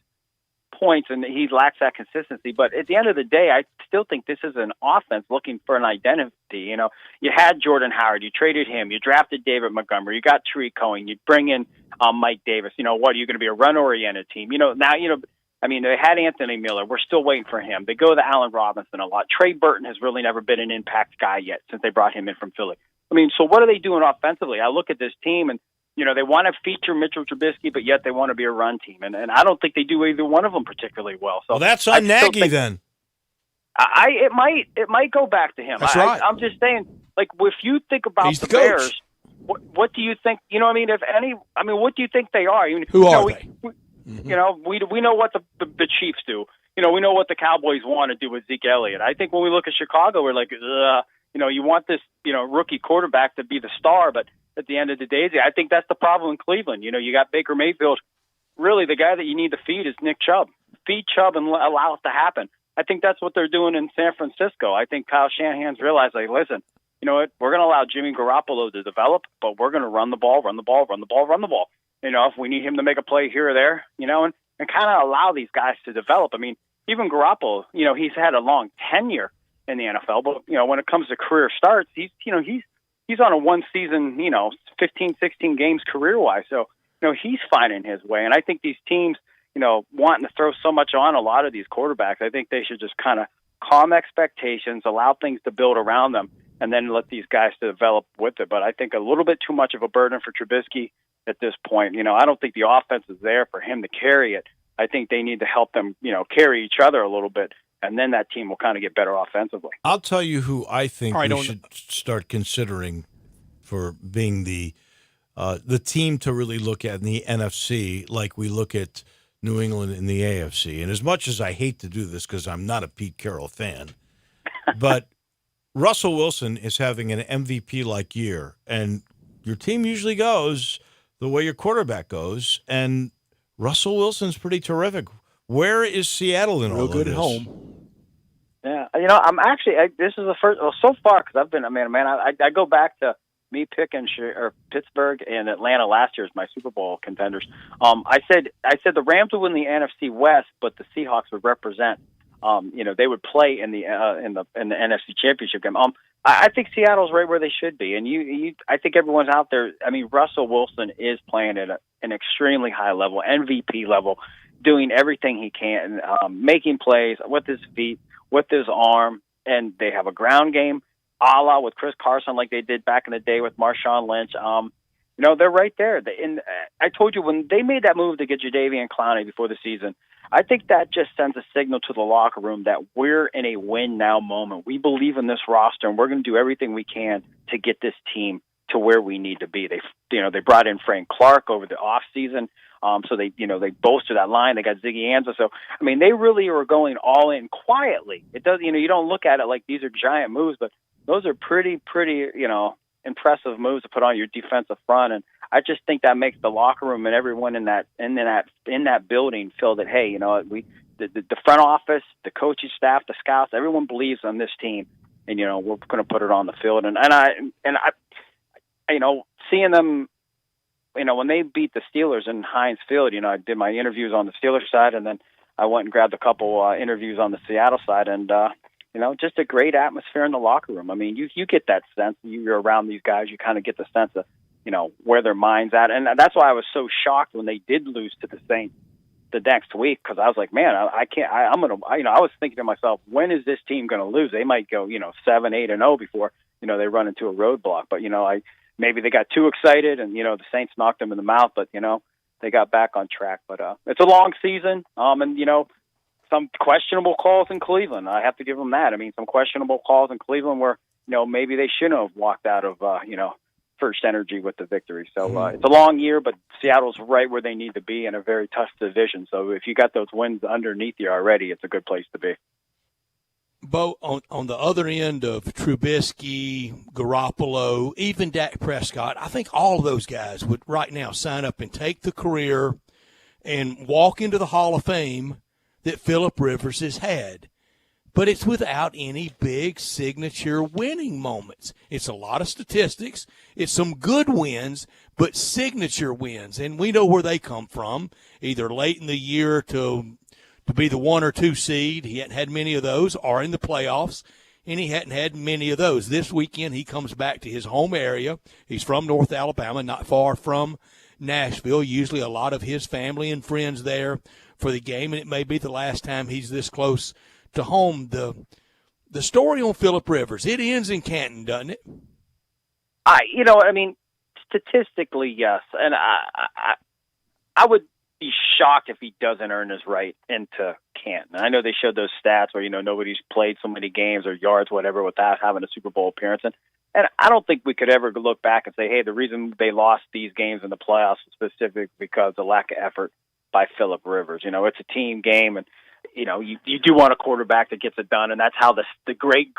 points, and he lacks that consistency. But at the end of the day, I still think this is an offense looking for an identity. You had Jordan Howard, you traded him, you drafted David Montgomery, you got Tariq Cohen, you bring in Mike Davis. What are you going to be, a run-oriented team? They had Anthony Miller. We're still waiting for him. They go to Allen Robinson a lot. Trey Burton has really never been an impact guy yet since they brought him in from Philly. So what are they doing offensively? I look at this team, and they want to feature Mitchell Trubisky, but yet they want to be a run team, and I don't think they do either one of them particularly well. So that's on Nagy then. It might go back to him. That's right. I'm just saying, if you think about the Bears, what do you think? If any, what do you think they are? Who are they? We know what the Chiefs do. We know what the Cowboys want to do with Zeke Elliott. I think when we look at Chicago, we're like, you want this, rookie quarterback to be the star, but at the end of the day, I think that's the problem in Cleveland. You got Baker Mayfield. Really, the guy that you need to feed is Nick Chubb. Feed Chubb and allow it to happen. I think that's what they're doing in San Francisco. I think Kyle Shanahan's realized, listen, you know what? We're going to allow Jimmy Garoppolo to develop, but we're going to run the ball. If we need him to make a play here or there, and kind of allow these guys to develop. Even Garoppolo, he's had a long tenure in the NFL, but, when it comes to career starts, he's on a one season, 15, 16 games career-wise. So, he's finding his way. And I think these teams, wanting to throw so much on a lot of these quarterbacks, I think they should just kind of calm expectations, allow things to build around them, and then let these guys develop with it. But I think a little bit too much of a burden for Trubisky at this point. I don't think the offense is there for him to carry it. I think they need to help them, carry each other a little bit, and then that team will kind of get better offensively. I'll tell you who I think we should start considering for being the team to really look at in the NFC, like we look at New England in the AFC. And as much as I hate to do this because I'm not a Pete Carroll fan, but Russell Wilson is having an MVP-like year, and your team usually goes the way your quarterback goes, and Russell Wilson's pretty terrific. Where is Seattle in all of this? Real good at home. Yeah, I'm actually. This is the first. Well, so far because I've been. I go back to me picking Pittsburgh and Atlanta last year as my Super Bowl contenders. I said the Rams would win the NFC West, but the Seahawks would represent. They would play in the NFC Championship game. I think Seattle's right where they should be, and I think everyone's out there. Russell Wilson is playing at an extremely high level, MVP level, doing everything he can, making plays with his feet, with his arm, and they have a ground game, a la with Chris Carson, like they did back in the day with Marshawn Lynch. They're right there. I told you when they made that move to get Jadeveon Clowney before the season, I think that just sends a signal to the locker room that we're in a win-now moment. We believe in this roster, and we're going to do everything we can to get this team to where we need to be. They brought in Frank Clark over the offseason, so they bolstered that line. They got Ziggy Ansah. So, they really are going all in quietly. It does, you don't look at it like these are giant moves, but those are pretty, impressive moves to put on your defensive front. And I just think that makes the locker room and everyone in that building feel that, hey, the front office, the coaching staff, the scouts, everyone believes on this team, and we're going to put it on the field. And I seeing them, when they beat the Steelers in Heinz Field, I did my interviews on the Steelers side, and then I went and grabbed a couple interviews on the Seattle side, and just a great atmosphere in the locker room. You get that sense. You're around these guys, you kind of get the sense of, where their mind's at. And that's why I was so shocked when they did lose to the Saints the next week, because I was like, man, I can't, I was thinking to myself, when is this team going to lose? They might go, 7-8-0 before, they run into a roadblock. But, maybe they got too excited and, the Saints knocked them in the mouth, but, they got back on track. But it's a long season. And, some questionable calls in Cleveland. I have to give them that. Some questionable calls in Cleveland where, maybe they shouldn't have walked out of, First Energy with the victory. So it's a long year, but Seattle's right where they need to be in a very tough division. So if you got those wins underneath you already, it's a good place to be. Bo, on the other end of Trubisky, Garoppolo, even Dak Prescott, I think all of those guys would right now sign up and take the career and walk into the Hall of Fame that Phillip Rivers has had. but it's without any big signature winning moments. It's a lot of statistics. It's some good wins, but signature wins. And we know where they come from, either late in the year to be the 1 or 2 seed. He hadn't had many of those, or in the playoffs, and he hadn't had many of those. This weekend he comes back to his home area. He's from North Alabama, not far from Nashville. Usually a lot of his family and friends there for the game, and it may be the last time he's this close to home. The story on Phillip Rivers, it ends in Canton, doesn't it? Statistically, yes. And I would be shocked if he doesn't earn his right into Canton. I know they showed those stats where, nobody's played so many games or yards, whatever, without having a Super Bowl appearance. And I don't think we could ever look back and say, hey, the reason they lost these games in the playoffs is specific because of lack of effort by Phillip Rivers. It's a team game, and you do want a quarterback that gets it done, and that's how the great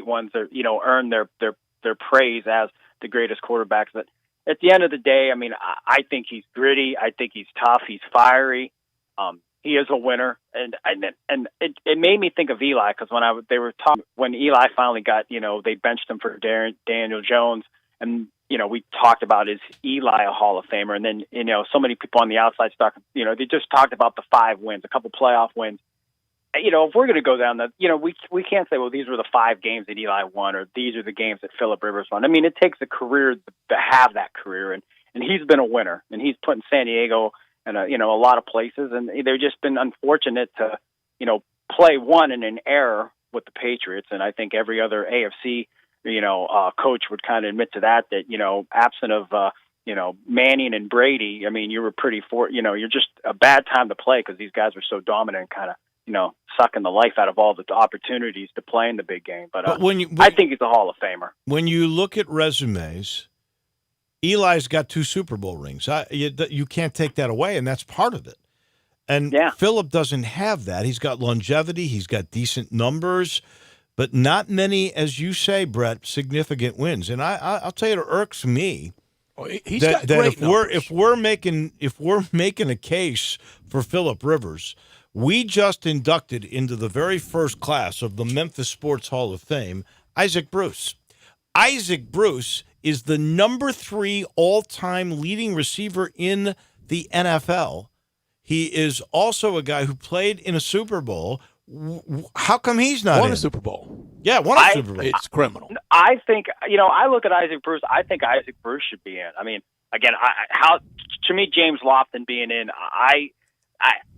ones are, earn their praise as the greatest quarterbacks. But at the end of the day, I think he's gritty. I think he's tough. He's fiery. He is a winner, and it made me think of Eli, because when Eli finally got, they benched him for Daniel Jones, and we talked about, is Eli a Hall of Famer? And then so many people on the outside they just talked about the 5 wins, a couple playoff wins. If we're going to go down we can't say, well, these were the 5 games that Eli won, or these are the games that Phillip Rivers won. It takes a career to have that career, and he's been a winner, and he's put in San Diego and a lot of places, and they've just been unfortunate to play one in an error with the Patriots. And I think every other AFC coach would kind of admit to that absent of Manning and Brady, you were you're just a bad time to play, because these guys were so dominant, kind of sucking the life out of all the opportunities to play in the big game. But I think he's a Hall of Famer. When you look at resumes, Eli's got 2 Super Bowl rings. You can't take that away, and that's part of it. And Phillip doesn't have that. He's got longevity. He's got decent numbers, but not many, as you say, Brett, significant wins. And I'll tell you, it irks me. He's got great numbers. if we're making a case for Phillip Rivers, we just inducted into the very first class of the Memphis Sports Hall of Fame Isaac Bruce. Isaac Bruce is the number 3 all-time leading receiver in the NFL. He is also a guy who played in a Super Bowl. How come he's not won in? a Super Bowl? Yeah, won a Super Bowl. It's criminal. I think, I look at Isaac Bruce. I think Isaac Bruce should be in. Again, to me, James Lofton being in,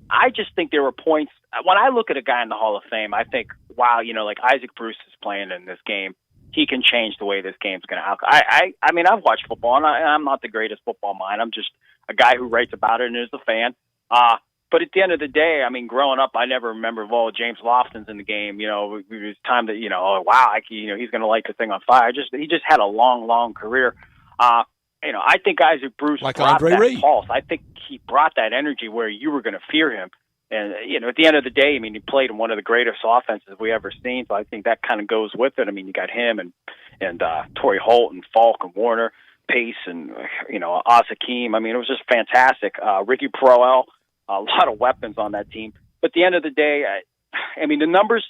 I just think there were points. When I look at a guy in the Hall of Fame, I think, wow, like Isaac Bruce is playing in this game. He can change the way this game's going to outcome. I've watched football, and I'm not the greatest football mind. I'm just a guy who writes about it and is a fan. But at the end of the day, growing up, I never remember, James Lofton's in the game. It was time that, oh, wow, he's going to light the thing on fire. He just had a long, long career. I think Isaac Bruce like brought Andre that Reed. pulse. I think he brought that energy where you were going to fear him. And, at the end of the day, he played in one of the greatest offenses we ever seen. So I think that kind of goes with it. You got him and Torrey Holt and Falk and Warner, Pace and, Oz-Hakeem. It was just fantastic. Ricky Proel, a lot of weapons on that team. But at the end of the day, the numbers,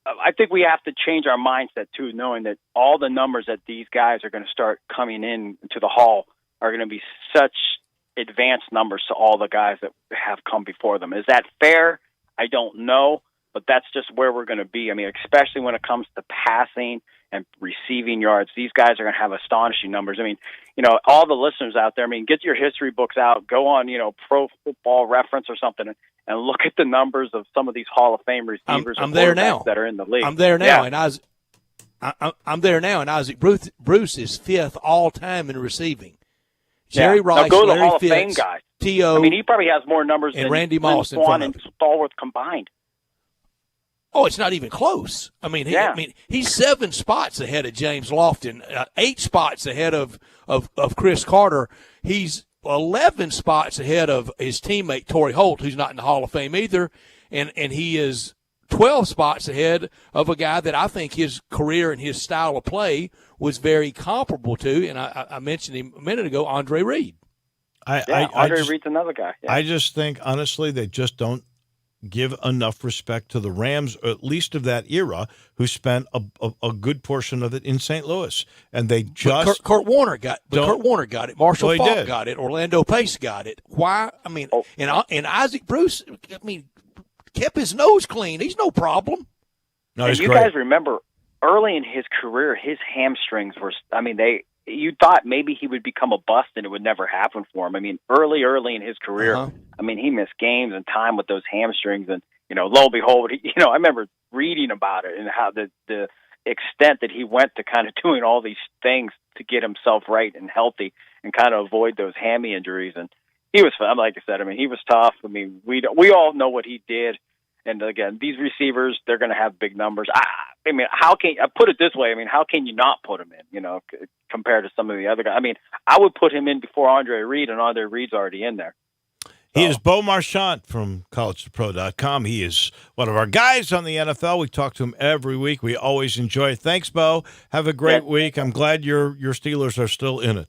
I think we have to change our mindset, too, knowing that all the numbers that these guys are going to start coming in to the Hall are going to be such advanced numbers to all the guys that have come before them. Is that fair? I don't know, but that's just where we're going to be. Especially when it comes to passing and receiving yards, these guys are going to have astonishing numbers. All the listeners out there, get your history books out, go on, Pro Football Reference or something, and look at the numbers of some of these Hall of Fame receivers I'm there now. that are in the league. I'm there now, and I'm there now, and Isaac Bruce is 5th all time in receiving. Jerry Rice, now go to the Larry Hall of Fitz, Fame guys. T.O. He probably has more numbers and than Randy Moss in Swan front and of him. Stallworth combined. Oh, it's not even close. He's 7 spots ahead of James Lofton, 8 spots ahead of Chris Carter. He's 11 spots ahead of his teammate Torrey Holt, who's not in the Hall of Fame either, and he is 12 spots ahead of a guy that I think his career and his style of play was very comparable to, and I mentioned him a minute ago, Andre Reed. Andre Reed's another guy. Yeah. I just think, honestly, they just don't give enough respect to the Rams, or at least of that era, who spent a good portion of it in St. Louis, and they just Kurt Warner got it. Marshall Faulk did. got it. Orlando Pace got it. Why? I mean, and Isaac Bruce, kept his nose clean. He's no problem. No, and he's you great. guys remember early in his career, his hamstrings were. I mean, you thought maybe he would become a bust and it would never happen for him. I mean, early in his career, I mean, he missed games and time with those hamstrings, and lo and behold, I remember reading about it and how the extent that he went to kind of doing all these things to get himself right and healthy and kind of avoid those hammy injuries. And he was, like I said, I mean, he was tough. I mean, we all know what he did. And again, these receivers, they're going to have big numbers. I mean, I put it this way? I mean, how can you not put him in, compared to some of the other guys? I mean, I would put him in before Andre Reed, and Andre Reed's already in there. He is Beau Marchant from collegetopro.com. He is one of our guys on the NFL. We talk to him every week. We always enjoy it. Thanks, Beau. Have a great week. I'm glad your Steelers are still in it.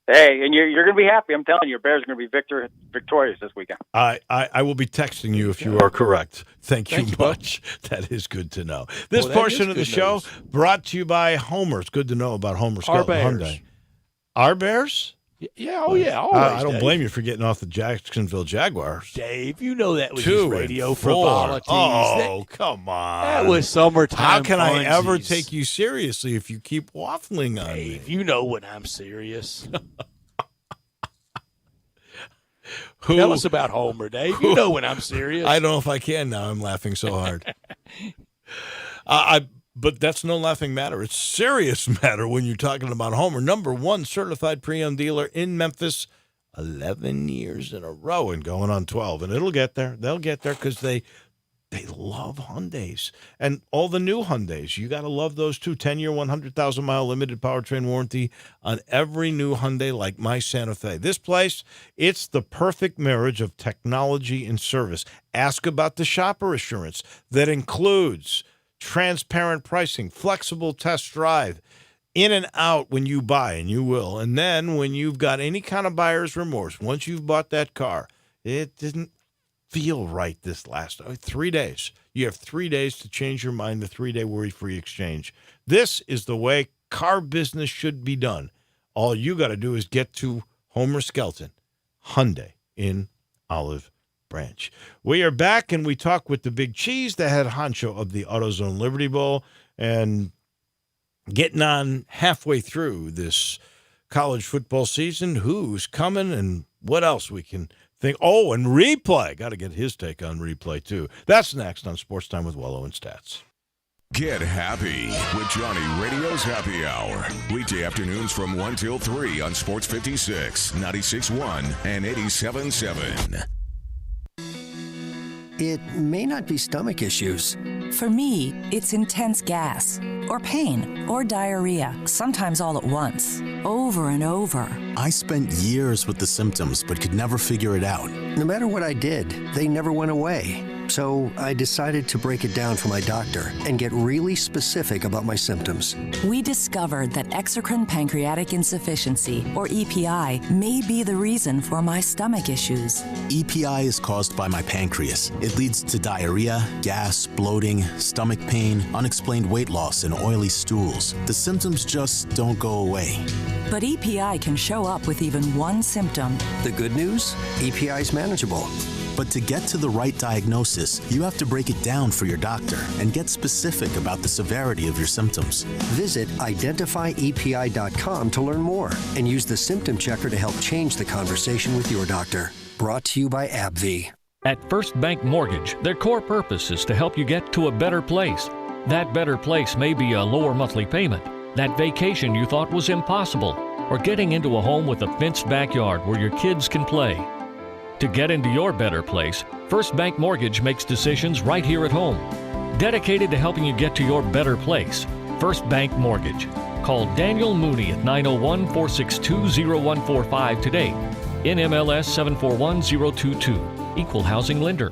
Hey, and you're going to be happy. I'm telling you, your Bears are going to be victorious this weekend. I will be texting you if you are correct. Thank you much. That is good to know. This portion of the show brought to you by Homer. It's good to know about Homer Skelton Hyundai. Our Bears? Yeah, always, I don't Dave. blame you for getting off the Jacksonville Jaguars. Dave, you know that was 2 just and radio 4. frivolities. Oh, come on. That was summertime. How can I ever funsies. take you seriously if you keep waffling on me? Dave, you know when I'm serious. Tell us about Homer, Dave. You know when I'm serious. I don't know if I can now. I'm laughing so hard. But that's no laughing matter. It's serious matter when you're talking about Homer. Number 1 certified pre-owned dealer in Memphis, 11 years in a row and going on 12. And it'll get there. They'll get there because they love Hyundais. And all the new Hyundais, you got to love those too. 10-year, 100,000-mile limited powertrain warranty on every new Hyundai like my Santa Fe. This place, it's the perfect marriage of technology and service. Ask about the shopper assurance that includes transparent pricing, flexible test drive, in and out when you buy, and you will. And then when you've got any kind of buyer's remorse, once you've bought that car, it didn't feel right this last 3 days. You have 3 days to change your mind, the 3-day worry-free exchange. This is the way car business should be done. All you got to do is get to Homer Skelton, Hyundai in Olive Branch. We are back, and we talk with the Big Cheese, the head honcho of the AutoZone Liberty Bowl, and getting on halfway through this college football season. Who's coming and what else we can think. Oh, and replay. Got to get his take on replay, too. That's next on Sports Time with Wolo and Stats. Get happy with Johnny Radio's Happy Hour. Weekday afternoons from 1 till 3 on Sports 56, 96.1, and 87.7. It may not be stomach issues. For me, it's intense gas, or pain, or diarrhea, sometimes all at once, over and over. I spent years with the symptoms but could never figure it out. No matter what I did, they never went away. So I decided to break it down for my doctor and get really specific about my symptoms. We discovered that exocrine pancreatic insufficiency, or EPI, may be the reason for my stomach issues. EPI is caused by my pancreas. It leads to diarrhea, gas, bloating, stomach pain, unexplained weight loss, and oily stools. The symptoms just don't go away. But EPI can show up with even one symptom. The good news? EPI is manageable. But to get to the right diagnosis, you have to break it down for your doctor and get specific about the severity of your symptoms. Visit identifyepi.com to learn more and use the symptom checker to help change the conversation with your doctor. Brought to you by AbbVie. At First Bank Mortgage, their core purpose is to help you get to a better place. That better place may be a lower monthly payment, that vacation you thought was impossible, or getting into a home with a fenced backyard where your kids can play. To get into your better place, First Bank Mortgage makes decisions right here at home. Dedicated to helping you get to your better place, First Bank Mortgage. Call Daniel Mooney at 901-462-0145 today. NMLS 741022. Equal housing lender.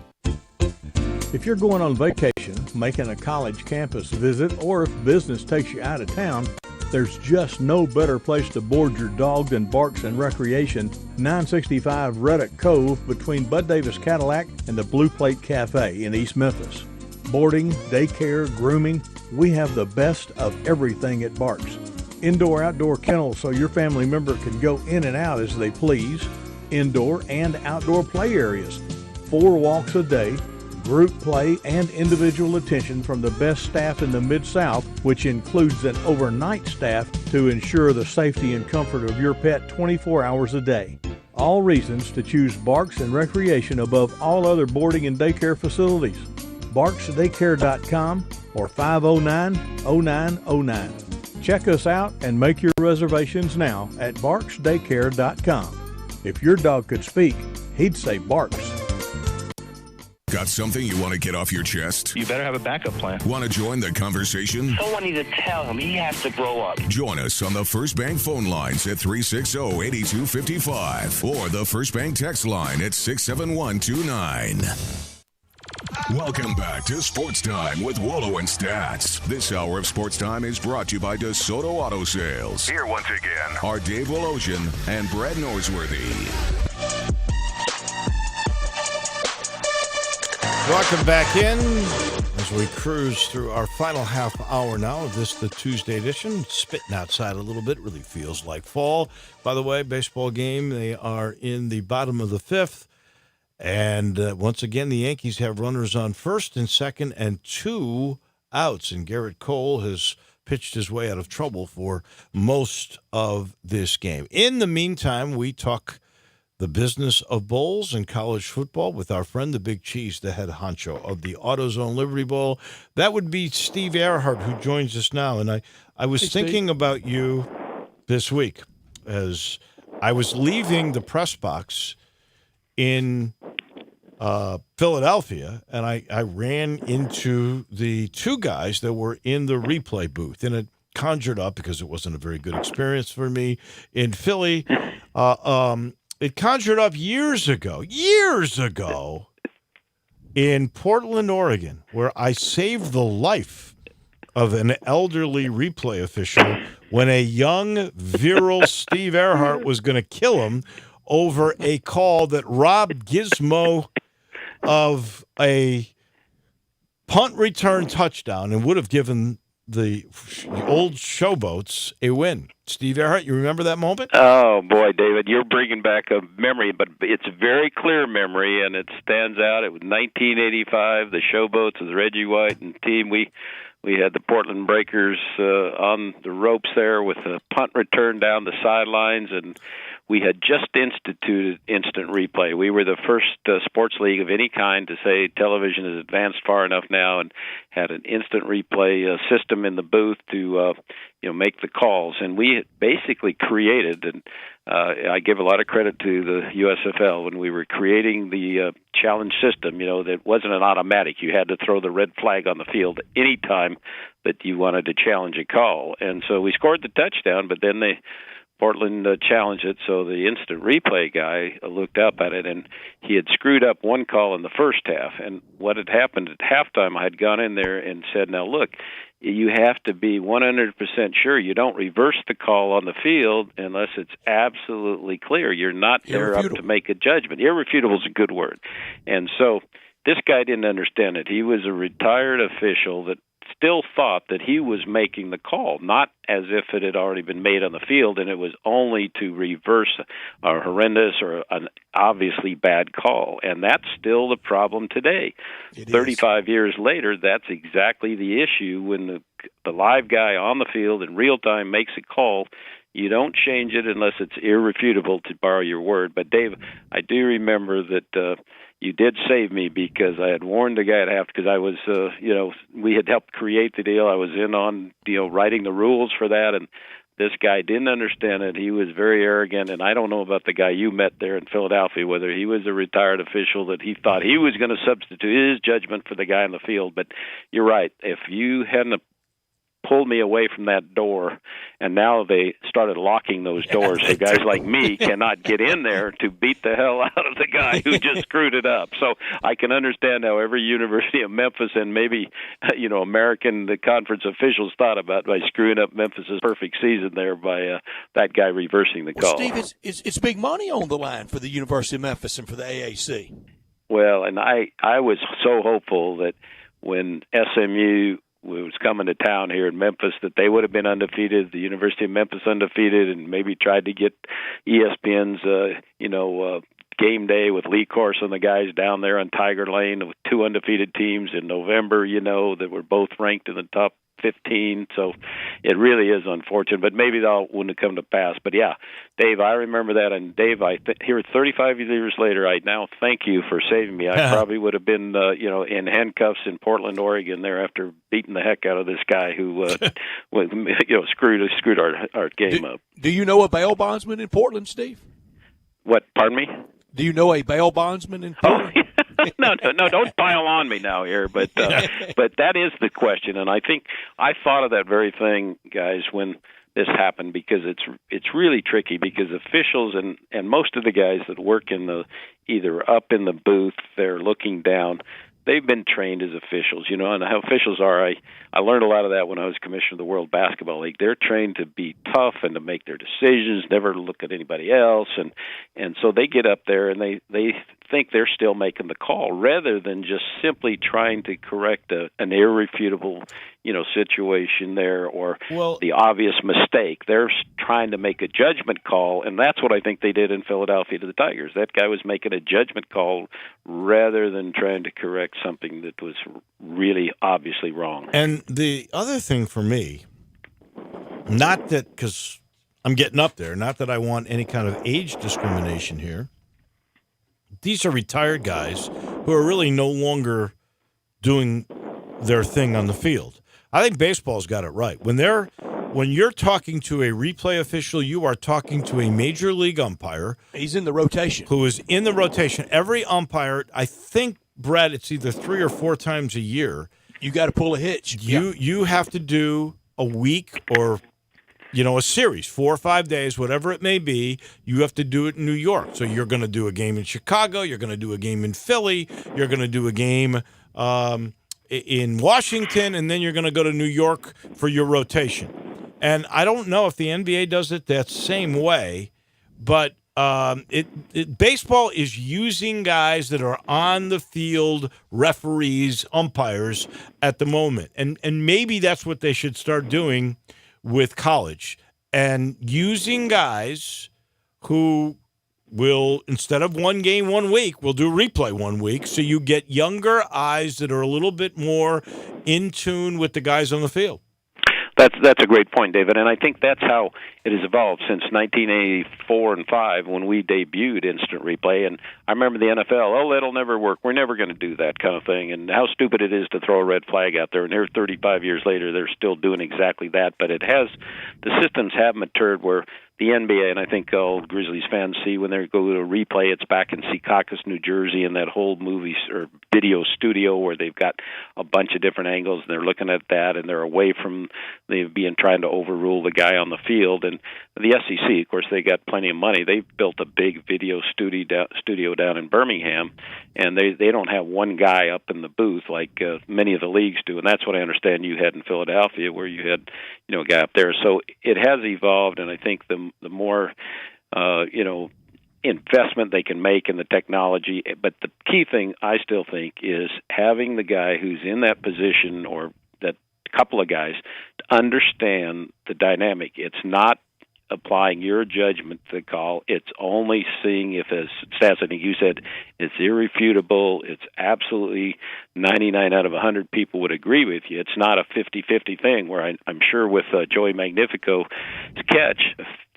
If you're going on vacation, making a college campus visit, or if business takes you out of town, There's just no better place to board your dog than Barks and Recreation, 965 Reddick Cove between Bud Davis Cadillac and the Blue Plate Cafe in East Memphis. Boarding, daycare, grooming, we have the best of everything at Barks. Indoor-outdoor kennels so your family member can go in and out as they please. Indoor and outdoor play areas. 4 walks a day, group play, and individual attention from the best staff in the Mid-South, which includes an overnight staff to ensure the safety and comfort of your pet 24 hours a day. All reasons to choose Barks and Recreation above all other boarding and daycare facilities. BarksDaycare.com or 509-0909. Check us out and make your reservations now at BarksDaycare.com. If your dog could speak, he'd say Barks. Got something you want to get off your chest? You better have a backup plan. Want to join the conversation? Someone needs to tell him he has to grow up. Join us on the First Bank phone lines at 360-8255 or the First Bank text line at 67129. Welcome back to Sports Time with Wolo and Stats. This hour of Sports Time is brought to you by DeSoto Auto Sales. Here once again are Dave Wolosian and Brad Norsworthy. Welcome back in as we cruise through our final half hour now of this, the Tuesday edition. Spitting outside a little bit, really feels like fall. By the way, baseball game, they are in the bottom of the 5th. And once again, the Yankees have runners on first and second and 2 outs. And Garrett Cole has pitched his way out of trouble for most of this game. In the meantime, we talk the business of bowls and college football with our friend, the Big Cheese, the head honcho of the AutoZone Liberty Bowl. That would be Steve Earhart, who joins us now. And I was thinking about you this week as I was leaving the press box in Philadelphia, and I ran into the 2 guys that were in the replay booth, and it conjured up, because it wasn't a very good experience for me in Philly, it conjured up years ago in Portland, Oregon, where I saved the life of an elderly replay official when a young, virile Steve Earhart was going to kill him over a call that robbed Gizmo of a punt return touchdown and would have given the old showboats a win. Steve Earhart, you remember that moment? Oh, boy, David, you're bringing back a memory, but it's a very clear memory, and it stands out. It was 1985, the showboats with Reggie White and team. We had the Portland Breakers on the ropes there with a punt return down the sidelines, and we had just instituted instant replay. We were the first sports league of any kind to say television has advanced far enough now, and had an instant replay system in the booth to make the calls. And we had basically created, and I give a lot of credit to the USFL when we were creating the challenge system. That wasn't an automatic. You had to throw the red flag on the field any time that you wanted to challenge a call. And so we scored the touchdown, but then Portland challenged it, so the instant replay guy looked up at it, and he had screwed up one call in the first half. And what had happened at halftime, I had gone in there and said, now look, you have to be 100% sure you don't reverse the call on the field unless it's absolutely clear. You're not there up to make a judgment. Irrefutable is a good word. And so this guy didn't understand it. He was a retired official that still thought that he was making the call, not as if it had already been made on the field, and it was only to reverse a horrendous or an obviously bad call. And that's still the problem today. 35 years later, that's exactly the issue. When the live guy on the field in real time makes a call, you don't change it unless it's irrefutable, to borrow your word. But, Dave, I do remember that you did save me, because I had warned the guy at half, because I was, we had helped create the deal. I was in on, writing the rules for that, and this guy didn't understand it. He was very arrogant, and I don't know about the guy you met there in Philadelphia, whether he was a retired official that he thought he was going to substitute his judgment for the guy in the field. But you're right. If you hadn't pulled me away from that door, and now they started locking those doors, so guys like me cannot get in there to beat the hell out of the guy who just screwed it up. So I can understand how every University of Memphis and maybe American the conference officials thought about by screwing up Memphis's perfect season there by that guy reversing the call. Steve, it's big money on the line for the University of Memphis and for the AAC. Well, and I was so hopeful that when SMU was coming to town here in Memphis that they would have been undefeated, the University of Memphis undefeated, and maybe tried to get ESPN's, game day with Lee Corse and the guys down there on Tiger Lane with 2 undefeated teams in November, that were both ranked in the top 15. So it really is unfortunate, but maybe that wouldn't have come to pass. But yeah, Dave, I remember that. And Dave, here 35 years later, I now thank you for saving me. I probably would have been, in handcuffs in Portland, Oregon there after beating the heck out of this guy who, screwed our game up. Do you know a bail bondsman in Portland, Steve? What, pardon me? Do you know a bail bondsman in Portland? No, don't pile on me now here, but that is the question, and I think I thought of that very thing, guys, when this happened, because it's really tricky, because officials and most of the guys that work in either up in the booth, they're looking down. They've been trained as officials, and how officials are. I learned a lot of that when I was commissioner of the World Basketball League. They're trained to be tough and to make their decisions, never look at anybody else, and so they get up there and they think they're still making the call rather than just simply trying to correct an irrefutable situation there or the obvious mistake. They're trying to make a judgment call, and that's what I think they did in Philadelphia to the Tigers. That guy was making a judgment call rather than trying to correct something that was really obviously wrong. And the other thing for me, not that because I'm getting up there, not that I want any kind of age discrimination here. These are retired guys who are really no longer doing their thing on the field. I think baseball's got it right. When you're talking to a replay official, you are talking to a major league umpire. He's in the rotation. Who is in the rotation. Every umpire, I think, Brett, it's either 3 or 4 times a year. You got to pull a hitch. You have to do a week or a series, 4 or 5 days, whatever it may be. You have to do it in New York. So you're going to do a game in Chicago. You're going to do a game in Philly. You're going to do a game in Washington, and then you're going to go to New York for your rotation. And I don't know if the NBA does it that same way, but baseball is using guys that are on the field, referees, umpires at the moment. And maybe that's what they should start doing with college, and using guys who will, instead of one game 1 week, we'll do replay 1 week, so you get younger eyes that are a little bit more in tune with the guys on the field. That's a great point, David, and I think that's how it has evolved since 1984 and 5 when we debuted instant replay. And I remember the NFL, that'll never work. We're never going to do that kind of thing. And how stupid it is to throw a red flag out there. And here, 35 years later, they're still doing exactly that. But the systems have matured where the NBA, and I think all Grizzlies fans see when they go to a replay, it's back in Secaucus, New Jersey, in that whole movie or video studio where they've got a bunch of different angles, and they're looking at that, and they're away from trying to overrule the guy on the field. And the SEC, of course, they got plenty of money. They've built a big video studio down in Birmingham, and they don't have one guy up in the booth like many of the leagues do. And that's what I understand you had in Philadelphia, where you had a guy up there. So it has evolved, and I think the more investment they can make in the technology. But the key thing, I still think, is having the guy who's in that position, or that couple of guys, to understand the dynamic. It's not applying your judgment to the call. It's only seeing if, as Stats, I think you said, it's irrefutable. It's absolutely 99 out of 100 people would agree with you. It's not a 50-50 thing where I'm sure with Joey Magnifico's catch,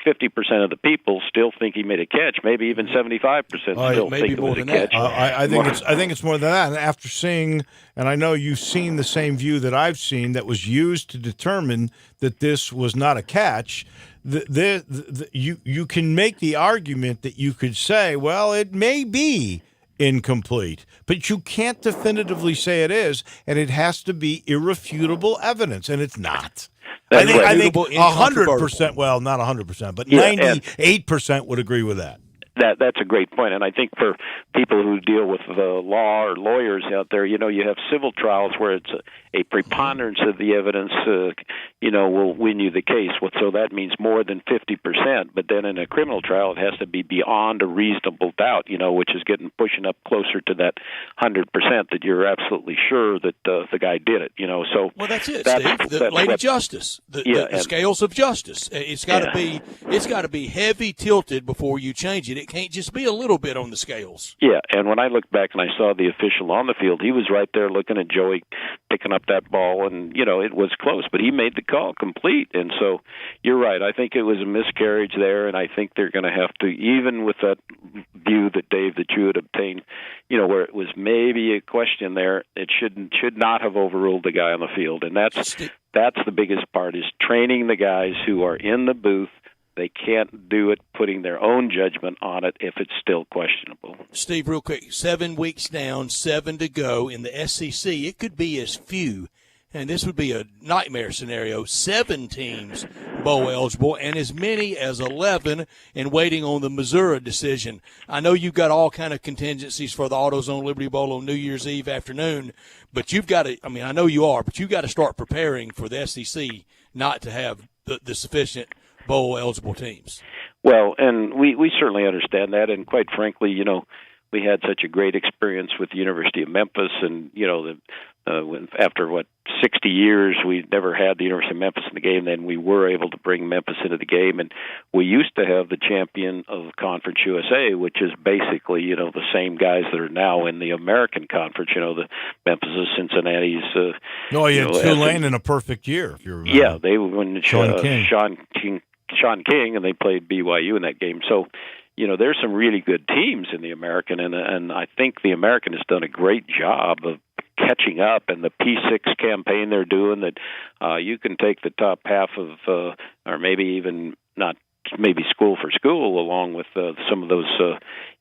50% of the people still think he made a catch. Maybe even 75% still think it was a catch. I think it's more than that. And after seeing, and I know you've seen the same view that I've seen that was used to determine that this was not a catch, you can make the argument that you could say, well, it may be incomplete, but you can't definitively say it is, and it has to be irrefutable evidence, and it's not. I think 100%. Well, not 100%, but 98% would agree with that. That's a great point, and I think for people who deal with the law or lawyers out there, you have civil trials where it's a preponderance of the evidence, will win you the case. So that means more than 50%. But then in a criminal trial, it has to be beyond a reasonable doubt, which is pushing up closer to that 100% that you're absolutely sure that the guy did it. So well, that's it, Steve. The Lady Justice, the scales of justice. It's got to be heavy tilted before you change it. It can't just be a little bit on the scales. Yeah, and when I looked back and I saw the official on the field, he was right there looking at Joey picking up that ball, and, it was close, but he made the call complete. And so you're right. I think it was a miscarriage there, and I think they're going to have to, even with that view that, Dave, that you had obtained, where it was maybe a question there, it should not have overruled the guy on the field. And that's the biggest part, is training the guys who are in the booth. They can't do it putting their own judgment on it if it's still questionable. Steve, real quick, 7 weeks down, 7 to go in the SEC. It could be as few, and this would be a nightmare scenario, 7 teams bowl eligible and as many as 11 and waiting on the Missouri decision. I know you've got all kind of contingencies for the AutoZone Liberty Bowl on New Year's Eve afternoon, but you've got to, I know you are, but you've got to start preparing for the SEC not to have the sufficient bowl eligible teams. Well, and we certainly understand that, and quite frankly, we had such a great experience with the University of Memphis, and after 60 years we never had the University of Memphis in the game. Then we were able to bring Memphis into the game, and we used to have the champion of Conference USA, which is basically the same guys that are now in the American Conference. The Memphis, Cincinnati's. Tulane in a perfect year, if you remember. Yeah, they when Sean King, and they played BYU in that game. So, there's some really good teams in the American, and I think the American has done a great job of catching up, and the P6 campaign they're doing, that you can take the top half of, or maybe even not, maybe school for school, along with some of those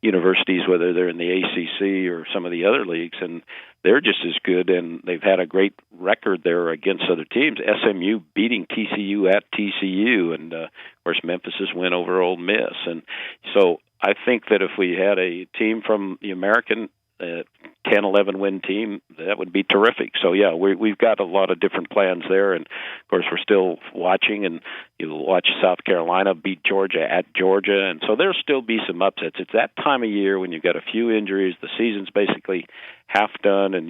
universities, whether they're in the ACC or some of the other leagues, and they're just as good, and they've had a great record there against other teams. SMU beating TCU at TCU, and of course Memphis's win over Ole Miss. And so I think that if we had a team from the American, 10-11 win team, that would be terrific. So yeah, we've got a lot of different plans there, and of course we're still watching, and you'll watch South Carolina beat Georgia at Georgia, and so there'll still be some upsets. It's that time of year when you've got a few injuries, the season's basically half done, and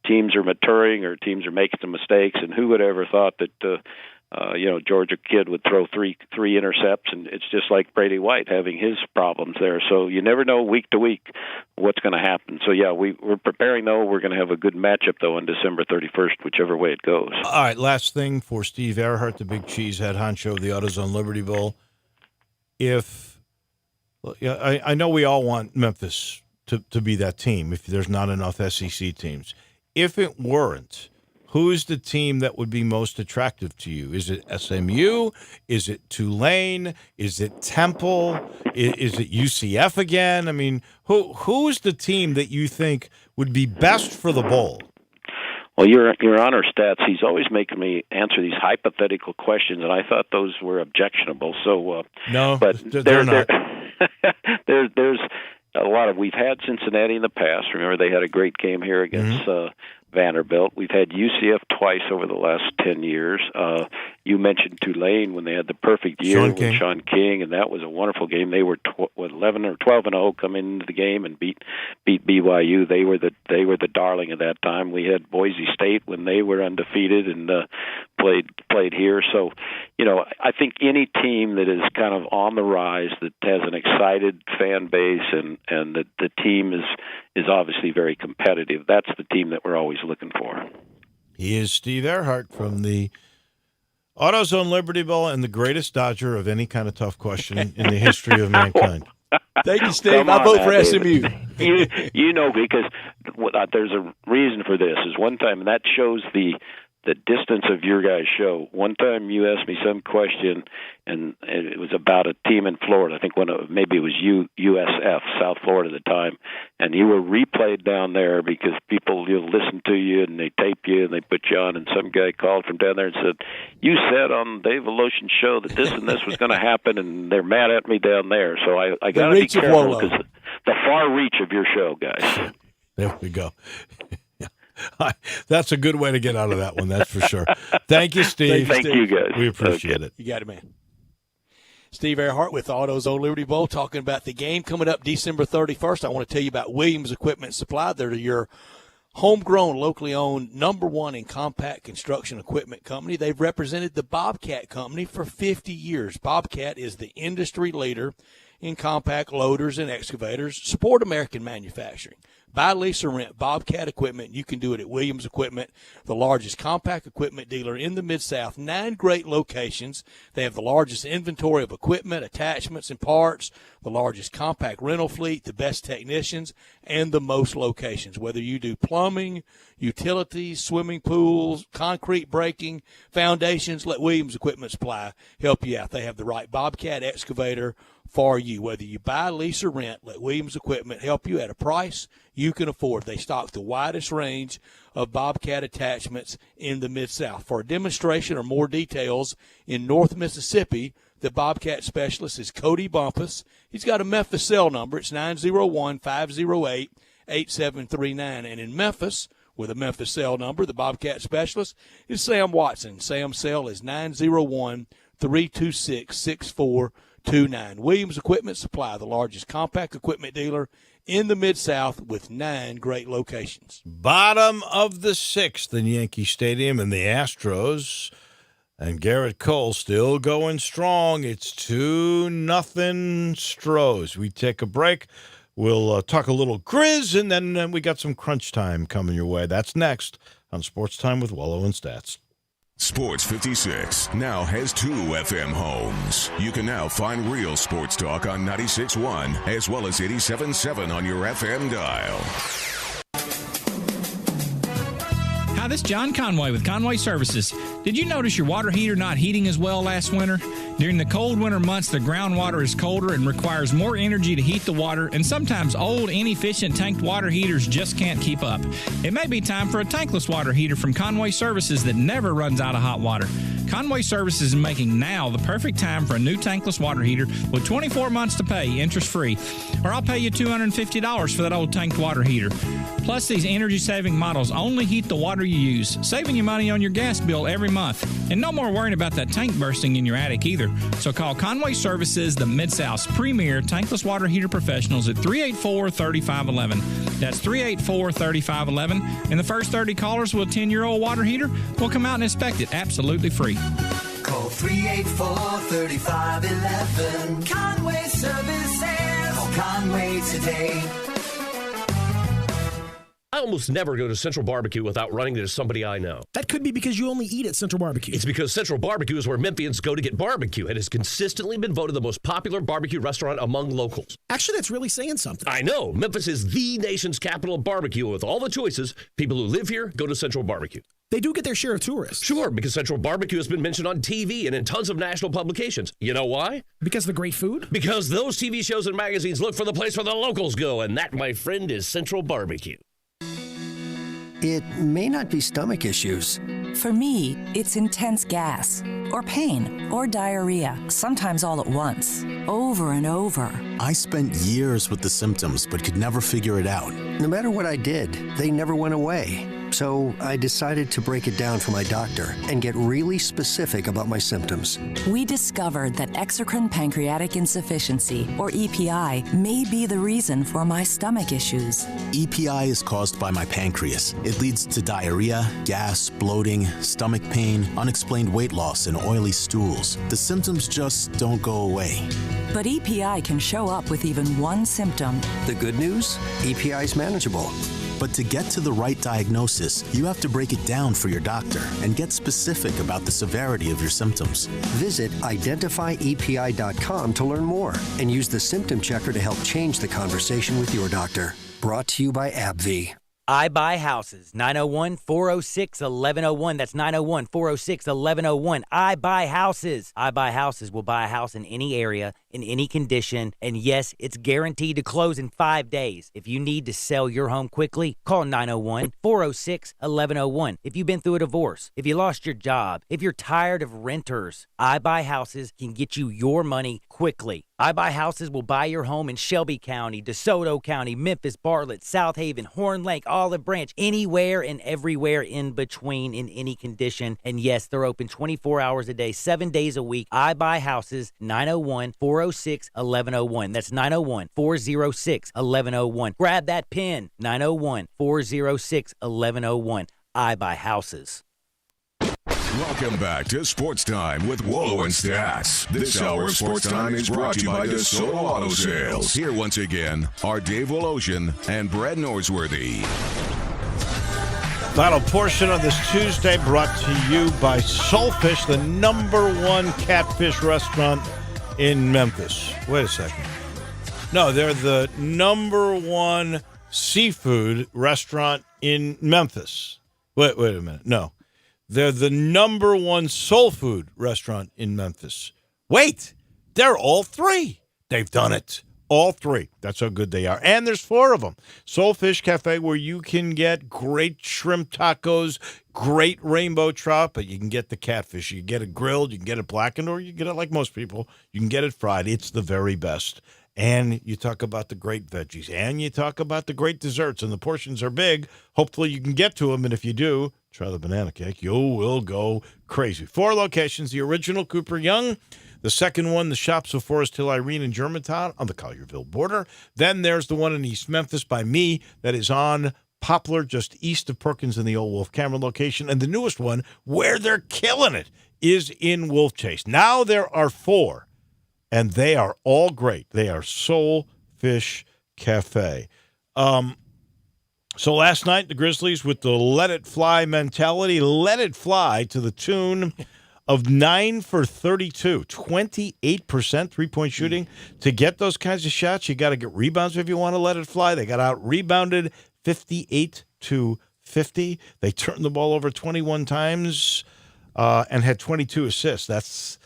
teams are maturing or teams are making some mistakes, and who would ever thought that Georgia kid would throw three intercepts, and it's just like Brady White having his problems there. So you never know week to week what's going to happen. So yeah, we're preparing though. We're going to have a good matchup though on December 31st, whichever way it goes. All right, last thing for Steve Earhart, the big cheesehead honcho of the AutoZone Liberty Bowl. I know we all want Memphis to be that team if there's not enough SEC teams. If it weren't, who is the team that would be most attractive to you? Is it SMU? Is it Tulane? Is it Temple? Is it UCF again? I mean, who is the team that you think would be best for the bowl? Well, your honor stats, he's always making me answer these hypothetical questions, and I thought those were objectionable. So no, but they're not. There's a lot of. We've had Cincinnati in the past. Remember, they had a great game here against Vanderbilt. We've had UCF twice over the last 10 years. You mentioned Tulane when they had the perfect year with Sean King, and that was a wonderful game. They were 11 or 12-0 coming into the game and beat BYU. They were the darling at that time. We had Boise State when they were undefeated and played here. So, I think any team that is kind of on the rise, that has an excited fan base, and the team is obviously very competitive, that's the team that we're always looking for. He is Steve Earhart from the AutoZone Liberty Bowl and the greatest dodger of any kind of tough question in the history of mankind. Thank you, Steve. I vote for SMU. Because there's a reason for this. Is one time, and that shows the the distance of your guys' show. One time you asked me some question, and it was about a team in Florida. I think maybe it was USF, South Florida at the time, and you were replayed down there because people listen to you and they tape you and they put you on. And some guy called from down there and said, "You said on Dave Alotian's show that this and this was going to happen, and they're mad at me down there." So I got to be careful because the far reach of your show, guys. There we go. That's a good way to get out of that one, that's for sure. Thank you, Steve. Thank you, guys. We appreciate it. You got it, man. Steve Earhart with Autos Old Liberty Bowl talking about the game coming up December 31st. I want to tell you about Williams Equipment Supply. They're your homegrown, locally owned, #1 in compact construction equipment company. They've represented the Bobcat Company for 50 years. Bobcat is the industry leader in compact loaders and excavators. Support American manufacturing. Buy, lease, or rent Bobcat equipment. You can do it at Williams Equipment, the largest compact equipment dealer in the Mid-South. 9 great locations. They have the largest inventory of equipment, attachments, and parts, the largest compact rental fleet, the best technicians, and the most locations. Whether you do plumbing, utilities, swimming pools, concrete breaking, foundations, let Williams Equipment Supply help you out. They have the right Bobcat excavator for you. Whether you buy, lease, or rent, let Williams Equipment help you at a price you can afford. They stock the widest range of Bobcat attachments in the Mid-South. For a demonstration or more details in North Mississippi, the Bobcat specialist is Cody Bumpus. He's got a Memphis cell number. It's 901-508-8739. And in Memphis, with a Memphis cell number, the Bobcat specialist is Sam Watson. Sam's cell is 901-326-6429. Williams Equipment Supply, the largest compact equipment dealer in the Mid-South with 9 great locations. Bottom of the 6th in Yankee Stadium, and the Astros and Garrett Cole still going strong. It's 2-0 Stros. We take a break. We'll talk a little Grizz, and then we got some crunch time coming your way. That's next on Sports Time with Wolo and Stats. Sports 56 now has 2 FM homes. You can now find real sports talk on 96.1 as well as 87.7 on your FM dial. Hi, this is John Conway with Conway Services. Did you notice your water heater not heating as well last winter? During the cold winter months, the groundwater is colder and requires more energy to heat the water, and sometimes old, inefficient tanked water heaters just can't keep up. It may be time for a tankless water heater from Conway Services that never runs out of hot water. Conway Services is making now the perfect time for a new tankless water heater with 24 months to pay, interest-free. Or I'll pay you $250 for that old tanked water heater. Plus, these energy-saving models only heat the water you use, saving you money on your gas bill every month. And no more worrying about that tank bursting in your attic either. So call Conway Services, the Mid-South's premier tankless water heater professionals at 384-3511. That's 384-3511. And the first 30 callers with a 10-year-old water heater will come out and inspect it absolutely free. Call 384-3511. Conway Services. Call Conway today. I almost never go to Central Barbecue without running into somebody I know. That could be because you only eat at Central Barbecue. It's because Central Barbecue is where Memphians go to get barbecue and has consistently been voted the most popular barbecue restaurant among locals. Actually, that's really saying something. I know. Memphis is the nation's capital of barbecue. With all the choices, people who live here go to Central Barbecue. They do get their share of tourists. Sure, because Central Barbecue has been mentioned on TV and in tons of national publications. You know why? Because of the great food? Because those TV shows and magazines look for the place where the locals go, and that, my friend, is Central Barbecue. It may not be stomach issues. For me, it's intense gas, or pain, or diarrhea, sometimes all at once, over and over. I spent years with the symptoms, but could never figure it out. No matter what I did, they never went away. So I decided to break it down for my doctor and get really specific about my symptoms. We discovered that exocrine pancreatic insufficiency, or EPI, may be the reason for my stomach issues. EPI is caused by my pancreas. It leads to diarrhea, gas, bloating, stomach pain, unexplained weight loss, and oily stools. The symptoms just don't go away. But EPI can show up with even one symptom. The good news? EPI is manageable. But to get to the right diagnosis, you have to break it down for your doctor and get specific about the severity of your symptoms. Visit identifyepi.com to learn more and use the symptom checker to help change the conversation with your doctor. Brought to you by AbbVie. I Buy Houses, 901-406-1101. That's 901-406-1101. I Buy Houses. I Buy Houses will buy a house in any area, in any condition, and yes, it's guaranteed to close in 5 days. If you need to sell your home quickly, call 901-406-1101. If you've been through a divorce, if you lost your job, if you're tired of renters, I Buy Houses can get you your money quickly. I Buy Houses will buy your home in Shelby County, DeSoto County, Memphis, Bartlett, South Haven, Horn Lake, Olive Branch, anywhere and everywhere in between in any condition. And yes, they're open 24 hours a day, 7 days a week. I Buy Houses, 901-406-1101. That's 901-406-1101. Grab that pen, 901-406-1101. I Buy Houses. Welcome back to Sports Time with Wolo and Stats. This hour of Sports Time is brought to you by DeSoto Auto Sales. Here once again are Dave Woloshin and Brad Norsworthy. Final portion of this Tuesday brought to you by Soulfish, the #1 catfish restaurant in Memphis. Wait a second. No, they're the #1 seafood restaurant in Memphis. Wait a minute. No. They're the #1 soul food restaurant in Memphis. Wait, they're all three. They've done it. All three. That's how good they are. And there's 4 of them. Soulfish Cafe, where you can get great shrimp tacos, great rainbow trout, but you can get the catfish. You can get it grilled, you can get it blackened, or you can get it like most people. You can get it fried. It's the very best. And you talk about the great veggies, and you talk about the great desserts, and the portions are big. Hopefully you can get to them, and if you do, try the banana cake. You will go crazy. 4 locations, the original Cooper Young, the second one, the Shops of Forest Hill Irene in Germantown on the Collierville border. Then there's the one in East Memphis by me that is on Poplar, just east of Perkins in the old Wolf Cameron location. And the newest one, where they're killing it, is in Wolf Chase. Now there are 4. And they are all great. They are Soul Fish Cafe. So last night, the Grizzlies, with the let it fly mentality, let it fly to the tune of 9 for 32, 28% three-point shooting. To get those kinds of shots, you got to get rebounds if you want to let it fly. They got out-rebounded 58-50. They turned the ball over 21 times and had 22 assists. That's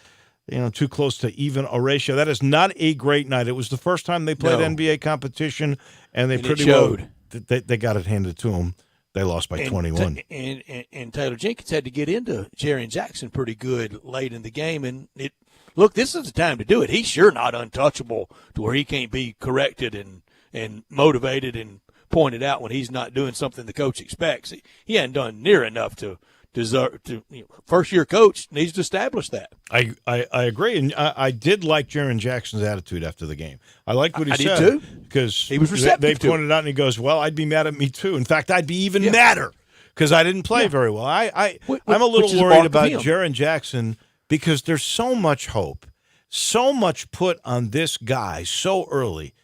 too close to even a ratio. That is not a great night. It was the first time they played NBA competition, and they pretty well they got it handed to them. They lost by 21. And Taylor Jenkins had to get into Jaren Jackson pretty good late in the game. And this is the time to do it. He's sure not untouchable to where he can't be corrected and motivated and pointed out when he's not doing something the coach expects. He hadn't done near enough to deserve to. First-year coach needs to establish that. I agree, and I did like Jaren Jackson's attitude after the game. I liked what he said. I did too, because he was receptive. They pointed out, and he goes, "Well, I'd be mad at me too. In fact, I'd be even madder because I didn't play very well." I'm a little worried about Jaren Jackson because there's so much hope, so much put on this guy so early.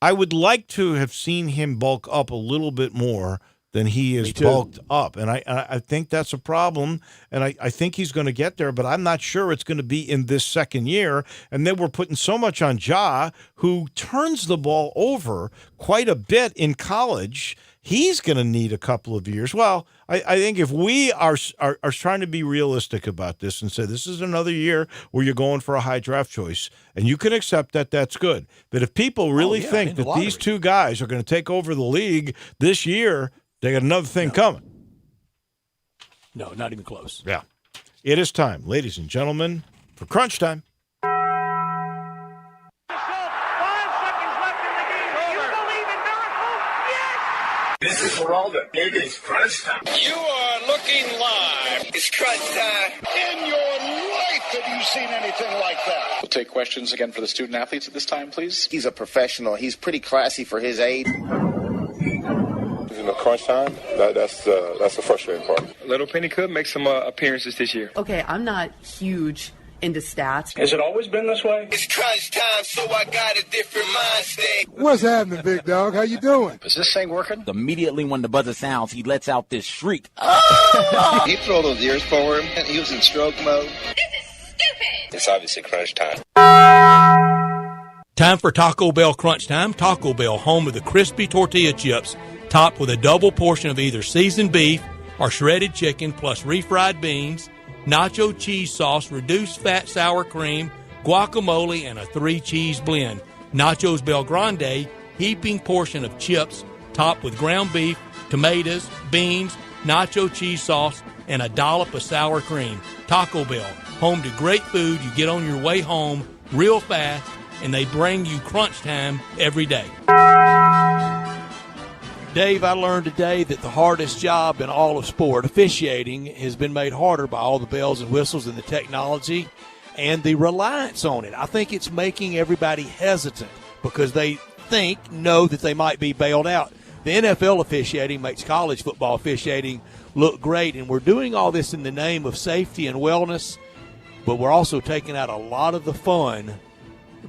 I would like to have seen him bulk up a little bit more than he is bulked up. And I think that's a problem, and I think he's going to get there, but I'm not sure it's going to be in this second year. And then we're putting so much on Ja, who turns the ball over quite a bit in college. He's going to need a couple of years. Well, I think if we are trying to be realistic about this and say this is another year where you're going for a high draft choice, and you can accept that, that's good. But if people really think that these two guys are going to take over the league this year, they got another thing coming. No, not even close. Yeah. It is time, ladies and gentlemen, for Crunch Time. This is Geraldo. It is Crunch Time. You are looking live. It's Crunch Time. In your life, have you seen anything like that? We'll take questions again for the student athletes at this time, please. He's a professional. He's pretty classy for his age. Crunch time, that's the frustrating part. Little Penny could make some appearances this year. Okay, I'm not huge into stats. Has it always been this way? It's crunch time, so I got a different mind state. What's happening, big dog? How you doing? Is this thing working? Immediately when the buzzer sounds, he lets out this shriek. He threw those ears forward, and he was in stroke mode. This is stupid. It's obviously crunch time. Time for Taco Bell Crunch Time. Taco Bell, home of the crispy tortilla chips. topped with a double portion of either seasoned beef or shredded chicken plus refried beans, nacho cheese sauce, reduced fat sour cream, guacamole, and a 3-cheese blend. Nachos Bel Grande, heaping portion of chips topped with ground beef, tomatoes, beans, nacho cheese sauce, and a dollop of sour cream. Taco Bell, home to great food you get on your way home real fast, and they bring you crunch time every day. Dave, I learned today that the hardest job in all of sport, officiating, has been made harder by all the bells and whistles and the technology and the reliance on it. I think it's making everybody hesitant because they know that they might be bailed out. The NFL officiating makes college football officiating look great, and we're doing all this in the name of safety and wellness, but we're also taking out a lot of the fun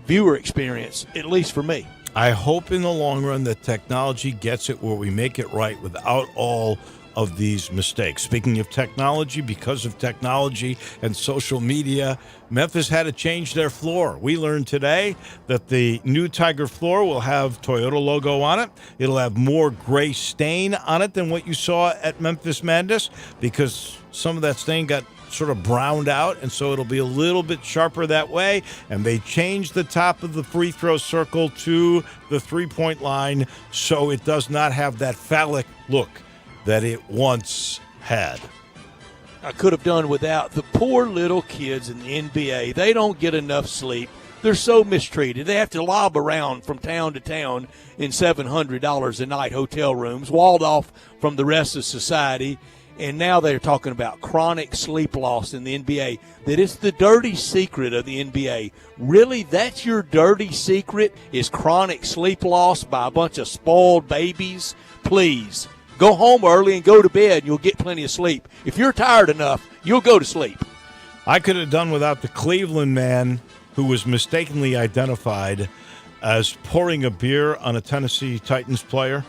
viewer experience, at least for me. I hope in the long run that technology gets it where we make it right without all of these mistakes. Speaking of technology, because of technology and social media, Memphis had to change their floor. We learned today that the new Tiger floor will have Toyota logo on it. It'll have more gray stain on it than what you saw at Memphis Madness because some of that stain got sort of browned out, and so it'll be a little bit sharper that way. And they changed the top of the free throw circle to the three-point line so it does not have that phallic look that it once had. I could have done without the poor little kids in the NBA. They don't get enough sleep. They're so mistreated. They have to lob around from town to town in $700 a night hotel rooms, walled off from the rest of society. And now they're talking about chronic sleep loss in the NBA, that it's the dirty secret of the NBA. Really, that's your dirty secret, is chronic sleep loss by a bunch of spoiled babies? Please, go home early and go to bed, and you'll get plenty of sleep. If you're tired enough, you'll go to sleep. I could have done without the Cleveland man who was mistakenly identified as pouring a beer on a Tennessee Titans player.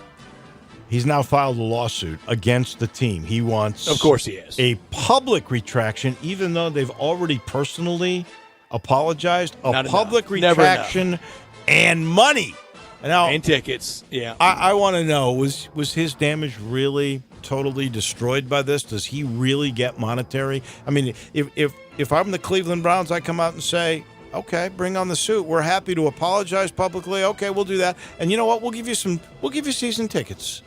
He's now filed a lawsuit against the team. He wants, of course he is, a public retraction, even though they've already personally apologized. A public retraction and money. Now, and tickets, yeah. I want to know, was his damage really totally destroyed by this? Does he really get monetary? I mean, if I'm the Cleveland Browns, I come out and say, okay, bring on the suit. We're happy to apologize publicly. Okay, we'll do that. And you know what? We'll give you season tickets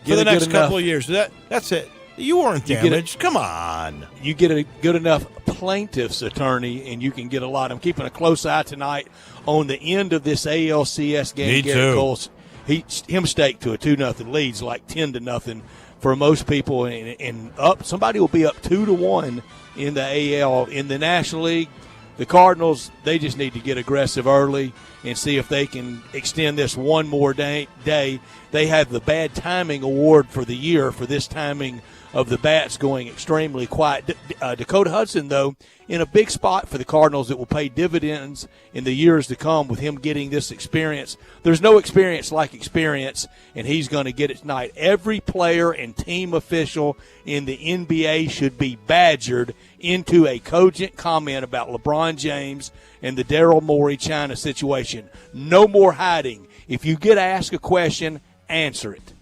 for the next couple of years. That's it. You weren't damaged. Come on. You get a good enough plaintiff's attorney, and you can get a lot. I'm keeping a close eye tonight on the end of this ALCS game. Me Garrett too. Cole's, him staked to a 2-0 leads, like 10-0 for most people, and up. Somebody will be up 2-1 in the AL. In the National League, the Cardinals, they just need to get aggressive early and see if they can extend this one more day. They have the bad timing award for the year for this timing of the bats going extremely quiet. Dakota Hudson, though, in a big spot for the Cardinals that will pay dividends in the years to come with him getting this experience. There's no experience like experience, and he's going to get it tonight. Every player and team official in the NBA should be badgered into a cogent comment about LeBron James and the Daryl Morey China situation. No more hiding. If you get asked a question, answer it.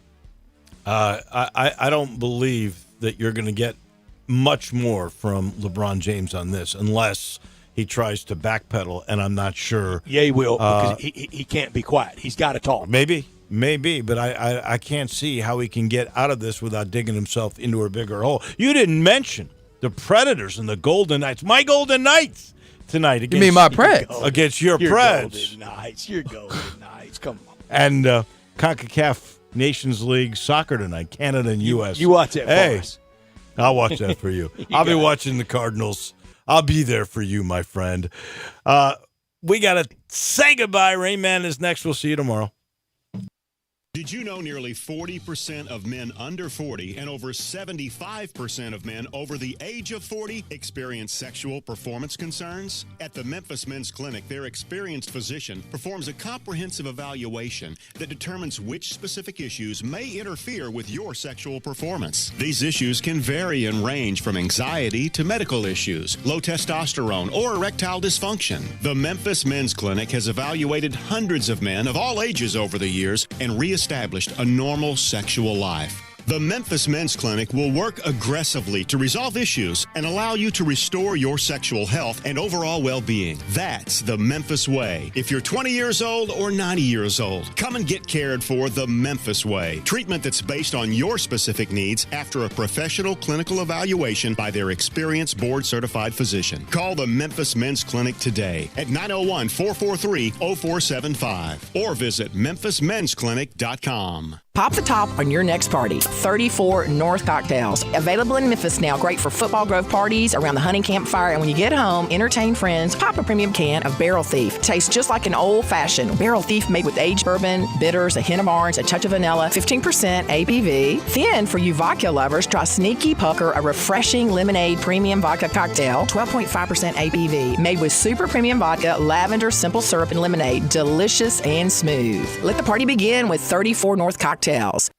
I don't believe that you're going to get much more from LeBron James on this unless he tries to backpedal, and I'm not sure. Yeah, he will, because he can't be quiet. He's got to talk. Maybe, but I can't see how he can get out of this without digging himself into a bigger hole. You didn't mention the Predators and the Golden Knights. My Golden Knights tonight against, you mean my Preds? Against your Preds. Golden Knights. Your Golden Knights. Come on. And CONCACAF Nations League soccer tonight, Canada and U.S. You watch that for us. I'll watch that for you. I'll be watching the Cardinals. I'll be there for you, my friend. We got to say goodbye. Rain Man is next. We'll see you tomorrow. Did you know nearly 40% of men under 40 and over 75% of men over the age of 40 experience sexual performance concerns? At the Memphis Men's Clinic, their experienced physician performs a comprehensive evaluation that determines which specific issues may interfere with your sexual performance. These issues can vary and range from anxiety to medical issues, low testosterone, or erectile dysfunction. The Memphis Men's Clinic has evaluated hundreds of men of all ages over the years and reestablished established a normal sexual life. The Memphis Men's Clinic will work aggressively to resolve issues and allow you to restore your sexual health and overall well-being. That's the Memphis way. If you're 20 years old or 90 years old, come and get cared for the Memphis way. Treatment that's based on your specific needs after a professional clinical evaluation by their experienced board-certified physician. Call the Memphis Men's Clinic today at 901-443-0475 or visit memphismensclinic.com. Pop the top on your next party. 34 North Cocktails. Available in Memphis now. Great for football grove parties, around the hunting campfire, and when you get home, entertain friends. Pop a premium can of Barrel Thief. Tastes just like an old-fashioned Barrel Thief made with aged bourbon, bitters, a hint of orange, a touch of vanilla, 15% ABV. Then, for you vodka lovers, try Sneaky Pucker, a refreshing lemonade premium vodka cocktail, 12.5% ABV. Made with super premium vodka, lavender, simple syrup, and lemonade. Delicious and smooth. Let the party begin with 34 North Cocktails.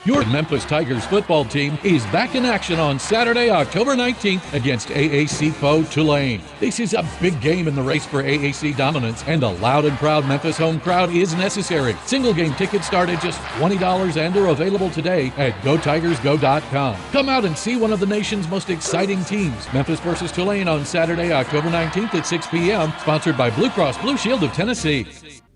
Your Memphis Tigers football team is back in action on Saturday, October 19th against AAC foe Tulane. This is a big game in the race for AAC dominance, and a loud and proud Memphis home crowd is necessary. Single game tickets start at just $20 and are available today at GoTigersGo.com. Come out and see one of the nation's most exciting teams. Memphis versus Tulane on Saturday, October 19th at 6 p.m. Sponsored by Blue Cross Blue Shield of Tennessee.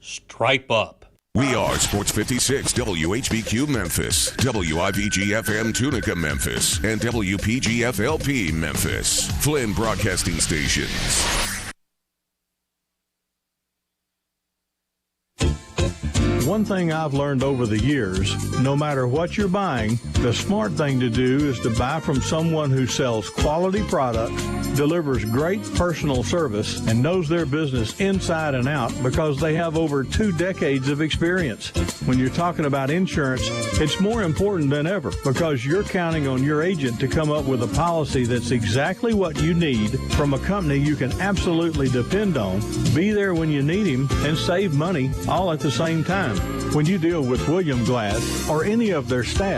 Stripe up. We are Sports 56 WHBQ Memphis, WIVG-FM Tunica Memphis, and WPG-FLP Memphis. Flynn Broadcasting Stations. One thing I've learned over the years, no matter what you're buying, the smart thing to do is to buy from someone who sells quality products, delivers great personal service, and knows their business inside and out because they have over 2 decades of experience. When you're talking about insurance, it's more important than ever because you're counting on your agent to come up with a policy that's exactly what you need from a company you can absolutely depend on, be there when you need him, and save money all at the same time. When you deal with William Glass or any of their staff,